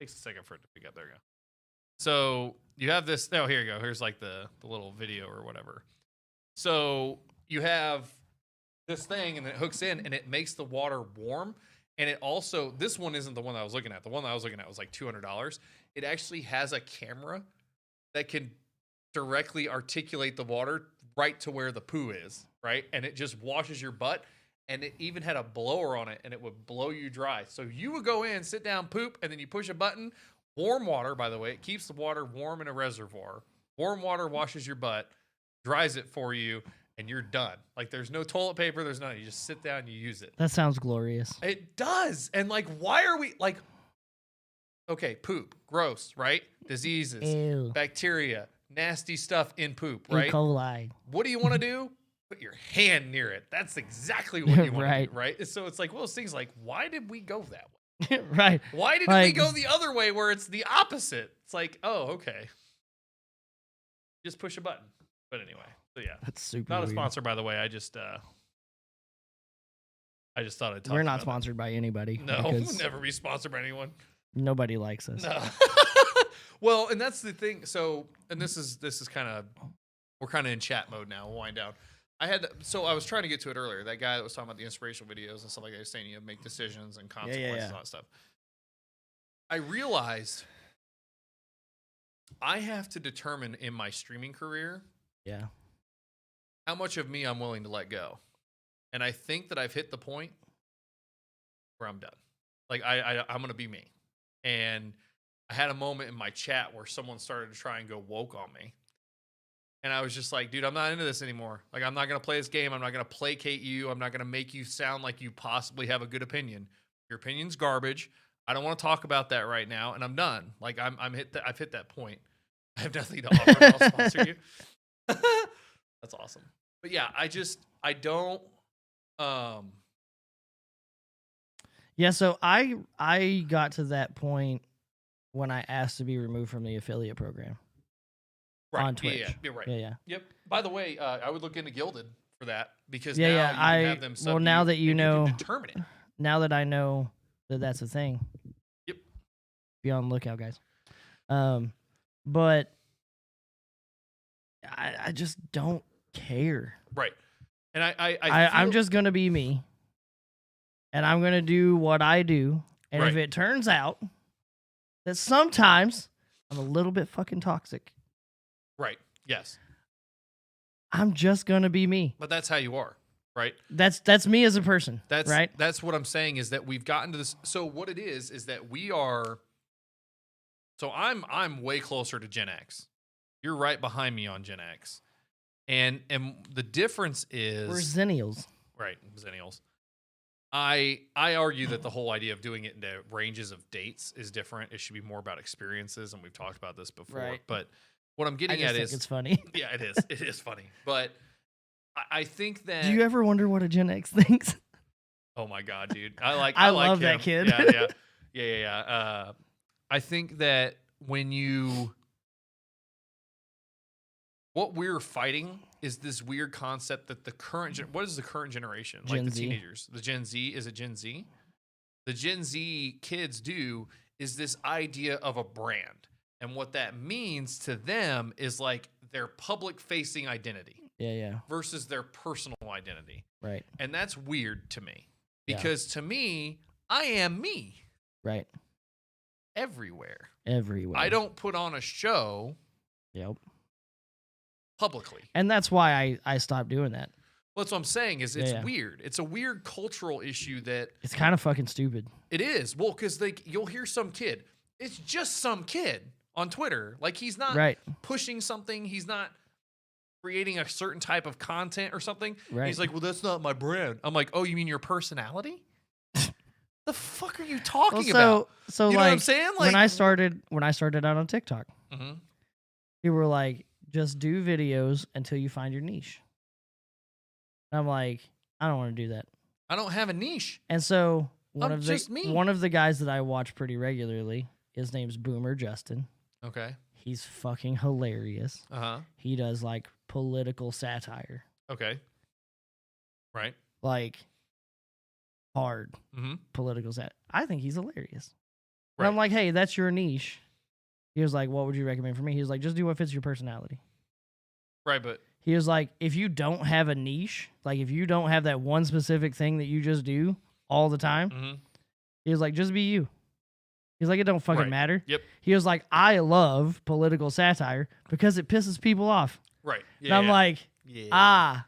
Takes a second for it to pick up. There you go. So you have this. Oh, here you go. Here's like the little video or whatever. So you have this thing, and it hooks in, and it makes the water warm. And it also, this one isn't the one that I was looking at. The one that I was looking at was like $200. It actually has a camera that can directly articulate the water right to where the poo is, right? And it just washes your butt. And it even had a blower on it, and it would blow you dry. So you would go in, sit down, poop, and then you push a button. Warm water, by the way, it keeps the water warm in a reservoir. Warm water washes your butt, dries it for you, and you're done. Like, there's no toilet paper, there's none. You just sit down and you use it. That sounds glorious. It does. And like, why are we like, okay, poop, gross, right? Diseases, Ew. bacteria, nasty stuff in poop, E. right? coli. What do you want to do? Put your hand near it. That's exactly what you want Right. to do, right? So it's like one of those things like, why did we go that way? Right. Why didn't we Like- go the other way where it's the opposite? It's like, oh, okay. Just push a button. But anyway, so yeah. That's super Not a weird. sponsor, by the way. I just thought I'd talk We're not about sponsored by anybody. that. No, because we'll never be sponsored by anyone. nobody likes us. No. Well, and that's the thing. So, and this is kind of, we're kind of in chat mode now. We'll wind down. I was trying to get to it earlier. That guy that was talking about the inspirational videos and stuff like that, was saying you make decisions and consequences and all that stuff. I realized I have to determine in my streaming career Yeah. how much of me I'm willing to let go. And I think that I've hit the point where I'm done. Like I'm going to be me. And I had a moment in my chat where someone started to try and go woke on me. And I was just like, dude, I'm not into this anymore. Like, I'm not going to play this game. I'm not going to placate you. I'm not going to make you sound like you possibly have a good opinion. Your opinion's garbage. I don't want to talk about that right now. And I'm done. Like, I've hit that point. I have nothing to offer. I'll sponsor you. That's awesome. But yeah, I don't. Yeah, so I got to that point when I asked to be removed from the affiliate program. Right. On Twitch. Yeah, you're right. Yeah. Yep. By the way, I would look into Gilded for that because Yeah, now yeah, you can have them well, sub now you that you and know- can determine it. Now that I know that that's a thing. Yep. Be on the lookout, guys. But I just don't care. Right. And I'm feel- just gonna be me, and I'm gonna do what I do. And if Right. it turns out that sometimes I'm a little bit fucking toxic, right. Yes. I'm just gonna be me. But that's how you are, right? That's me as a person. That's right. That's what I'm saying is that we've gotten to this. So what it is that we are. So I'm way closer to Gen X. You're right behind me on Gen X, and the difference is We're zennials. right, Zennials. I argue that the whole idea of doing it into ranges of dates is different. It should be more about experiences, and we've talked about this before. Right. But what I'm I getting just at think is, it's funny. yeah, it is. It is funny. But I think that. Do you ever wonder what a Gen X thinks? Oh my god, dude! I like love that him. kid. Yeah. I think that what we're fighting is this weird concept that the current what is the current generation like Gen the Z. teenagers, the Gen Z, is it Gen Z? The Gen Z kids do is this idea of a brand, and what that means to them is like their public facing identity Yeah. versus their personal identity. Right. And that's weird to me Yeah. because to me, I am me Right. everywhere. Everywhere. I don't put on a show Yep. publicly. And that's why I stopped doing that. Well, that's what I'm saying is it's Yeah. weird. It's a weird cultural issue that It's kind of fucking stupid. it is. Well, because you'll hear some kid. It's just some kid on Twitter. Like he's not Right. pushing something. He's not creating a certain type of content or something. Right. He's like, well, that's not my brand. I'm like, oh, you mean your personality? The fuck are you talking Well, about? so You know like what I'm saying? when Like- I started out on TikTok, Mm-hmm. people were like, just do videos until you find your niche. And I'm like, I don't want to do that. I don't have a niche. And so I'm just me. one of the guys that I watch pretty regularly, his name's Boomer Justin. Okay. He's fucking hilarious. Uh-huh. He does like political satire. Okay. Right. Like hard Mm-hmm. political satire. I think he's hilarious. And Right. I'm like, hey, that's your niche. He was like, what would you recommend for me? He was like, just do what fits your personality. Right, but He was like, if you don't have a niche, like if you don't have that one specific thing that you just do all the time, mm-hmm. he was like, just be you. He's like, it don't fucking Right. matter. Yep. He was like, I love political satire because it pisses people off. Right. And I'm like, yeah.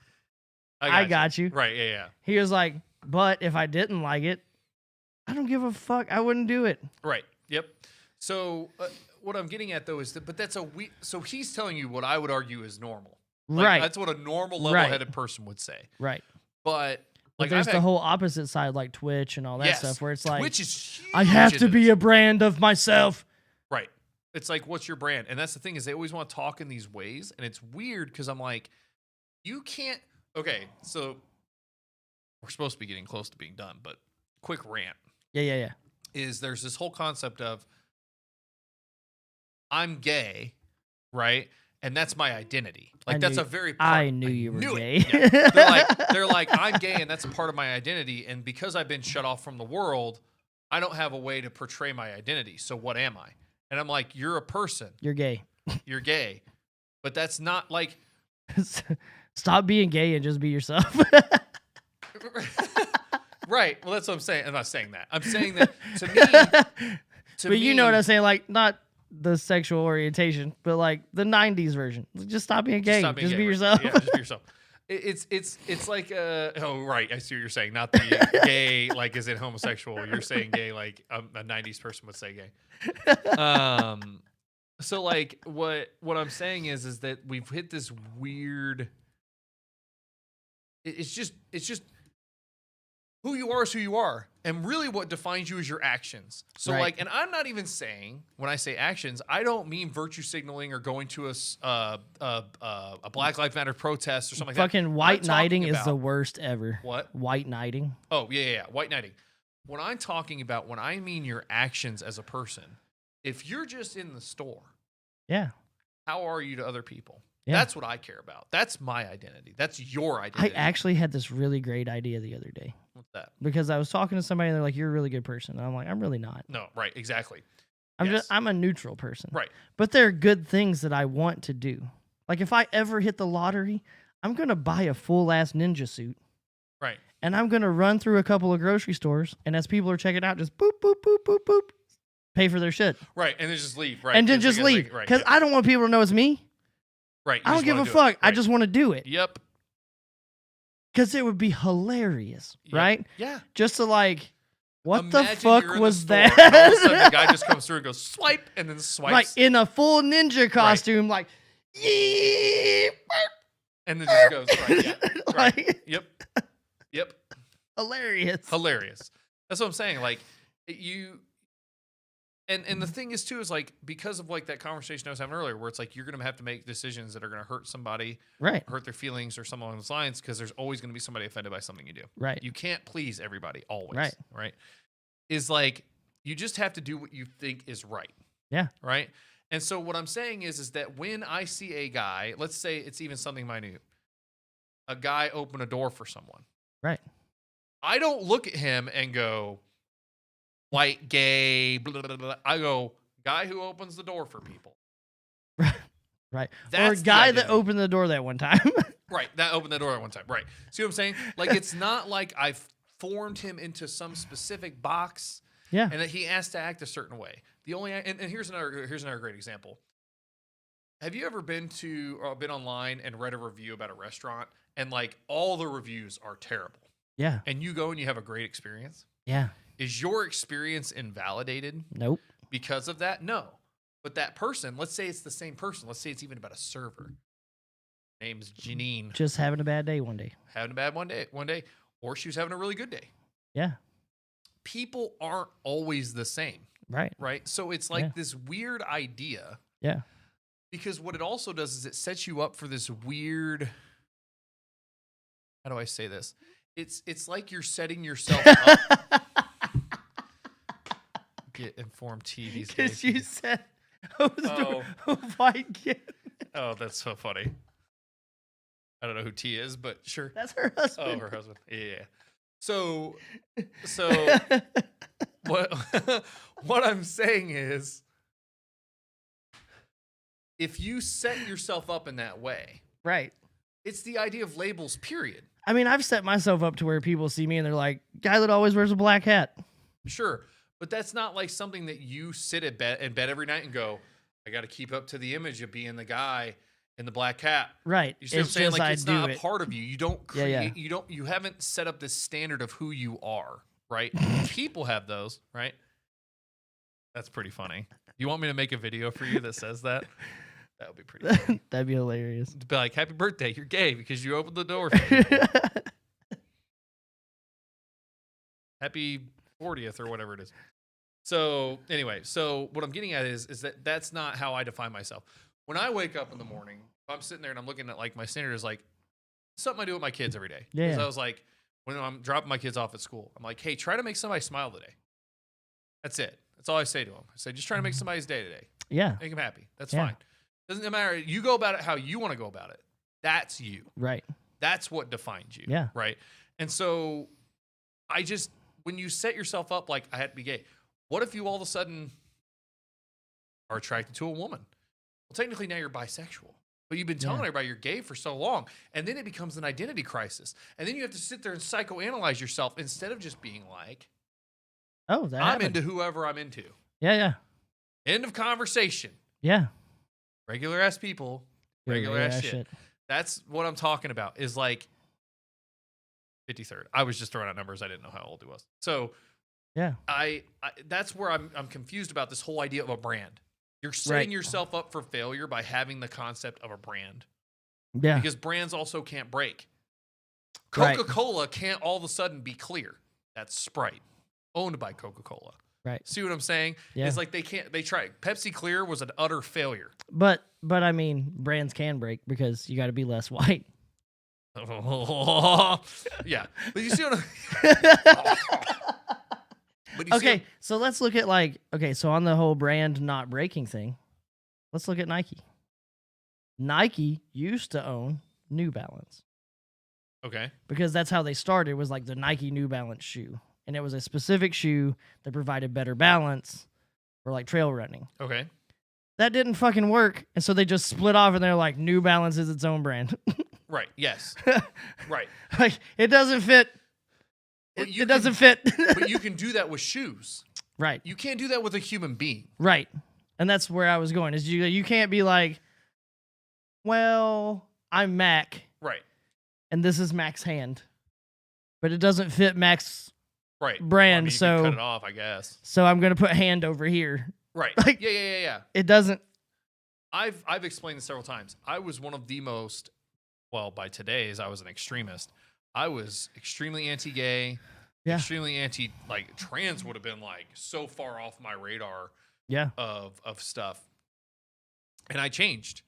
I got you. Right, yeah. He was like, but if I didn't like it, I don't give a fuck. I wouldn't do it. Right. Yep. So what I'm getting at though is that, but that's so he's telling you what I would argue is normal. Like, Right. That's what a normal level-headed person would say. Right. But But like there's I've the had- whole opposite side, like Twitch and all that Yes. stuff, where it's like, Twitch is huge. I have to in be this. a brand of myself. Right. It's like, what's your brand? And that's the thing is they always want to talk in these ways. And it's weird because I'm like, you can't. Okay, so we're supposed to be getting close to being done, but quick rant Yeah. is there's this whole concept of I'm gay, right? And that's my identity. Like I that's knew- a very I knew you were knew gay. it. Yeah. They're like I'm gay and that's a part of my identity. And because I've been shut off from the world, I don't have a way to portray my identity. So what am I? And I'm like, you're a person. You're gay. You're gay. But that's not like Stop being gay and just be yourself. right. Well, that's what I'm saying. I'm not saying that. I'm saying that to me. But you know what I'm saying? Like, not the sexual orientation, but like the 90s version. Just stop being gay. Stop being Just gay, be right. yourself. Yeah, just be yourself. It's like oh right, I see what you're saying. Not the gay like is it homosexual. You're saying gay like a 90s person would say gay. So like what I'm saying is that we've hit this weird. It's just who you are is who you are, and really what defines you is your actions. So Right. like, and I'm not even saying when I say actions, I don't mean virtue signaling or going to a Black Lives Matter protest or something like that. Fucking white I'm knighting talking is the about- worst ever. What? White knighting. Oh yeah, white knighting. When I'm talking about when I mean your actions as a person, if you're just in the store, Yeah. how are you to other people? Yeah. That's what I care about. That's my identity. That's your I identity. actually had this really great idea the other day What's that? because I was talking to somebody and they're like, you're a really good person. And I'm like, I'm really not. No, right, exactly. I'm Yes. a neutral person. Right. But there are good things that I want to do. Like if I ever hit the lottery, I'm going to buy a full ass ninja suit Right. and I'm going to run through a couple of grocery stores. And as people are checking out, just boop, boop, boop, boop, boop, pay for their shit. Right. And then just leave. Right. And then It's just like- leave. like- right. Because Yep. I don't want people to know it's me. Right. I you don't just give a wanna do fuck. it. I Right. just want to do it. Yep. Because it would be hilarious, Yep. right? Yeah. Just to like, what Imagine the fuck you're in the was store, that? And all of a sudden, the guy just comes through and goes swipe, and then swipes, Like in a full ninja costume, like, yeah, and then just goes right. Yeah. Right. like, Yep. Yep. hilarious. Hilarious. That's what I'm saying. Like you. And the thing is too is like because of like that conversation I was having earlier, where it's like you're gonna have to make decisions that are gonna hurt somebody, Right, hurt their feelings, or something along those lines, because there's always gonna be somebody offended by something you do. right. You can't please everybody always. Right. Right. Is like you just have to do what you think is right. Yeah. Right. And so what I'm saying is that when I see a guy, let's say it's even something minute, a guy open a door for someone. Right. I don't look at him and go, white, gay, blah, blah, blah. I go, guy who opens the door for people. Right. Or a That's the guy that identity. opened the door that one time. Right. That opened the door at one time. Right. See what I'm saying? Like, it's not like I've formed him into some specific box Yeah. and that he has to act a certain way. The only, and here's another great example. Have you ever been online and read a review about a restaurant and like all the reviews are terrible Yeah. and you go and you have a great experience? Yeah. Is your experience invalidated Nope. because of that? No. But that person, let's say it's the same person. Let's say it's even about a server. Name's Janine. Just having a bad day one day. Having a bad one day, or she was having a really good day. Yeah. people aren't always the same, Right. right? So it's like this weird idea. Yeah. Because what it also does is it sets you up for this weird, how do I say this? It's like you're setting yourself up. Get informed tea these days. Because you said, white kid. Oh, that's so funny. I don't know who T is, but sure. That's her husband. Oh, her husband. Yeah. So what I'm saying is, if you set yourself up in that way, Right. it's the idea of labels, period. I mean, I've set myself up to where people see me and they're like, guy that always wears a black hat. Sure. But that's not like something that you sit in bed every night and go, I got to keep up to the image of being the guy in the black hat. Right. You see what I'm saying? Like, it's not a it. part of you. You don't create, Yeah. you haven't set up this standard of who you are, right? People have those, right? That's pretty funny. You want me to make a video for you that says that? That would be pretty funny. That'd be hilarious. To be like, happy birthday, you're gay because you opened the door for people. Happy 40th or whatever it is. So anyway, so what I'm getting at is that that's not how I define myself. When I wake up in the morning, if I'm sitting there and I'm looking at like my standard is like something I do with my kids every day. Yeah. Because I was like, when I'm dropping my kids off at school, I'm like, hey, try to make somebody smile today. That's it. That's all I say to them. I say, just try to make somebody's day today. Yeah. Make them happy. That's Yeah. fine. Doesn't matter. You go about it how you want to go about it. That's you. Right. That's what defines you. Yeah. Right. And so when you set yourself up like I had to be gay, what if you all of a sudden are attracted to a woman? Well, technically now you're bisexual, but you've been telling everybody you're gay for so long. And then it becomes an identity crisis. And then you have to sit there and psychoanalyze yourself instead of just being like, Oh, that I'm happened. into whoever I'm into. Yeah, yeah. End of conversation. Yeah. Regular ass people, regular ass shit. That's what I'm talking about is like 53rd. I was just throwing out numbers. I didn't know how old he was. So Yeah. I that's where I'm confused about this whole idea of a brand. You're setting yourself up for failure by having the concept of a brand. Yeah. Because brands also can't break. Right. Coca-Cola can't all of a sudden be clear. That's Sprite, owned by Coca-Cola. Right. See what I'm saying? Yeah. It's like they tried. Pepsi Clear was an utter failure. But I mean, brands can break because you got to be less white. Yeah. But you see what Okay, so let's look at so on the whole brand not breaking thing, let's look at Nike. Nike used to own New Balance Okay. because that's how they started, was like the Nike New Balance shoe. And it was a specific shoe that provided better balance for like trail running. Okay. That didn't fucking work. And so they just split off and they're like, New Balance is its own brand. Right. Yes. Right. Like, it doesn't fit. But It doesn't fit. But you can do that with shoes. Right. You can't do that with a human being. Right. And that's where I was going. Is you can't be like, well, I'm Mac Right. and this is Mac's hand. But it doesn't fit Mac's Right. brand, I mean, you so can cut it off, I guess. so I'm going to put hand over here. Right. Like- Yeah. It doesn't. I've explained this several times. I was one of the most, well, by today's, I was an extremist. I was extremely anti-gay, Yeah. extremely anti, like, trans would have been, like, so far off my radar Yeah. of stuff. And I changed.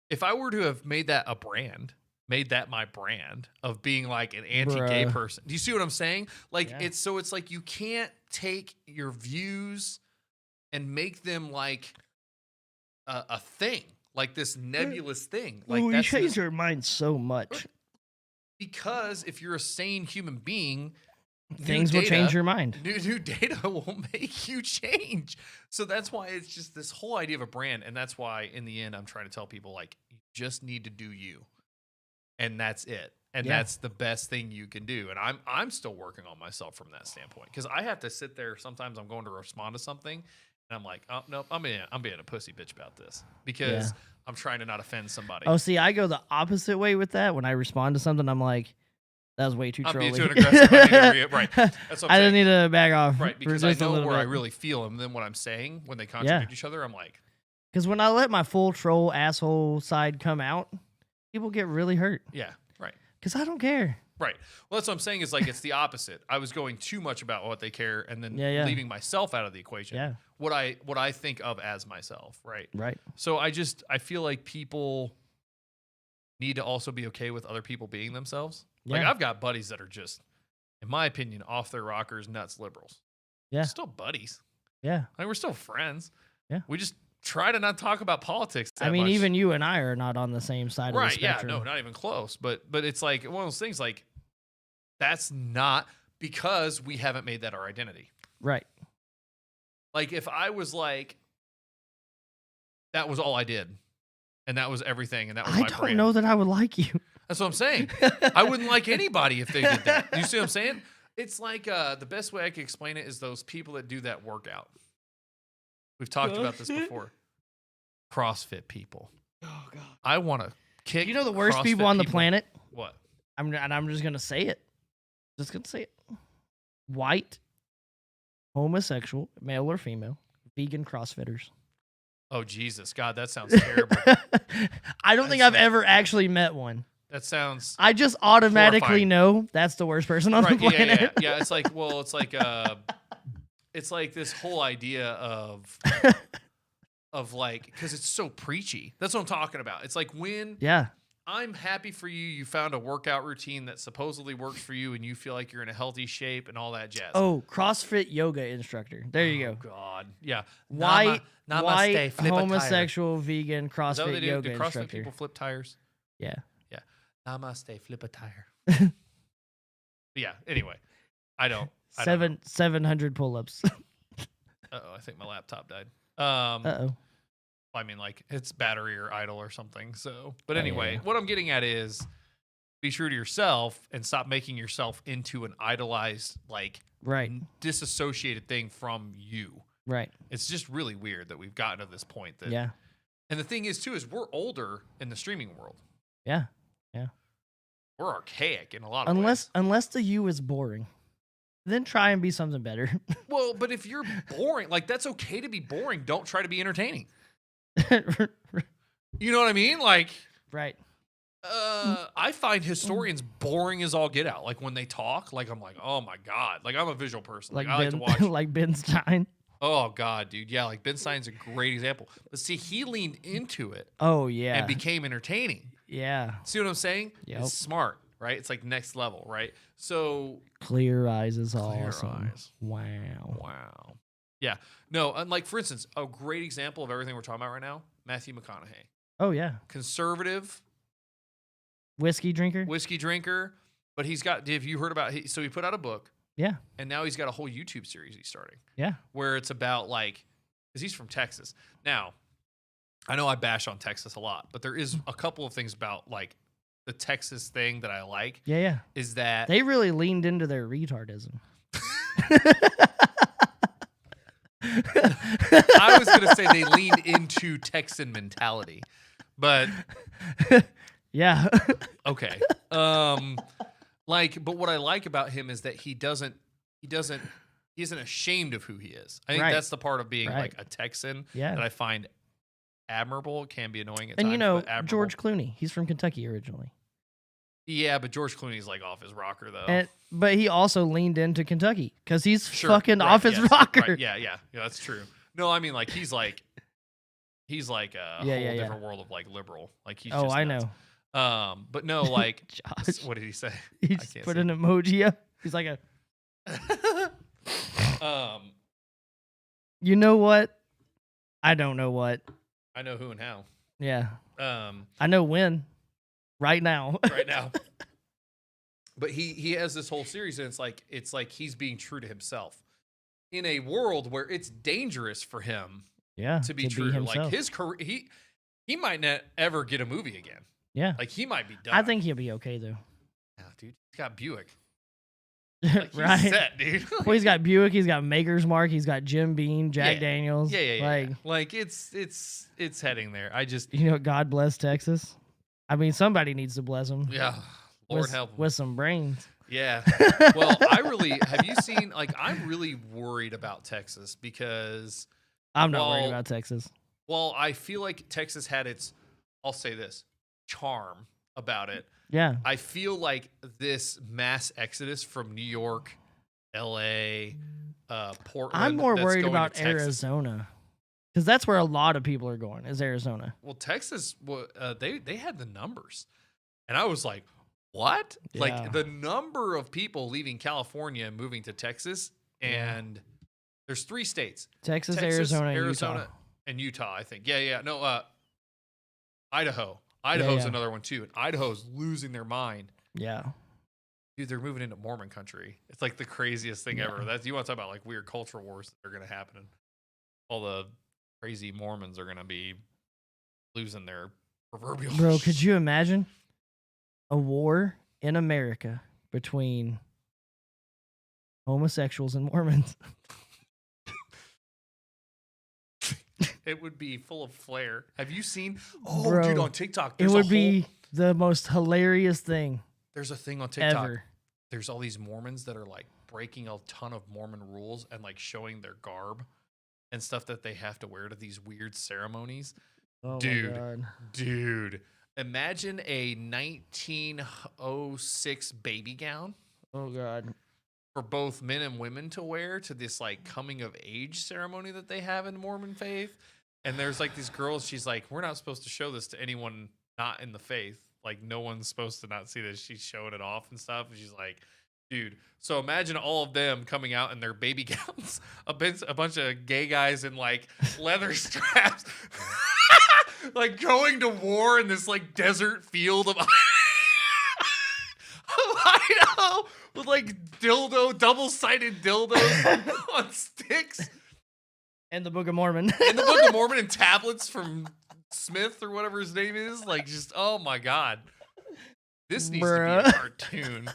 If I were to have made that a brand, made that my brand of being, like, an anti-gay Bruh. person. Do you see what I'm saying? Like, Yeah. it's like you can't take your views and make them, like, a thing. Like, this nebulous thing. Like, Ooh, you that's change this- your mind so much. because if you're a sane human being, Things will change your mind. New data will make you change. So that's why it's just this whole idea of a brand. And that's why in the end, I'm trying to tell people, like, you just need to do you. And that's it. And Yeah. that's the best thing you can do. And I'm still working on myself from that standpoint. Because I have to sit there. Sometimes I'm going to respond to something. And I'm like, oh, no, I'm being a pussy bitch about this. Because Yeah. I'm trying to not offend somebody. Oh, see, I go the opposite way with that. When I respond to something, I'm like, that was way too I'm trolly. being too aggressive. I need to right. That's what I'm I saying. just need to back off. Right, for because I just a know little where I bit. really feel, and then what I'm saying when they contradict each other, I'm like, Because when I let my full troll asshole side come out, people get really hurt. yeah, right. Because I don't care. Right. Well, that's what I'm saying is like it's the opposite. I was going too much about what they care and then Yeah, yeah. leaving myself out of the equation. Yeah. What I think of as myself, right? Right. So I feel like people need to also be okay with other people being themselves. Like Yeah. I've got buddies that are just, in my opinion, off their rockers, nuts liberals. Yeah. Still buddies. Yeah. Like we're still friends. Yeah. We just try to not talk about politics that I mean, much. even you and I are not on the same side of the Right, yeah, spectrum. no, not even close. But it's like one of those things like that's not because we haven't made that our identity. Right. Like if I was like that was all I did and that was everything and that was I my don't brand. know that I would like you. That's what I'm saying. I wouldn't like anybody if they did that. You see what I'm saying? It's like the best way I can explain it is those people that do that workout. We've talked about this before. CrossFit people. Oh God. I want to kick. You know the worst CrossFit people on the planet? What? I'm just gonna say it. Just gonna say it. White, homosexual, male or female, vegan CrossFitters. Oh Jesus, God, that sounds terrible. I don't think I've ever actually met one. That sounds I just automatically horrifying. know that's the worst person on right. the Yeah, planet. yeah, yeah. It's like, well, it's like this whole idea of like because it's so preachy. That's what I'm talking about. It's like when Yeah. I'm happy for you. You found a workout routine that supposedly works for you, and you feel like you're in a healthy shape and all that jazz. Oh, CrossFit yoga instructor. There you go. God, yeah. White, Namaste, white, flip a tire. homosexual, vegan Is that what CrossFit they do? yoga Do CrossFit instructor. people flip tires? Yeah. Yeah. Namaste, flip a tire. Yeah. Anyway, I don't. 700 pull-ups. Uh-oh, I think my laptop died. Uh-oh. I mean, like it's battery or idle or something. So, but Oh, anyway, yeah. what I'm getting at is be true to yourself and stop making yourself into an idolized, like Right. disassociated thing from you. Right. It's just really weird that we've gotten to this point. That, Yeah. And the thing is, too, is we're older in the streaming world. Yeah. We're archaic in a lot of ways. Unless the you is boring. Then try and be something better. Well, but if you're boring, like that's okay to be boring. Don't try to be entertaining. You know what I mean? Like, Right. I find historians boring as all get out. Like when they talk, like I'm like, oh my God. Like I'm a visual person. Like, I like to watch. like Ben Stein. Oh God, dude. Yeah, like Ben Stein's a great example. But see, he leaned into it Oh yeah. and became entertaining. Yeah. See what I'm saying? Yep. It's smart, right? It's like next level, right? So Clear eyes is Clear awesome. eyes. Wow. wow. Yeah. No, and like for instance, a great example of everything we're talking about right now, Matthew McConaughey. Oh yeah. Conservative, Whiskey drinker. whiskey drinker, but he's got, have you heard about, so he put out a book Yeah. and now he's got a whole YouTube series he's starting Yeah. where it's about like, because he's from Texas. Now, I know I bash on Texas a lot, but there is a couple of things about like the Texas thing that I like Yeah. Yeah. is that They really leaned into their retardism. I was going to say they leaned into Texan mentality, but Yeah. okay. Like, but what I like about him is that he isn't ashamed of who he is. I think Right. that's the part of being Right. like a Texan Yeah. that I find admirable. It can be annoying at And times, you know, but admirable. George Clooney, he's from Kentucky originally. Yeah, but George Clooney's like off his rocker though. But he also leaned into Kentucky because he's Sure, fucking right, off his yes, rocker. right, yeah, that's true. No, I mean like he's like a Yeah, whole yeah, yeah. different world of like liberal. Like he's Oh, just I nuts. know. But no, like Josh. what did he say? He I just can't put see. an emoji up. He's like a, you know what? I don't know what. I know who and how. Yeah. Um, I know when. Right now. right now. But he has this whole series, and it's like he's being true to himself in a world where it's dangerous for him Yeah. to be true. Like himself. his career, he might not ever get a movie again. Yeah. Like he might be done. I think he'll be okay though. yeah, dude, he's got Buick. Like, he's right. set, dude. Well, he's got Buick, he's got Maker's Mark, he's got Jim Beam, Jack Yeah. Daniels. yeah. Like, Like it's heading there. I just you know, God bless Texas. I mean, somebody needs to bless him. yeah. Lord with, help him. with some brains. Yeah. Well, have you seen, like, I'm really worried about Texas because, I'm not worried well, about Texas. well, I feel like Texas had its, I'll say this, charm about it. Yeah. I feel like this mass exodus from New York, L.A., Portland. I'm more that's worried going to about Texas. Arizona. Because that's where a lot of people are going, is Arizona. Well, Texas, they had the numbers. And I was like, what? Yeah. Like the number of people leaving California and moving to Texas. And there's 3 states. Texas, Arizona, and Utah. And Utah, I think. Yeah. No, Idaho. Idaho's yeah. another one too. And Idaho's losing their mind. Yeah. Dude, they're moving into Mormon country. It's like the craziest thing ever. You want to talk about like weird cultural wars that are going to happen. And all the crazy Mormons are going to be losing their proverbial. Bro, could you imagine a war in America between homosexuals and Mormons? It would be full of flair. Have you seen? Oh, Bro, dude, on TikTok, it would be the most hilarious thing there's a thing on TikTok. ever. There's all these Mormons that are like breaking a ton of Mormon rules and like showing their garb and stuff that they have to wear to these weird ceremonies. Oh Dude, my God. Dude, imagine a 1906 baby gown Oh God. for both men and women to wear to this like coming of age ceremony that they have in the Mormon faith. And there's like these girls, she's like, we're not supposed to show this to anyone not in the faith. Like no one's supposed to not see this. She's showing it off and stuff. And she's like, dude, so imagine all of them coming out in their baby gowns, a bunch of gay guys in like leather straps, like going to war in this like desert field of Idaho with like double-sided dildos on sticks. And the Book of Mormon. In the Book of Mormon and tablets from Smith or whatever his name is. Like, just, oh my God. This needs to be a cartoon.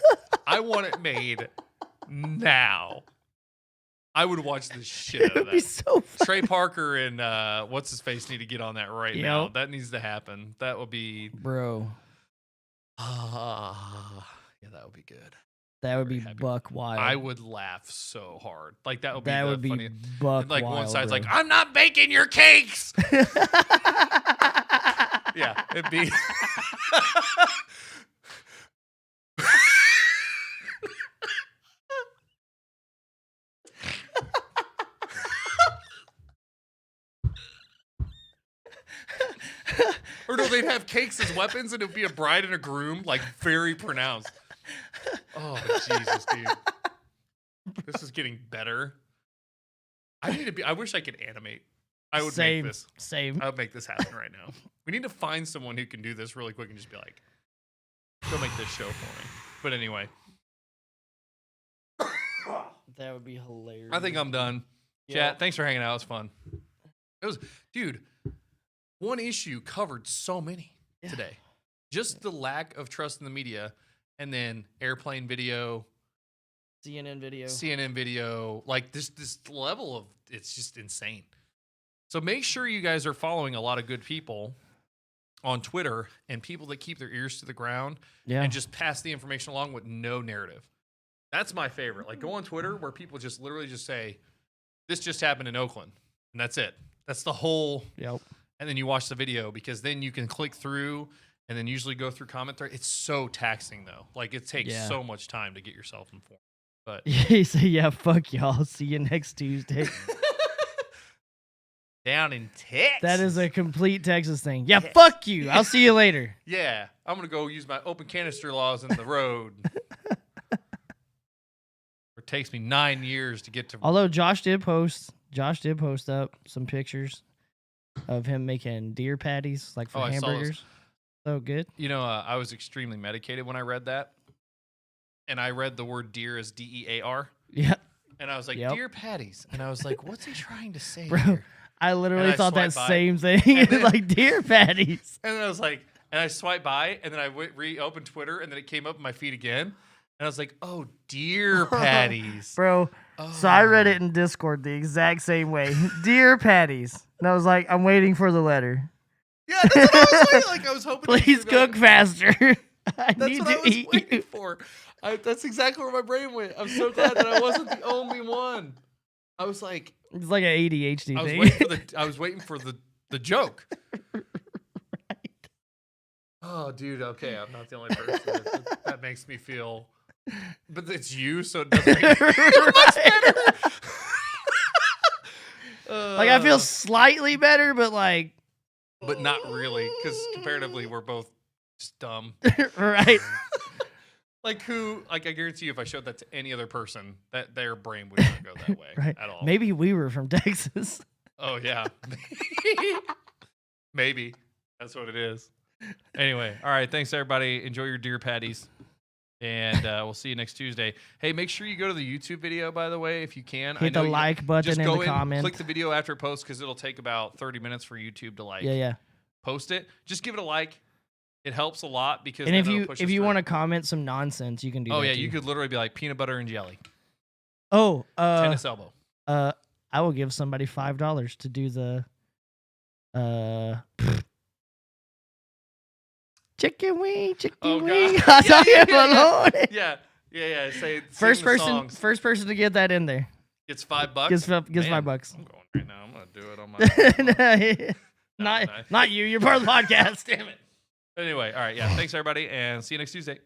I want it made now. I would watch the shit out of that. Be so funny. Trey Parker and what's his face need to get on that right now. Yep. That needs to happen. That would be. Bro. Yeah, that would be good. That would Very be happy. buck wild. I would laugh so hard. Like that would be That the would be funny. buck And like wild, one side's bro. like, I'm not baking your cakes. Yeah, it'd be. Or no, they'd have cakes as weapons, and it'd be a bride and a groom, like very pronounced. Oh Jesus, dude, this is getting better. I wish I could animate. I would Same. make this. Same. I would make this happen right now. We need to find someone who can do this really quick and just be like, go make this show for me. But anyway, That would be hilarious. I think I'm done. Yep. Chat, thanks for hanging out. It was fun. It was, dude, one issue covered so many today. Just the lack of trust in the media, and then airplane video, CNN video. like this level of, it's just insane. So make sure you guys are following a lot of good people on Twitter and people that keep their ears to the ground Yeah. and just pass the information along with no narrative. That's my favorite. Like go on Twitter where people just literally just say, this just happened in Oakland. And that's it. That's the whole. Yep. And then you watch the video, because then you can click through and then usually go through comment thread. It's so taxing though. Like it takes Yeah. so much time to get yourself informed. But He said, yeah, fuck y'all. See you next Tuesday. down in Texas. That is a complete Texas thing. Yeah, fuck you. I'll see you later. Yeah, I'm gonna go use my open canister laws in the road. It takes me 9 years to get to. Although Josh did post up some pictures of him making deer patties, like for Oh, I saw those. hamburgers. So good. You know, I was extremely medicated when I read that, and I read the word deer as DEAR, Yeah. and I was like, Yep. deer patties, and I was like, what's he trying to say Bro, here? I literally I thought that swiped by, same thing. and then- Like deer patties. And then I was like, and I swiped by, and then I reopened Twitter, and then it came up in my feed again, and I was like, oh, deer patties. Bro, so I read it in Discord the exact same way. Deer patties. And I was like, I'm waiting for the letter. Yeah, that's what I was waiting. Like I was hoping. Please cook faster. I That's need what I to was eat waiting you. for. That's exactly where my brain went. I'm so glad that I wasn't the only one. I was like, It's like an ADHD I was thing. waiting for the joke. Right. Oh, dude. Okay, I'm not the only person. That makes me feel. But it's you, so it doesn't make me feel much better. Like I feel slightly better, but like, but not really, because comparatively, we're both just dumb. right? Like I guarantee you, if I showed that to any other person, that their brain would not go that way Right. at all. Maybe we were from Texas. Oh yeah, maybe that's what it is. Anyway, all right. Thanks everybody. Enjoy your deer patties, and we'll see you next Tuesday. Hey, make sure you go to the YouTube video, by the way, if you can. Hit the like button just in go the comment. click the video after it posts because it'll take about 30 minutes for YouTube to Yeah. post it. Just give it a like. It helps a lot because. And if you want to comment some nonsense, you can do. Oh that yeah, too. you could literally be like peanut butter and jelly. Oh, tennis elbow. I will give somebody $5 to do the chicken wing. God. Yeah. Say first sing the person songs. first person to get that in there Gets $5. gives Man, $5. I'm going right now. I'm gonna do it on my. Not you. You're part of the podcast. Damn it. Anyway, all right. Yeah. Thanks everybody, and see you next Tuesday.